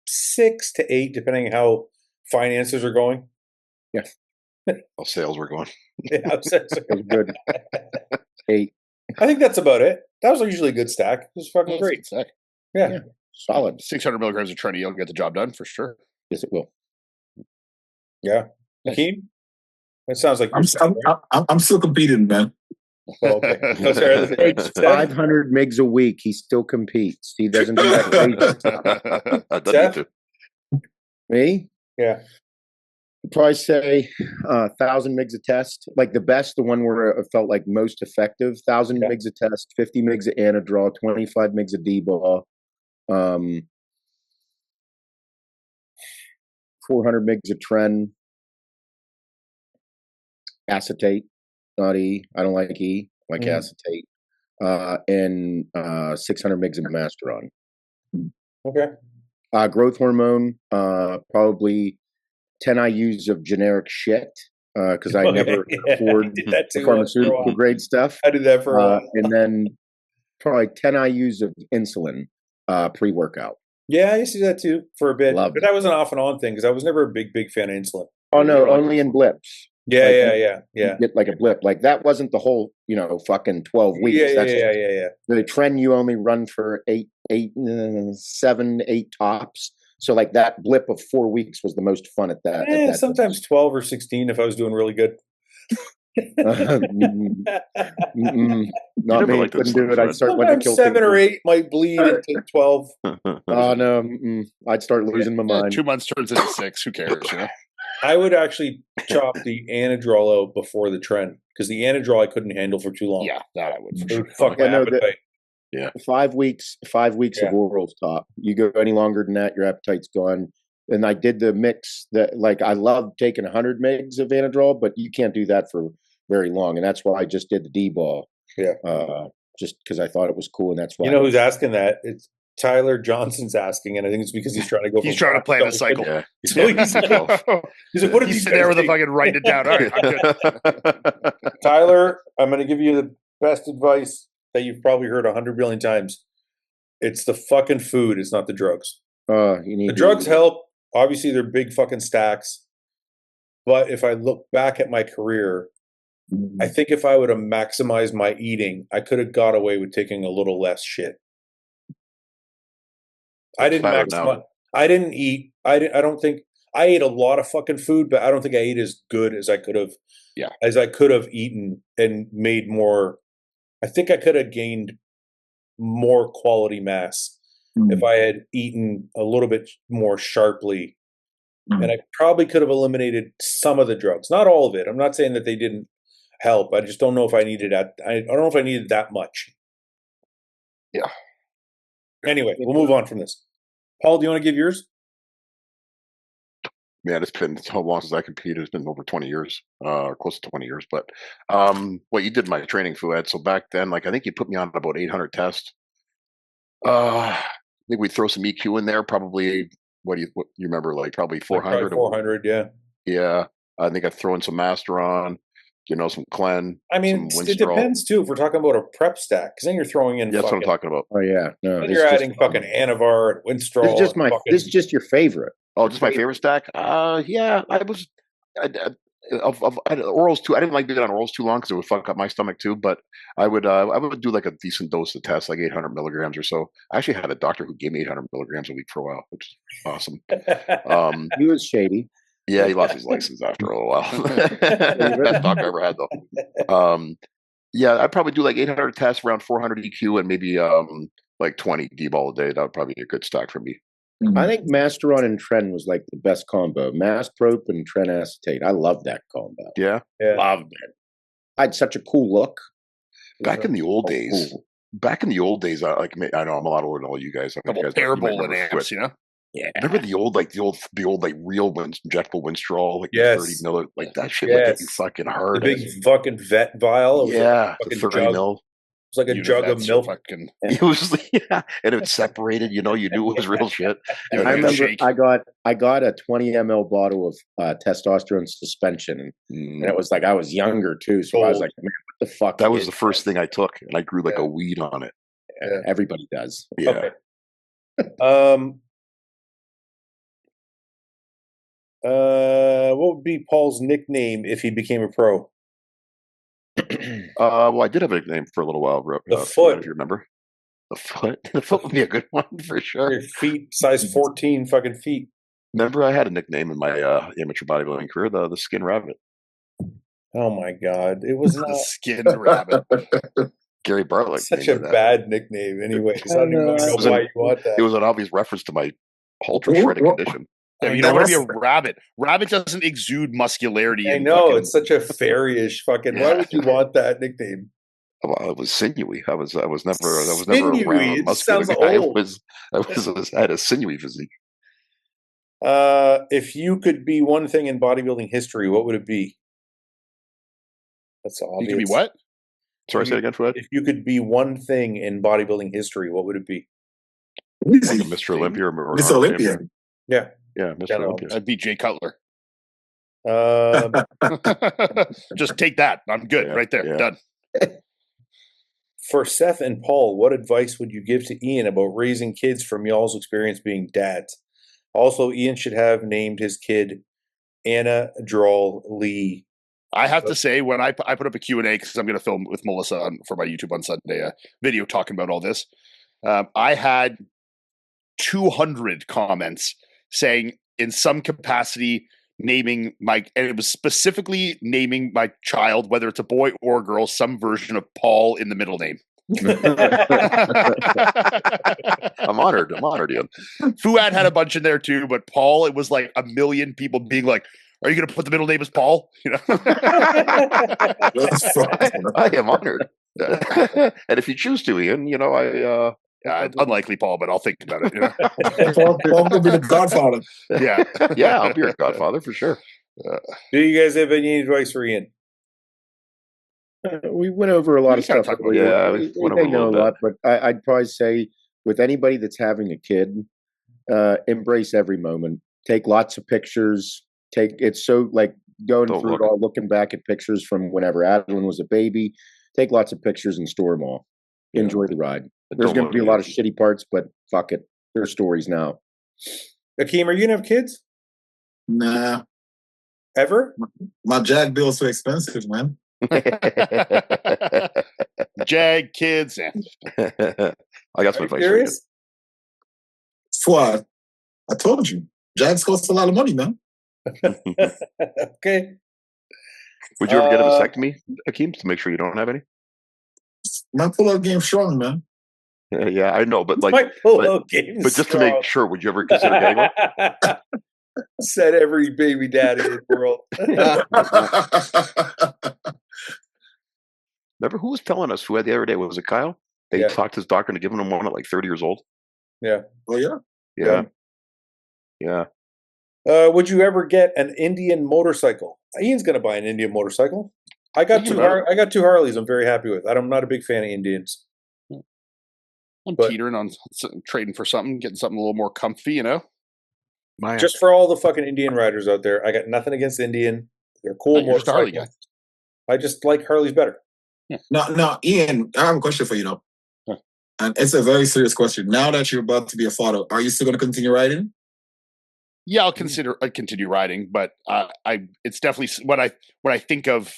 6 to 8, depending how finances are going. Yeah. How sales were going. Yeah, That's good. 8. I think that's about it. That was usually a good stack. It was fucking great. Stack. Yeah. Solid. 600 milligrams of Tren, you'll get the job done for sure. Yes, it will. Yeah. Hakeem? That sounds like I'm still competing, man. Oh, okay. No, sorry, Takes 500 migs a week. He still competes. He doesn't do that. I don't need to. Me? Yeah. I'd probably say 1,000 migs a test. Like the best, the one where it felt like most effective. 1,000 migs a test, 50 migs of anadrol, 25 migs of D-ball, 400 migs of Tren, acetate, not E. I don't like E. I like acetate. And 600 migs of Masteron. Okay. Growth hormone, probably 10 IUs of generic shit, because I never afford did that the too, pharmaceutical grade stuff. I did that for a while. And then probably 10 IUs of insulin pre-workout. Yeah, I used to do that too for a bit. Loved but that was an off and on thing because I was never a big fan of insulin. Oh, no, only in blips. Yeah, like, Get like a blip. Like that wasn't the whole, fucking 12 weeks. Yeah. The trend you only run for 7, 8 tops. So like that blip of 4 weeks was the most fun at that. Sometimes 12 or 16 if I was doing really good. Not me. Couldn't do it. I'd start wanting to kill 7 people. or 8 might bleed into 12. Oh no, I'd start losing my mind. 2 months turns into 6. Who cares? I would actually chop the Anadrol out before the trend because the Anadrol I couldn't handle for too long. Yeah, that I would. For sure. Fuck my appetite. Yeah, 5 weeks. 5 weeks of orals top. You go any longer than that, your appetite's gone. And I did the mix that, like, I love taking 100 mgs of Anadrol, but you can't do that for very long, and that's why I just did the D-ball. Yeah. Just because I thought it was cool, and that's why. You know who's asking that? It's Tyler Johnson's asking, and I think it's because he's trying to go. He's trying to plan the cycle. Yeah. So he's like, "What did he's you sitting there with a fucking writing it down?" All right, I'm good. Tyler, I'm going to give you the best advice that you've probably heard 100 billion times. It's the fucking food. It's not the drugs. The drugs help. Obviously, they're big fucking stacks. But if I look back at my career, I think if I would have maximized my eating, I could have got away with taking a little less shit. I didn't maximize. I didn't eat. I don't think I ate a lot of fucking food, but I don't think I ate as good as I could have. Yeah. As I could have eaten and made more. I think I could have gained more quality mass if I had eaten a little bit more sharply. And I probably could have eliminated some of the drugs, not all of it. I'm not saying that they didn't help. I just don't know if I needed that. I don't know if I needed that much. Yeah. Anyway, we'll move on from this. Paul, do you want to give yours? Man, it's been so long since I competed. It's been over 20 years, or close to 20 years. But what you did my training, Fouad. So back then, like I think you put me on about 800 tests. I think we'd throw some EQ in there, probably. What you remember? Like probably 400. Like 400, yeah. Yeah, I think I'd throw in some Master on, some Clen. I mean, it depends too. If we're talking about a prep stack, because then you're throwing in. Yeah, that's what I'm talking about. Oh yeah, no. Then you're adding fucking Anavar and Winstrol. This is just your favorite. Oh, just my favorite stack. Yeah, I was. I orals too. I didn't like being on orals too long because it would fuck up my stomach too. But I would do like a decent dose of test, like 800 milligrams or so. I actually had a doctor who gave me 800 milligrams a week for a while, which is awesome. He was shady. Yeah, he lost his license after a little while. Best doctor I ever had, though. Yeah, I'd probably do like 800 tests, around 400 EQ, and maybe like 20 D-ball a day. That would probably be a good stack for me. I think Masteron and Tren was like the best combo. Masprop and Tren acetate. I love that combo. Yeah. Loved it. I had such a cool look. Back in the old days, I know I'm a lot older than all you guys. A couple terrible in amps, Yeah. Remember the old like real injectable Winstrol, like 30 mil, like that shit would get you fucking hard. The big fucking vet vial. Yeah, the 30 mil. It's like a jug of milk. It was and it separated. You knew it was real shit. I remember I got a 20 ml bottle of testosterone suspension, and it was like I was younger too, so I was like, man, what the fuck? That was the first thing I took, and I grew like a weed on it. Yeah, everybody does. Yeah. Okay. What would be Paul's nickname if he became a pro? Well, I did have a nickname for a little while. The Foot. If you remember. The Foot. The Foot would be a good one for sure. Your feet, size 14 fucking feet. Remember, I had a nickname in my amateur bodybuilding career, the Skin Rabbit. Oh my God. It was not the Skin Rabbit. Gary Bartlett. Such a bad nickname, anyways. I don't even know why you want that. It was an obvious reference to my ultra shredded condition. Yeah, you don't want to be a rabbit. Rabbit doesn't exude muscularity. I know, it's such a fairyweish fucking. Why would you want that nickname? Well, it was sinewy. I was never Sinewy, a round it muscular sounds guy. old. I had a sinewy physique. If you could be one thing in bodybuilding history, what would it be? That's obvious. You could be what? Sorry, say again, Fouad? If you could be one thing in bodybuilding history, what would it be? Easy. Like Mr. Olympia or Mr. Olympia. Yeah. Yeah, Mr. Yeah, no. Olympia. I'd be Jay Cutler. Just take that. I'm good right there. Done. For Seth and Paul, what advice would you give to Ian about raising kids from y'all's experience being dads? Also, Ian should have named his kid Anna Drawl Lee. I have to say, when I put up a Q&A, because I'm going to film with Melissa for my YouTube on Sunday, a video talking about all this, I had 200 comments saying in some capacity naming and it was specifically naming my child, whether it's a boy or a girl, some version of Paul in the middle name. I'm honored, Ian. Fouad had a bunch in there too, but Paul, it was like a million people being like, are you going to put the middle name as Paul? You know, I am honored. And if you choose to, Ian, you know, unlikely, Paul, but I'll think about it. You know? Paul could be the godfather. Yeah. Yeah, I'll be your godfather for sure. Do you guys have any advice for Ian? We went over a lot of stuff. Yeah, they know a lot, but I'd probably say with anybody that's having a kid, embrace every moment. Take lots of pictures. It's so like going through it all, looking back at pictures from whenever Adeline was a baby. Take lots of pictures and store them all. Enjoy the ride. There's going to be a lot of shitty parts, but fuck it. There's stories now. Akeem, are you going to have kids? Nah. Ever? My Jag bill's so expensive, man. Jag, kids. I got some advice for you. Fouad, I told you. Jags cost a lot of money, man. Okay. Would you ever get a vasectomy, Akeem, to make sure you don't have any? My pull-out game strong, man. Yeah, I know, but like, pull-out game but just to make sure, would you ever consider getting one? Said every baby daddy in the world. Remember who was telling us who had the other day? Was it Kyle? They talked his doctor into giving him one at like 30 years old. Yeah. Oh yeah. Yeah. Would you ever get an Indian motorcycle? Ian's going to buy an Indian motorcycle. I got two Harleys. I'm very happy with. I'm not a big fan of Indians. I'm teetering on trading for something, getting something a little more comfy, you know. Just for all the fucking Indian riders out there, I got nothing against Indian. They're cool motorcycles. I just like Harleys better. Yeah. Now, Ian, I have a question for you though, and it's a very serious question. Now that you're about to be a father, are you still going to continue riding? Yeah, I'll continue riding, but it's definitely when I think of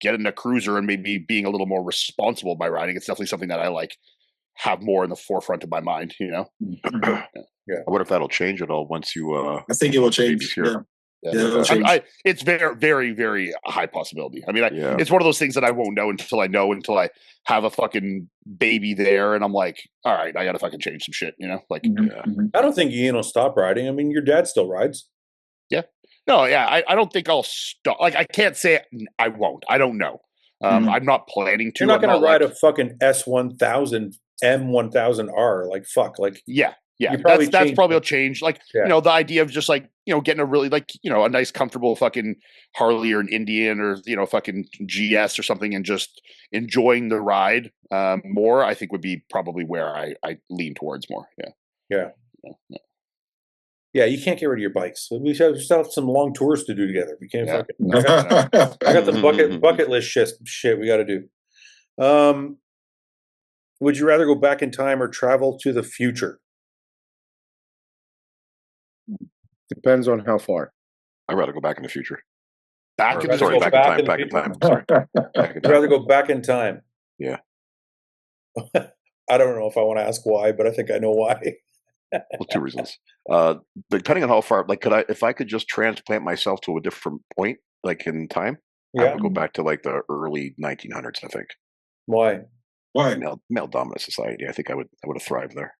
getting a cruiser and maybe being a little more responsible by riding, it's definitely something that I like have more in the forefront of my mind, you know. Yeah. What if that'll change at all once you? I think it will change. It's very, very, very high possibility. I mean, it's one of those things that I won't know until I have a fucking baby there, and I'm like, all right, I got to fucking change some shit, you know. Like, I don't think Ian will stop riding. I mean, your dad still rides. Yeah. No, yeah, I don't think I'll stop. Like, I can't say I won't. I don't know. I'm not planning to. You're not going to ride a fucking S1000 M1000R. Like, fuck. Like, yeah. That's probably a change. Like, you know, the idea of just like, you know, getting a really like, you know, a nice, comfortable fucking Harley or an Indian or, you know, fucking GS or something and just enjoying the ride more, I think would be probably where I lean towards more. Yeah. Yeah, you can't get rid of your bikes. We still have some long tours to do together. We can't fucking. I got the bucket list shit we got to do. Would you rather go back in time or travel to the future? Depends on how far. I'd rather go back in the future. Back in time. Sorry. I'd rather go back in time. Yeah. I don't know if I want to ask why, but I think I know why. Well, two reasons. Depending on how far, like, if I could just transplant myself to a different point, like in time, I would go back to like the early 1900s. I think. Why? Male dominant society. I think I would have thrived there.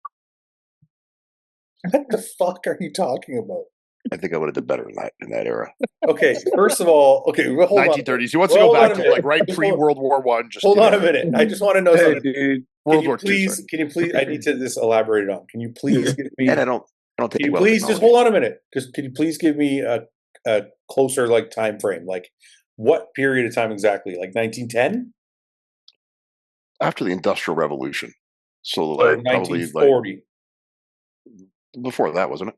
What the fuck are you talking about? I think I would have done better in that era. Okay, first of all, hold 1930s. He wants to go back to like right pre-World War I. Hold on a minute. I just want to know something. Dude. World War II. Can you please? I need to just elaborate on. Can you please give me? And I don't think. Can you please just hold on a minute? Can you please give me a closer like time frame? Like what period of time exactly? Like 1910? After the Industrial Revolution. So like 1940. before that, wasn't it?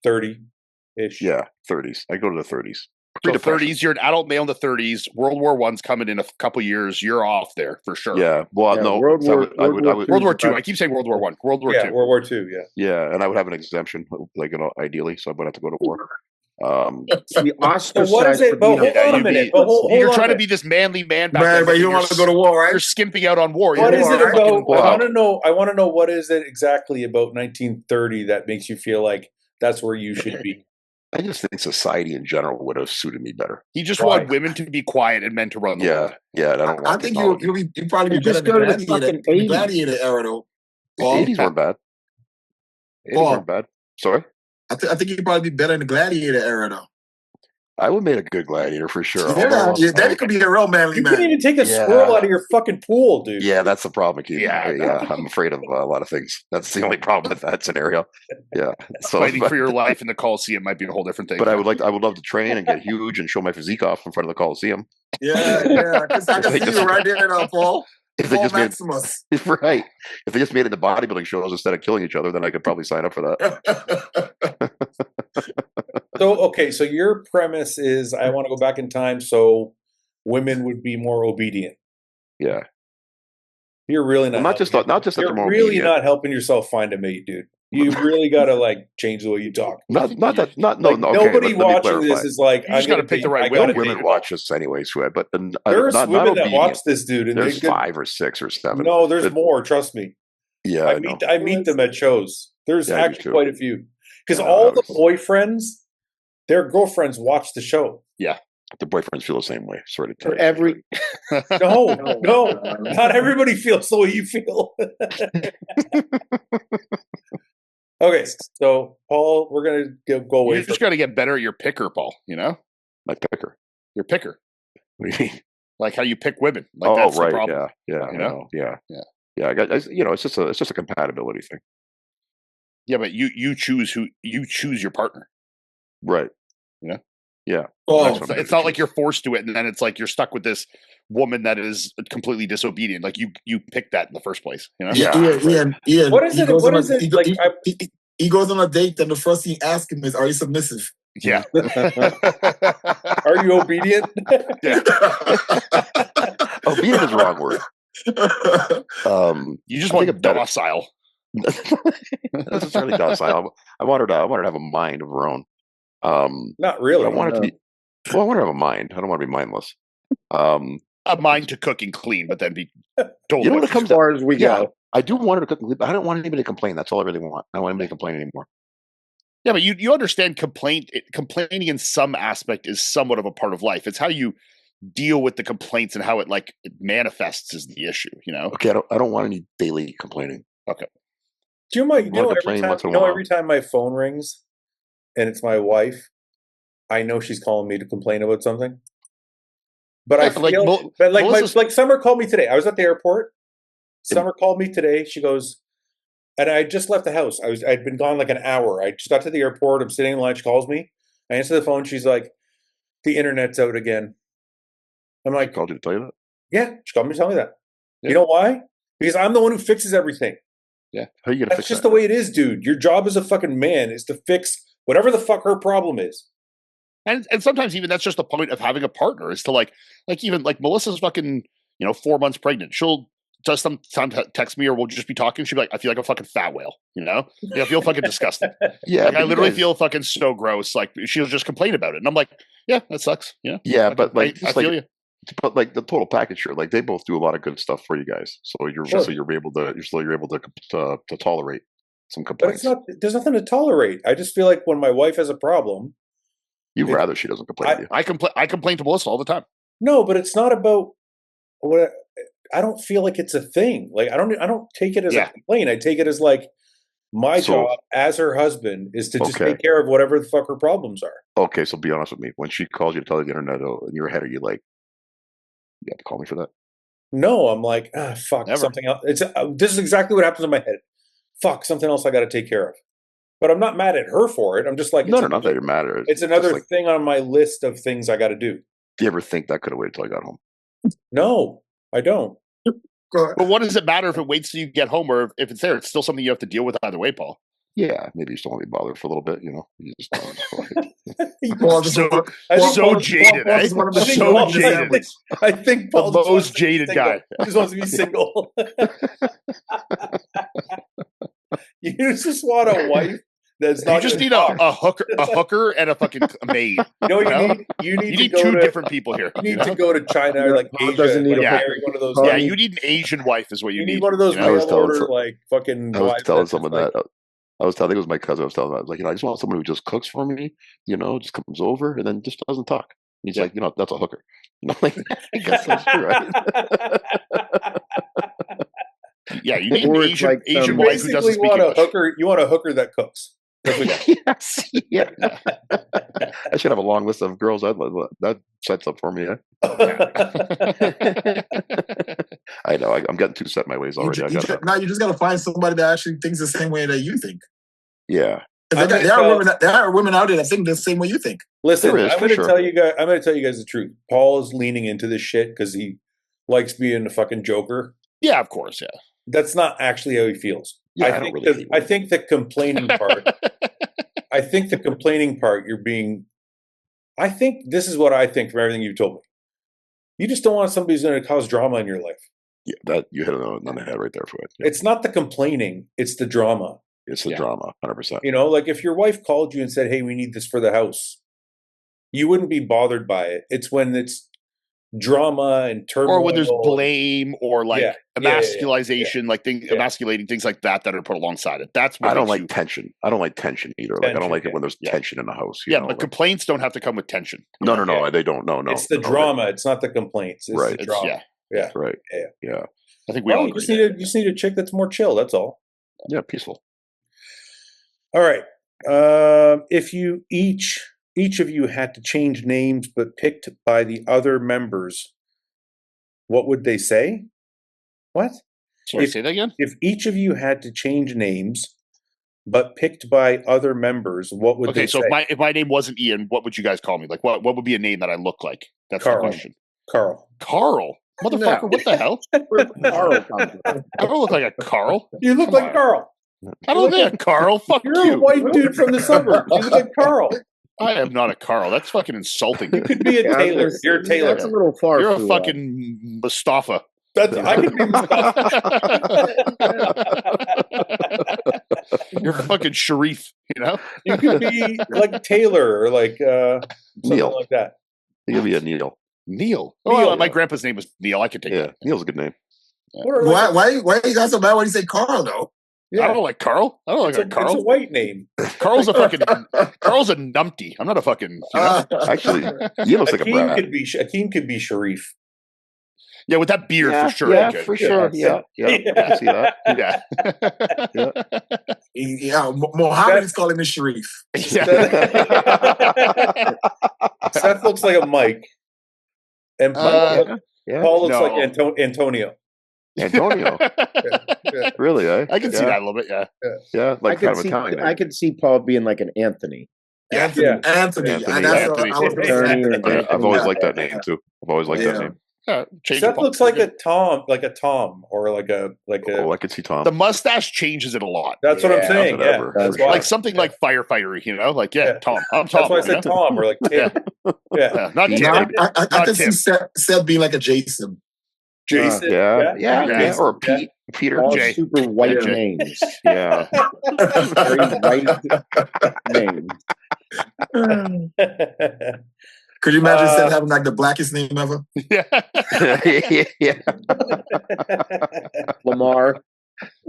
30-ish. Yeah, 30s. I go to the 30s. So 30s, you're an adult male in the 30s. World War I's coming in a couple years. You're off there for sure. Yeah. Well, no. World War II. I keep saying World War One. World War II. World War II. Yeah. Yeah, and I would have an exemption, like ideally, so I wouldn't have to go to war. So what is it? But hold on a minute. You're trying to be this manly man back then, but you don't want to go to war, right? You're skimping out on war. What is it about? I want to know what is it exactly about 1930 that makes you feel like that's where you should be. I just think society in general would have suited me better. He just wanted women to be quiet and men to run the world. Yeah. I think you probably be better in the gladiator era, though. The 80s weren't bad. 80s weren't bad. Sorry? I think you'd probably be better in the gladiator era, though. I would make a good gladiator for sure. That could be a real manly man. You couldn't even take a squirrel out of your fucking pool, dude. Yeah, that's the problem, Keith. Yeah. I'm afraid of a lot of things. That's the only problem with that scenario. Yeah. So fighting for your life in the Coliseum might be a whole different thing. But I would love to train and get huge and show my physique off in front of the Coliseum. Yeah. Because I can see you right there now, Paul. If they just right. If they just made it the bodybuilding shows instead of killing each other, then I could probably sign up for that. So your premise is I want to go back in time so women would be more obedient. Yeah. You're really not. Not just that you're more really obedient. not helping yourself find a mate, dude. You really got to change the way you talk. Nobody watching this is like, you just got to pick the right way. Women watch this anyways, but there's women that watch this, dude. And there's 5 or 6 or 7. No, there's more. Trust me. Yeah, I meet them at shows. There's actually quite a few because all the boyfriends, their girlfriends watch the show. Yeah. The boyfriends feel the same way. Sort of. No, not everybody feels the way you feel. Okay, so Paul, we're gonna go away. You just got to get better at your picker, Paul. You know, my picker. Your picker. What do you mean? Like how you pick women. Like that's the problem. Yeah. You know? Yeah. I got. It's just a compatibility thing. Yeah, but you choose your partner. Right. You know. Yeah. It's not like you're forced to it, and then it's like you're stuck with this woman that is completely disobedient. Like you picked that in the first place. You know? Yeah. What is it? He goes on a date, and the first thing you ask him is, "Are you submissive?" Yeah. Are you obedient? Yeah. Obedient is the wrong word. You just want a docile. Not necessarily docile. I want her to have a mind of her own. Not really. I want her to be. Well, I want her to have a mind. I don't want to be mindless. A mind to cook and clean, but then be told. You know what it comes as far as we go. I do want her to cook and clean, but I don't want anybody to complain. That's all I really want. I don't want anybody to complain anymore. Yeah, but you understand complaining in some aspect is somewhat of a part of life. It's how you deal with the complaints and how it manifests is the issue. You know. Okay, I don't want any daily complaining. Okay. Do you know every time my phone rings and it's my wife, I know she's calling me to complain about something. But I feel like Summer called me today. I was at the airport. Summer called me today. She goes, and I just left the house. I'd been gone like an hour. I just got to the airport. I'm sitting in line. She calls me. I answer the phone. She's like, "The internet's out again." I'm like, she called you to tell you that? Yeah, she called me to tell me that. Yeah. You know why? Because I'm the one who fixes everything. Yeah, how are you gonna That's fix just that? the way it is, dude. Your job as a fucking man is to fix whatever the fuck her problem is. And sometimes even that's just the point of having a partner is to even Melissa's fucking 4 months pregnant. She'll just sometimes text me or we'll just be talking. She'll be like, "I feel like a fucking fat whale," you know? I feel fucking disgusting. Yeah, I literally feel fucking so gross. Like she'll just complain about it, and I'm like, "Yeah, that sucks." You know? Yeah, but I feel you. But the total package here, they both do a lot of good stuff for you guys. So you're able to tolerate some complaints. But there's nothing to tolerate. I just feel like when my wife has a problem, you'd rather she doesn't complain to you. I complain to Melissa all the time. No, but it's not about what I don't feel like it's a thing. Like I don't take it as a complaint. I take it as like my job as her husband is to just take care of whatever the fuck her problems are. Okay, so be honest with me. When she calls you to tell you the internet in your head, are you like, you have to call me for that? No, I'm like, fuck, something else. This is exactly what happens in my head. Fuck, something else I got to take care of. But I'm not mad at her for it. I'm just like, not that you're mad at her. It's another thing on my list of things I got to do. Do you ever think that could have waited till I got home? No, I don't. But what does it matter if it waits till you get home or if it's there? It's still something you have to deal with either way, Paul. Yeah, maybe you just don't want to be bothered for a little bit, you know. You just don't. Paul just So, want- I think so Paul- jaded, Paul eh? just wanted to So see Paul get a jaded. sandwich. I think Paul The just wants most to be jaded single. guy. He just wants to be single. You just want a wife that's not. You just gonna need talk. a hooker, and a fucking maid. You know what you know? you need? You need You to need go two to different people here. You need know? to go to China or like Paul Asia. doesn't need like a marry one of those. Yeah, like, you need an Asian wife, is what you you need. need one of those you know? I was mail telling order some- like fucking. I was wives telling that's someone just, like, that. I was telling, I think it was my cousin. I was telling him, I was like, I just want someone who just cooks for me, you know, just comes over and then just doesn't talk. He's like, that's a hooker. And I'm like, I guess that's true, right? Yeah, you need an Or it's Asian like Asian some- wife who doesn't basically speak want English. a hooker. You want a hooker that cooks. That's what you Yes, yeah. I should have a long list of girls that sets up for me. Yeah? I know. I'm getting too set in my ways already. Now you just got to find somebody that actually thinks the same way that you think. Yeah. There are women out there that think the same way you think. Listen, There is, I'm for going to sure. tell you guys. I'm going to tell you guys the truth. Paul is leaning into this shit because he likes being a fucking joker. Yeah, of course. Yeah. That's not actually how he feels. Yeah, I think the complaining part. I think the complaining part. You're being. I think this is what I think from everything you've told me. You just don't want somebody who's going to cause drama in your life. Yeah, that you hit it on the head right there, Fouad. Yeah. It's not the complaining; it's the drama. It's the drama, 100%. You know, like if your wife called you and said, "Hey, we need this for the house," you wouldn't be bothered by it. It's when it's drama and turmoil, Or when there's blame or like emasculization, like emasculating things like that are put alongside it. That's what I don't like tension. I don't like tension either. Like I don't like it when there's tension in the house. You know, but complaints don't have to come with tension. No, they don't. No. It's the drama. It's not the complaints. It's right. the drama. Yeah. Right. Yeah. I think we all you just need a chick that's more chill. That's all. Yeah, peaceful. All right. If you each of you had to change names but picked by the other members, what would they say? What? Sorry, say that again? If each of you had to change names but picked by other members, what would they say? Okay, so if my name wasn't Ian, what would you guys call me? Like what would be a name that I look like? That's Carl. the question. Carl. Motherfucker, what the hell? Carl. I don't look like a Carl. You look like Carl. I don't look like a Carl. Fuck You're you. a white dude from the suburbs. You look like Carl. I am not a Carl. That's fucking insulting. You could be a Taylor. You're a Taylor. That's a little far. You're a fucking Mustafa. I could be You're a fucking Sharif, you know? You could be like Taylor or like something Neil. like that. You could be a Neil. Neil. Neil. Oh, my grandpa's name was Neil. I could take that. Neil's a good name. Why you got so bad when you say Carl though? I don't like Carl. I don't like Carl. It's a white name. Carl's a numpty. I'm not a fucking. You know? Actually, he looks like a Brad. Akeem could be Sharif. Yeah, with that beard for sure. Yeah, he could. for sure. Yeah. I can see that. Yeah. Mohammed is calling me Sharif. Seth looks like a Mike. And Paul looks like Antonio. Antonio. Really, eh? I can see that a little bit, Yeah, like kind of Italian. I could see Paul being like an Anthony. Anthony. I've always liked that name too. I've always liked that name. Seth looks like a Tom, or like a. Oh, I could see Tom. The mustache changes it a lot. That's what I'm saying. Yeah, that's why. Like something like firefighter, you know, like Tom. I'm Tom. That's why I said Tom or like Tim. Yeah, not Tim. I can see Seth being like a Jason. Jason. Yeah. Or Pete. Peter. All Jay. super white names. Yeah. Very white names. Could you imagine Seth having like the blackest name ever? Yeah. Lamar.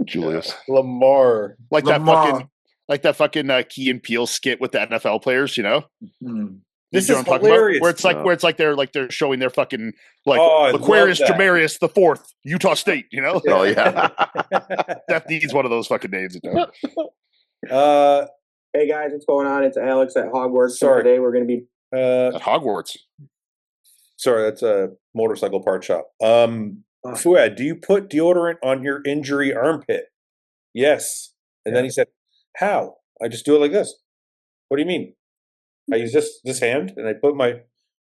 Julius. Lamar. Like that fucking Key and Peele skit with the NFL players, you know? This is hilarious. Where it's like they're showing their fucking like Oh, Aquarius Jamarius the Fourth, Utah State, you know? Oh yeah. That needs one of those fucking names. Hey guys, what's going on? It's Alex at Hogwarts. Sorry. Today we're going to be at Hogwarts. Sorry, that's a motorcycle part shop. Fouad, do you put deodorant on your injury armpit? Yes. And then he said, how? I just do it like this. What do you mean? I use this hand and I put my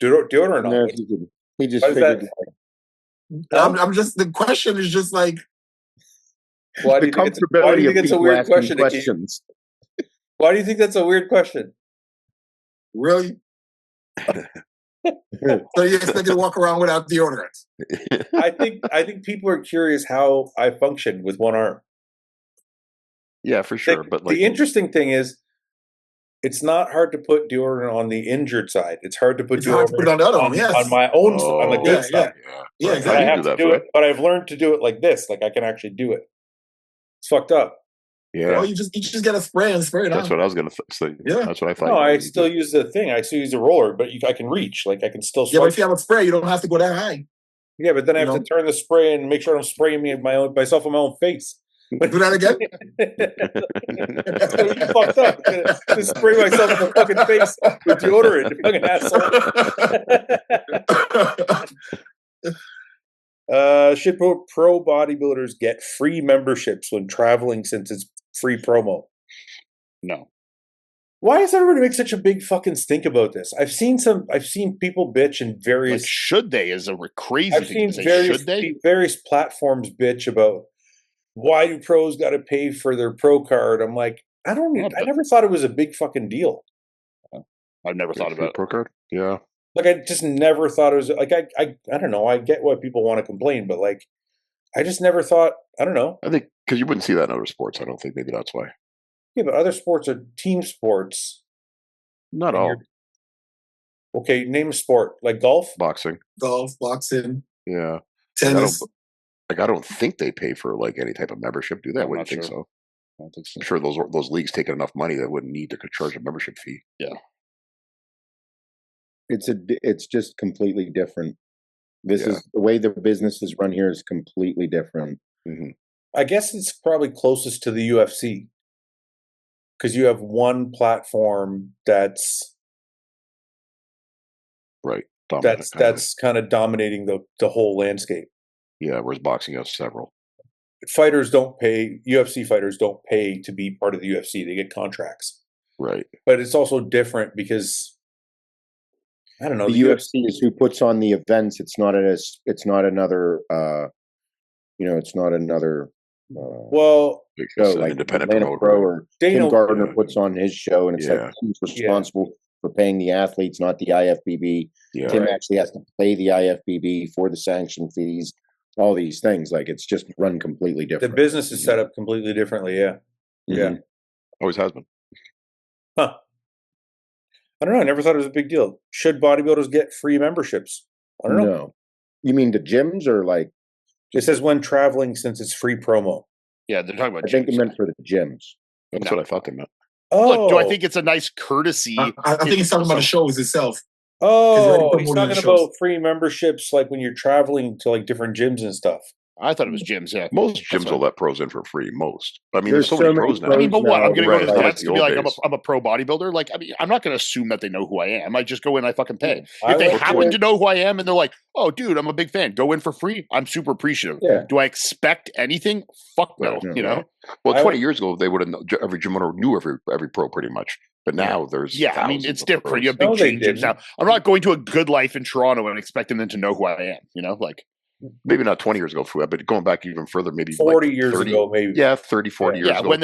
deodorant on. He just figured. I'm just. The question is just like. Why do you think it's a weird question? Why do you think that's a weird question? Really? So you expect to walk around without deodorant? I think people are curious how I function with one arm. Yeah, for sure. But the interesting thing is, it's not hard to put deodorant on the injured side. It's hard to put deodorant on the other arm. Yes. on my own on the good side. Yeah, Right. exactly. I have to do it, but I've learned to do it like this. Like I can actually do it. It's fucked up. Yeah. Well, you just get a spray and spray it That's on. what I was going to say. Yeah. That's what I thought. No, I still use the thing. I still use the roller, but I can reach. Like I can still. Yeah, but if you have a spray, you don't have to go that high. Yeah, but then I have to turn the spray and make sure I'm spraying myself in my own face. Do that again? That's gonna be fucked up. I'm gonna spray myself in the fucking face with deodorant, you fucking asshole. Should pro bodybuilders get free memberships when traveling since it's free promo? No. Why does everybody make such a big fucking stink about this? I've seen people bitch in various. Like, should they is a crazy I've thing seen to say. Should they? various platforms bitch about why do pros got to pay for their pro card. I'm like, I never thought it was a big fucking deal. I've never thought about pro card. Yeah. Like I just never thought it was like I don't know. I get why people want to complain, but like I just never thought. I don't know. I think because you wouldn't see that in other sports. I don't think maybe that's why. Yeah, but other sports are team sports. Not all. Okay, name a sport like golf, boxing, boxing. Yeah, tennis. I don't think they pay for like any type of membership, do they? I wouldn't think so. I don't think so. I'm sure those leagues take enough money that wouldn't need to charge a membership fee. Yeah. It's just completely different. This is the way the business is run here is completely different. Mm-hmm. I guess it's probably closest to the UFC because you have one platform that's right. That's kind of dominating the whole landscape. Yeah, whereas boxing has several. Fighters don't pay. UFC fighters don't pay to be part of the UFC. They get contracts. Right. But it's also different because I don't know. The UFC is who puts on the events. It's not another. It's not another. Well, show like independent Atlanta promoter. Pro or Tim Gardner puts on his show, and it's like he's responsible for paying the athletes, not the IFBB. Yeah, Tim actually has to pay the IFBB for the sanction fees. All these things, like it's just run completely different. The business is set up completely differently. Yeah, yeah, always has been. Huh. I don't know. I never thought it was a big deal. Should bodybuilders get free memberships? I don't know. No. You mean the gyms or like? It says when traveling since it's free promo. Yeah, they're talking about. I think it meant for the gyms. That's what I thought they meant. Oh, look, do I think it's a nice courtesy? I think he's talking about the shows itself. Oh, he's talking about free memberships, like when you're traveling to like different gyms and stuff. I thought it was gyms. Yeah, most gyms will let pros in for free. Most. I mean, there's so many pros now. I mean, but what? I'm going to go to the dentist to be like, days. I'm a pro bodybuilder. Like, I mean, I'm not going to assume that they know who I am. I just go in, I fucking pay. I If they went happen to know who I am and they're like, oh, dude, I'm a big fan. Go in for free. I'm super appreciative. Yeah. Do I expect anything? Fuck no. You know. Well, 20 years ago, they would have every gym owner knew every pro pretty much. But now there's I mean, it's different. You have big chain gyms now. I'm not going to a Good Life in Toronto and expecting them to know who I am. You know, like. Maybe not 20 years ago, Fouad, but going back even further, maybe 40 like years ago, maybe. Yeah, 30, 40 years ago. When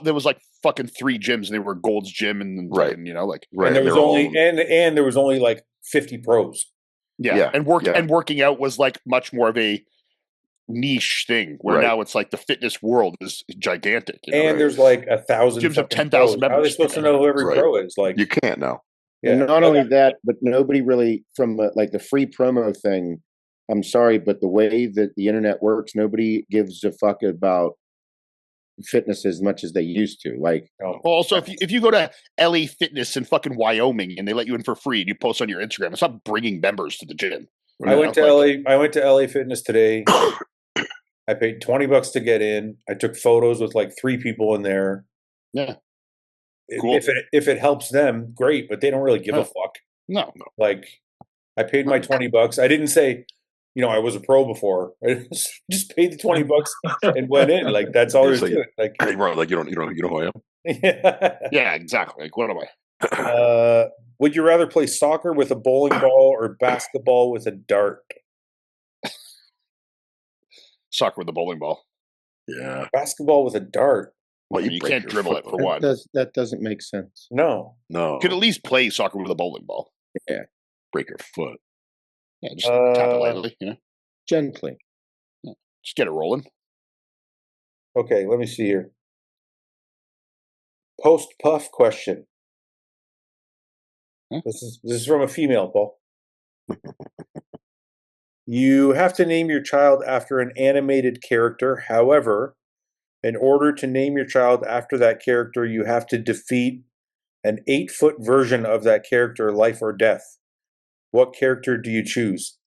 there was like fucking 3 gyms and they were Gold's Gym and you know, like right. And there was only and there was only like 50 pros. Yeah. And working out was like much more of a niche thing where now it's like the fitness world is gigantic. You know, and there's like 1,000 gyms have 10,000 members. How are they supposed to know who every pro is? Like you can't now. Yeah. And not only that, but nobody really from like the free promo thing. I'm sorry, but the way that the internet works, nobody gives a fuck about fitness as much as they used to. Like, also, if you go to LA Fitness in fucking Wyoming and they let you in for free and you post on your Instagram, it's not bringing members to the gym. I went to LA Fitness today. I paid $20 to get in. I took photos with like 3 people in there. Yeah, cool. If it helps them, great, but they don't really give a fuck. No. Like, I paid my $20. I didn't say, I was a pro before. I just paid the $20 and went in. Like that's all there's to it. Like, like you know who I am. Yeah, exactly. Like what am I? Would you rather play soccer with a bowling ball or basketball with a dart? Soccer with a bowling ball. Yeah. Basketball with a dart. Well, you can't dribble it for one. That doesn't make sense. No. No. You could at least play soccer with a bowling ball. Yeah. Break your foot. Yeah, just tap it lightly, Gently. Yeah. Just get it rolling. Okay, let me see here. Post puff question. Huh? This is from a female, Paul. You have to name your child after an animated character. However, in order to name your child after that character, you have to defeat an 8-foot version of that character, life or death. What character do you choose?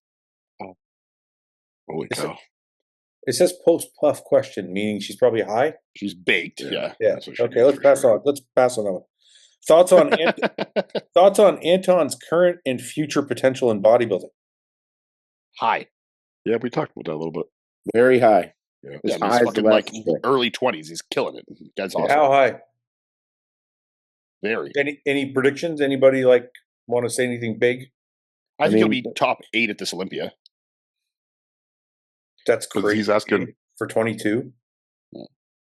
Holy cow. It says post puff question, meaning she's probably high. She's baked. Yeah. Okay, let's pass on. Let's pass on that one. Thoughts on thoughts on Anton's current and future potential in bodybuilding? High. Yeah, we talked about that a little bit. Very high. Yeah. He's fucking like early 20s. He's killing it. That's awesome. How high? Very. Any predictions? Anybody want to say anything big? I think he'll be top 8 at this Olympia. That's crazy. He's asking for 22.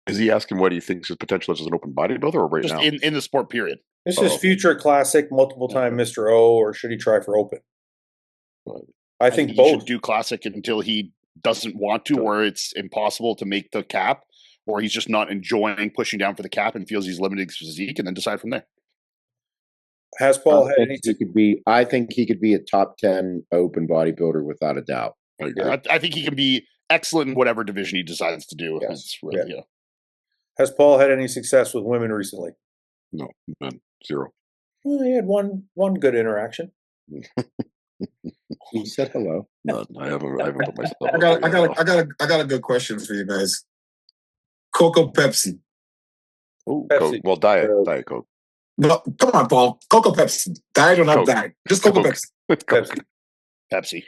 Is he asking what he thinks his potential is as an open bodybuilder or right just now? in the sport period? This is future classic, multiple time Mr. O, or should he try for open? I think he both. should do classic until he doesn't want to, or it's impossible to make the cap, or he's just not enjoying pushing down for the cap and feels he's limiting his physique, and then decide from there. Has Paul had any? I think he could be a top 10 open bodybuilder without a doubt. I think he can be excellent in whatever division he decides to do. Yes. Really, Has Paul had any success with women recently? No, none. Zero. Well, he had one good interaction. He said hello. None. I haven't put myself. I got a good question for you guys. Coke, Pepsi. Oh, Coke. Well, Diet Coke. No, come on, Paul. Coke, Pepsi. Diet or not diet? Just Coke, Pepsi. Pepsi.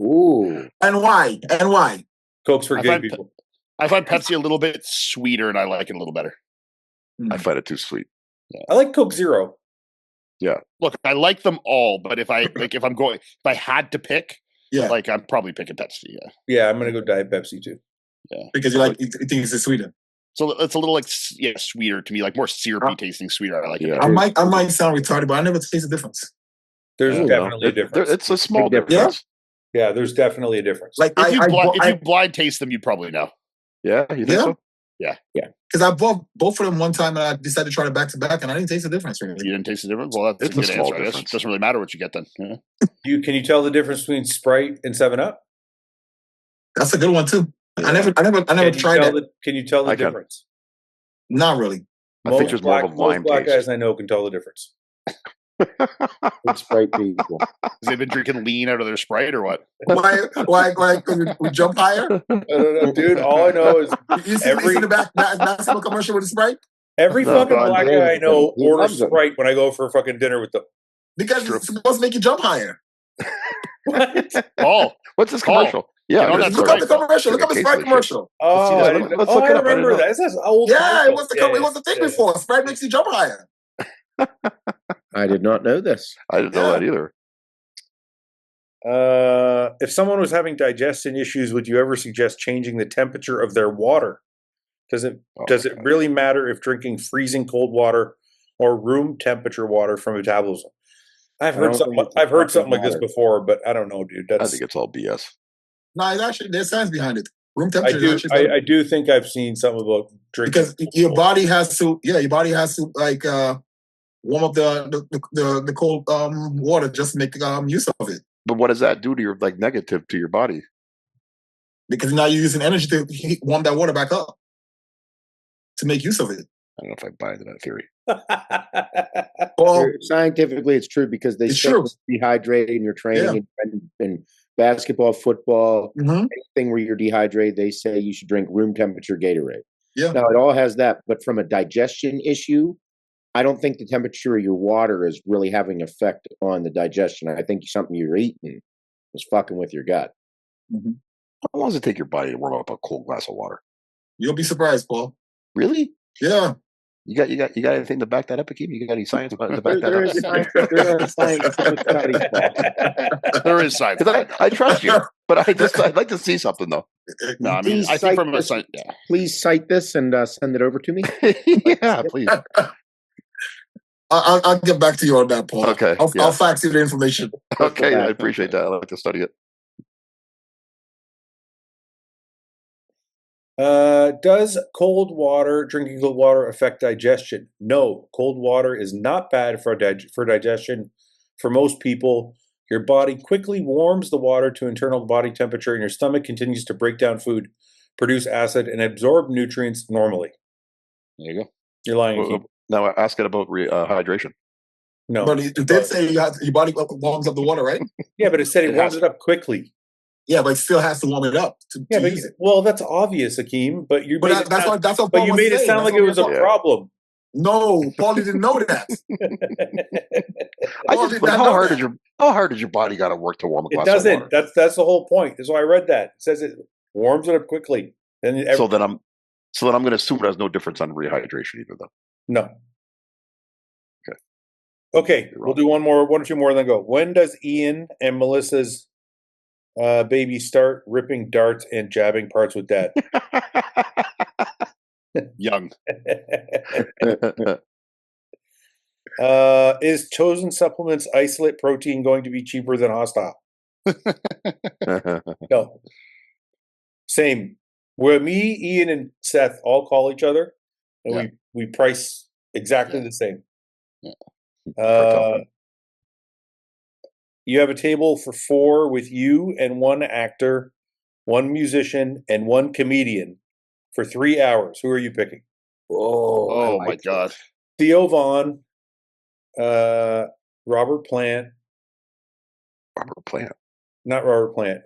Ooh. And why? And why? Coke's for gay people. I find Pepsi a little bit sweeter, and I like it a little better. I find it too sweet. Yeah. I like Coke Zero. Yeah. Look, I like them all, but if I had to pick, I'm probably picking Pepsi. Yeah. Yeah, I'm gonna go Diet Pepsi too. Yeah. Because you think it's sweeter. So it's a little sweeter to me, like more syrupy tasting sweeter. I like it. I might sound retarded, but I never taste the difference. There's definitely a difference. It's a small difference. Yeah, there's definitely a difference. Like if you blind taste them, you'd probably know. Yeah, you think so? Yeah. Because I bought both of them one time and I decided to try it back to back, and I didn't taste the difference. Really. You didn't taste the difference? Well, that's a good answer. I guess it doesn't really matter what you get then. Yeah. Can you tell the difference between Sprite and 7-Up? That's a good one too. Yeah. I never tried that. Can you tell the difference? Not really. I think there's more of a lime black taste. guys I know can tell the difference. Sprite people. They've been drinking lean out of their Sprite or what? Why we jump higher? I don't know, dude. All I know is you see the back national commercial with the Sprite. Every fucking black guy I know orders Sprite when I go for fucking dinner with them. Because it's supposed to make you jump higher. What? Oh, what's this commercial? Yeah, look up the commercial. Look up the Sprite commercial. Oh, I remember that. That's old. Yeah, it was the thing before. Sprite makes you jump higher. I did not know this. I didn't know that either. If someone was having digestion issues, would you ever suggest changing the temperature of their water? Does it really matter if drinking freezing cold water or room temperature water from metabolism? I've heard something like this before, but I don't know, dude. I think it's all BS. No, there's science behind it. Room temperature. I do think I've seen something about drinking because your body has to. Yeah, your body has to warm up the cold water just to make use of it. But what does that do to your negative to your body? Because now you're using energy to warm that water back up to make use of it. I don't know if I buy into that theory. Well, scientifically, it's true because they say dehydrated in your training and basketball, football, anything where you're dehydrated. They say you should drink room temperature Gatorade. Yeah. Now it all has that, but from a digestion issue, I don't think the temperature of your water is really having an effect on the digestion. I think something you're eating is fucking with your gut. Mm-hmm. How long does it take your body to warm up a cold glass of water? You'll be surprised, Paul. Really? Yeah. You got anything to back that up, Akeem? You got any science to back that There is science. There is science. I trust you. But I'd like to see something though. No, I mean, I think from a site, yeah. Please cite this and send it over to me. Yeah, please. I'll get back to you on that, Paul. Okay, I'll fax you the information. Okay, I appreciate that. I'd like to study it. Does drinking cold water affect digestion? No, cold water is not bad for digestion. For most people, your body quickly warms the water to internal body temperature, and your stomach continues to break down food, produce acid, and absorb nutrients normally. There you go. You're lying. Now ask it about hydration. No, but it did say your body warms up the water, right? Yeah, but it said it warms it up quickly. Yeah, but it still has to warm it up. Well, that's obvious, Akeem. But that's what But you made it sound like it was a problem. No, Paulie didn't know that. How hard does your body got to work to warm a glass It of water? doesn't. That's the whole point. That's why I read that. It says it warms it up quickly. And So then I'm going to assume it has no difference on rehydration either, though. No. Okay, we'll do one or two more, then go. When does Ian and Melissa's baby start ripping darts and jabbing parts with dad? Young. Is Chosen Supplements isolate protein going to be cheaper than Hostile? No. Same. Where me, Ian, and Seth all call each other, and we price exactly the same. You have a table for 4 with you and 1 actor, 1 musician, and 1 comedian for 3 hours. Who are you picking? Oh my God. Theo Vaughn, Robert Plant. Robert Plant. Not Robert Plant.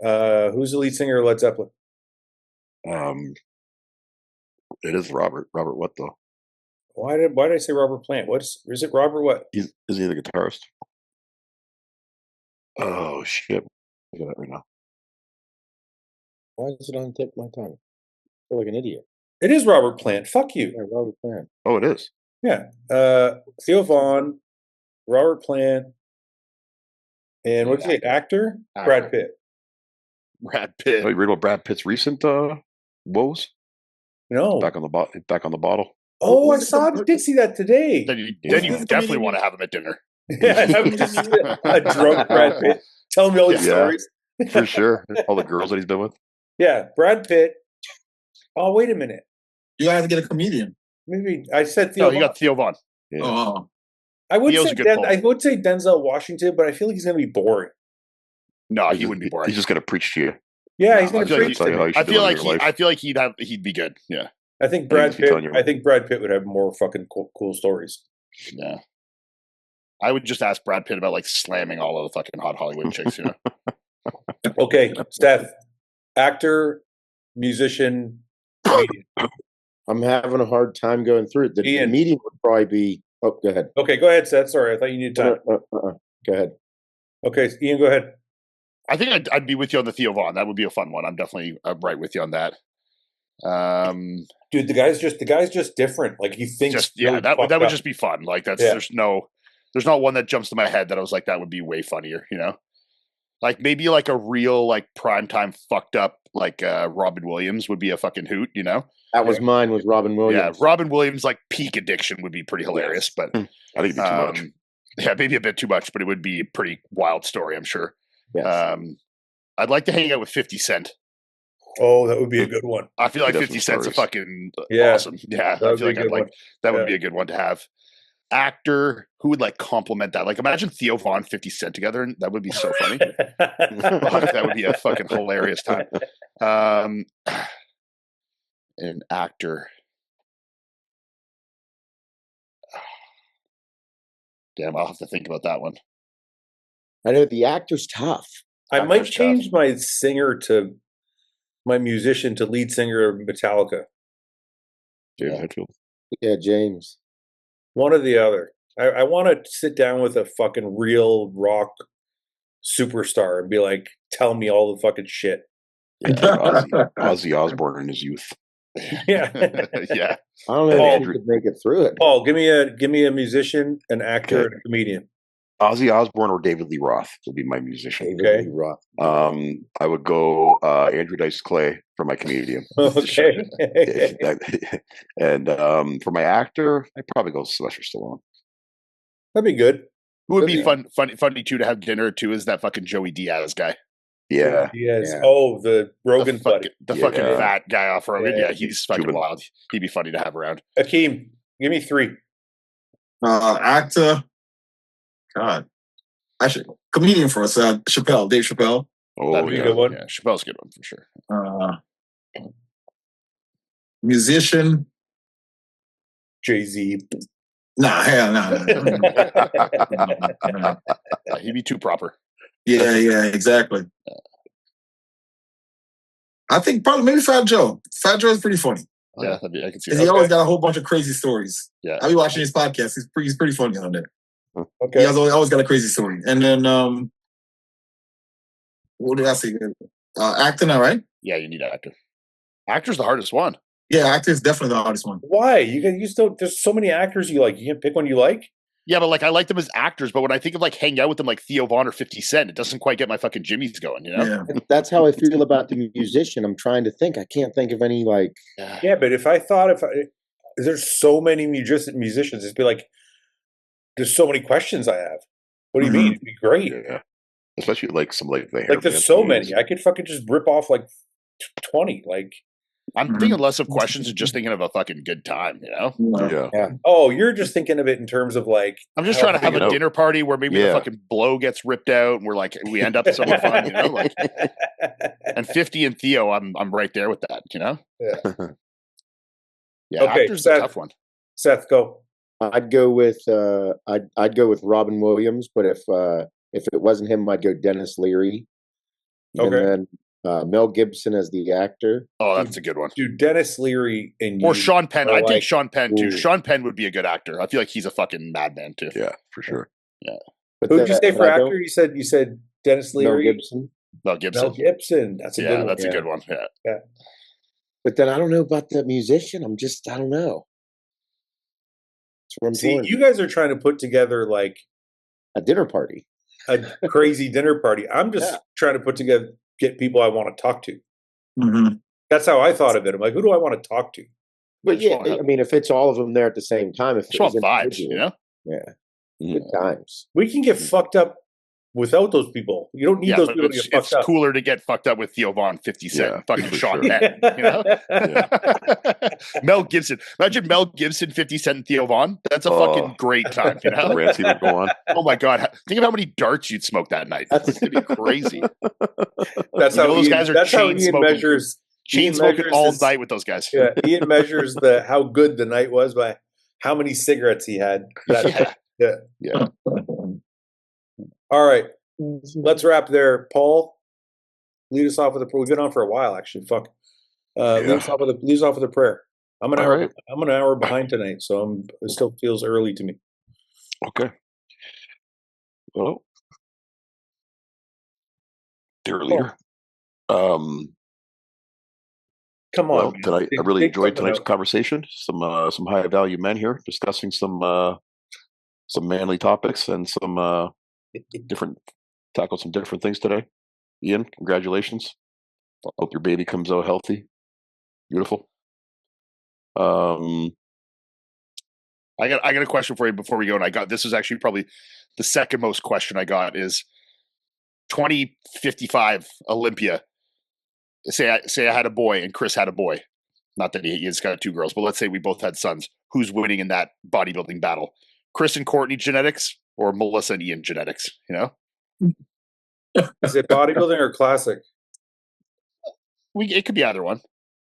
Who's the lead singer of Led Zeppelin? It is Robert. Robert what though? Why did I say Robert Plant? Is it Robert what? Is he the guitarist? Oh shit! Look at that right now. Why is it on the tip of my tongue? I feel like an idiot. It is Robert Plant. Fuck you. Yeah, Robert Plant. Oh, it is. Yeah. Theo Vaughn, Robert Plant, and what's the actor? Brad Pitt. Brad Pitt. Oh, you read about Brad Pitt's recent woes? No. Back on the bottle. Oh, I did see that today. Then you definitely want to have him at dinner. Yeah, I'm just a drunk Brad Pitt. Tell me all these stories. For sure. All the girls that he's been with. Yeah, Brad Pitt. Oh, wait a minute. You have to get a comedian. Maybe I said Theo. No, you got Theo Vaughn. Yeah. Oh. I would say Denzel Washington, but I feel like he's going to be boring. No, he wouldn't be boring. He's just going to preach to you. Yeah, he's going to preach to you. I feel like he'd be good. Yeah. I think Brad Pitt would have more fucking cool stories. Yeah. I would just ask Brad Pitt about like slamming all of the fucking hot Hollywood chicks, you know. Okay, Steph, actor, musician, comedian. I'm having a hard time going through it. The comedian would probably be. Oh, go ahead. Okay, go ahead, Seth. Sorry, I thought you needed time. Go ahead. Okay, Ian, go ahead. I think I'd be with you on the Theo Vaughn. That would be a fun one. I'm definitely right with you on that. Dude, the guy's just different. Like he thinks. That would just be fun. Like there's not one that jumps to my head that I was like that would be way funnier. You know, like maybe like a real like primetime fucked up like Robin Williams would be a fucking hoot. You know, that was mine. Was Robin Williams? Yeah, Robin Williams like peak addiction would be pretty hilarious. But I think it'd be too much. Yeah, maybe a bit too much, but it would be a pretty wild story. I'm sure. Yes. I'd like to hang out with 50 Cent. Oh, that would be a good one. I feel like 50 Cent's a fucking awesome. Yeah, I feel like that would be a good one to have. Actor who would like complement that. Like imagine Theo Vaughn, 50 Cent together, and that would be so funny. That would be a fucking hilarious time. An actor. Damn, I'll have to think about that one. I know the actor's tough. I might change my musician to lead singer of Metallica. James Hetfield. Yeah, James. One or the other. I want to sit down with a fucking real rock superstar and be like, tell me all the fucking shit. Yeah, Ozzy Osbourne in his youth. Yeah. Yeah. I don't know if you could make it through it. Paul, give me a musician, an actor, and a comedian. Ozzy Osbourne or David Lee Roth would be my musician. David Lee Roth. I would go Andrew Dice Clay for my comedian. Okay. And for my actor, I'd probably go Sylvester Stallone. That'd be good. Who would be funny too to have dinner too is that fucking Joey Diaz guy. Yeah. Yes. Oh, the Rogan buddy. The fucking fat guy off Rogan. Yeah, he's fucking wild. He'd be funny to have around. Akeem, give me 3. Actor. God. Actually, comedian for us. Chappelle, Dave Chappelle. Oh, That'd be a good one. Yeah, Chappelle's a good one for sure. Musician. Jay-Z. Nah, hell no. He'd be too proper. Yeah, exactly. I think probably maybe Fat Joe. Fat Joe is pretty funny. Yeah, I can see that. He always got a whole bunch of crazy stories. Yeah. I be watching his podcast. He's pretty funny on there. Okay. He has always got a crazy story. And then what did I say? Actor now, right? Yeah, you need an actor. Actor's the hardest one. Yeah, actor is definitely the hardest one. Why? You still there's so many actors you like. You can't pick one you like. Yeah, but like I like them as actors, but when I think of like hanging out with them like Theo Von or 50 Cent, it doesn't quite get my fucking jimmies going, you know? Yeah. That's how I feel about the musician. I'm trying to think. I can't think of any like. Yeah, but there's so many musicians, it'd be like there's so many questions I have. What do you mean? It'd be great. Yeah. Especially like some like the like there's so many. I could fucking just rip off like 20. Like I'm thinking less of questions and just thinking of a fucking good time, you know? Yeah. Oh, you're just thinking of it in terms of like I'm just trying to have a dinner party where maybe the fucking blow gets ripped out and we end up somewhere fun, you know? Like, and 50 and Theo, I'm right there with that, you know? Yeah. Okay, Actor's Seth, a tough one. Seth, go. I'd go with Robin Williams, but if it wasn't him, I'd go Dennis Leary. Okay. And then Mel Gibson as the actor. Oh, that's a good one. Dude, Dennis Leary or Sean Penn. I think Sean Penn too. Ooh. Sean Penn would be a good actor. I feel like he's a fucking madman too. Yeah, for sure. Yeah. Who did you say for actor? You said Dennis Leary. Mel Gibson. Mel Gibson. Mel Gibson. That's a good one. That's a good one. Yeah. But then I don't know about the musician. I don't know. See, you guys are trying to put together like a dinner party, a crazy dinner party. I'm just trying to get people I want to talk to. Mm-hmm. That's how I thought of it. I'm like, who do I want to talk to? But yeah, I mean, if it's all of them there at the same time, if it's vibes, you know, good times. We can get fucked up without those people. You don't need those people to get fucked up. It's cooler to get fucked up with Theo Von, 50 Cent, fucking Sean Penn. You know? Mel Gibson. Imagine Mel Gibson, 50 Cent, and Theo Von. That's a fucking great time. You know? Rants would go on. Oh my god! Think of how many darts you'd smoke that night. That's gonna be crazy. That's how those guys are. That's how Ian measures. Chain smoking all night with those guys. Yeah, Ian measures how good the night was by how many cigarettes he had. Yeah. All right, let's wrap there. Paul, lead us off with we've been on for a while, actually. Fuck. Lead us off with a prayer. I'm an hour behind tonight, so it still feels early to me. Okay. Well, dear leader, come on. Well, I really enjoyed tonight's conversation. Some high value men here discussing some manly topics and some tackle some different things today. Ian, congratulations. Hope your baby comes out healthy. Beautiful. I got a question for you before we go. And this is actually probably the second most question I got is 2055 Olympia. Say I had a boy and Chris had a boy. Not that he's got 2 girls, but let's say we both had sons. Who's winning in that bodybuilding battle? Chris and Courtney genetics or Melissa and Ian genetics? You know? Is it bodybuilding or classic? It could be either one.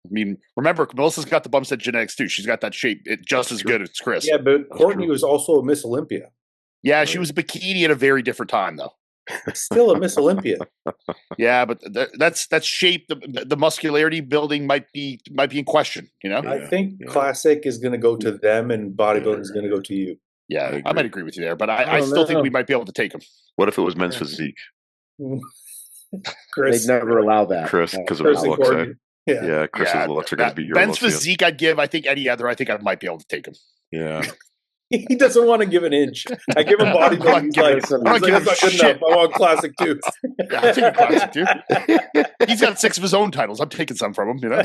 I mean, remember, Melissa's got the bump set genetics too. She's got that shape just as good as Chris. Yeah, but Courtney was also a Miss Olympia. Yeah, she was a bikini at a very different time, though. Still a Miss Olympia. Yeah, but that's shape. The muscularity building might be in question. You know, I think classic is going to go to them, and bodybuilding is going to go to you. Yeah, I might agree with you there, but I still think we might be able to take them. What if it was men's physique? Chris, they'd never allow that. Chris, because of his looks. Yeah, Chris's looks are going to be your Ben's physique. I'd give. I think any other. I think I might be able to take him. Yeah. He doesn't want to give an inch. I give him bodybuilding. He's like, I'm not giving that's not good shit. enough. I want classic too. Yeah, I'm taking classic too. He's got 6 of his own titles. I'm taking some from him, you know.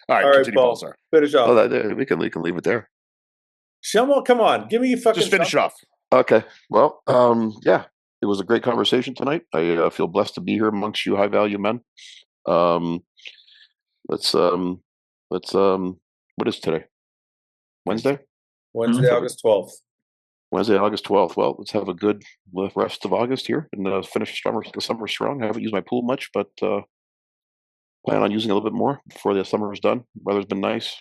All right, continue, Paul. Paul, sorry. Finish off. Well, we can leave it there. Shumwell, come on, give me fucking. Just finish it off. Okay. Well, yeah, it was a great conversation tonight. I feel blessed to be here amongst you high value men. Let's what is today? Wednesday, August 12th. Wednesday, August 12th. Well, let's have a good rest of August here and finish the summer strong. I haven't used my pool much, but plan on using a little bit more before the summer is done. Weather's been nice.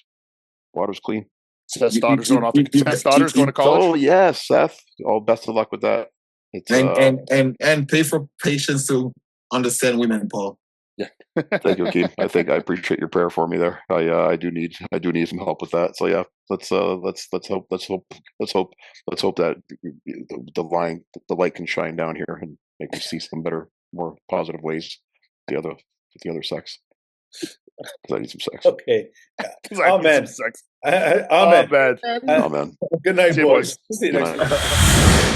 Water's clean. Seth's daughter's going off. Seth's daughter's going to college. Oh yes, Seth. All best of luck with that. It's, and pay for patience to understand women, Paul. Yeah. Thank you, Keem. I appreciate your prayer for me there. I do need some help with that. So yeah, let's hope that the light can shine down here and make me see some better, more positive ways with the other sex. Because I need some sex. Okay. Amen. Amen. Amen. Good night, boys. See you next time.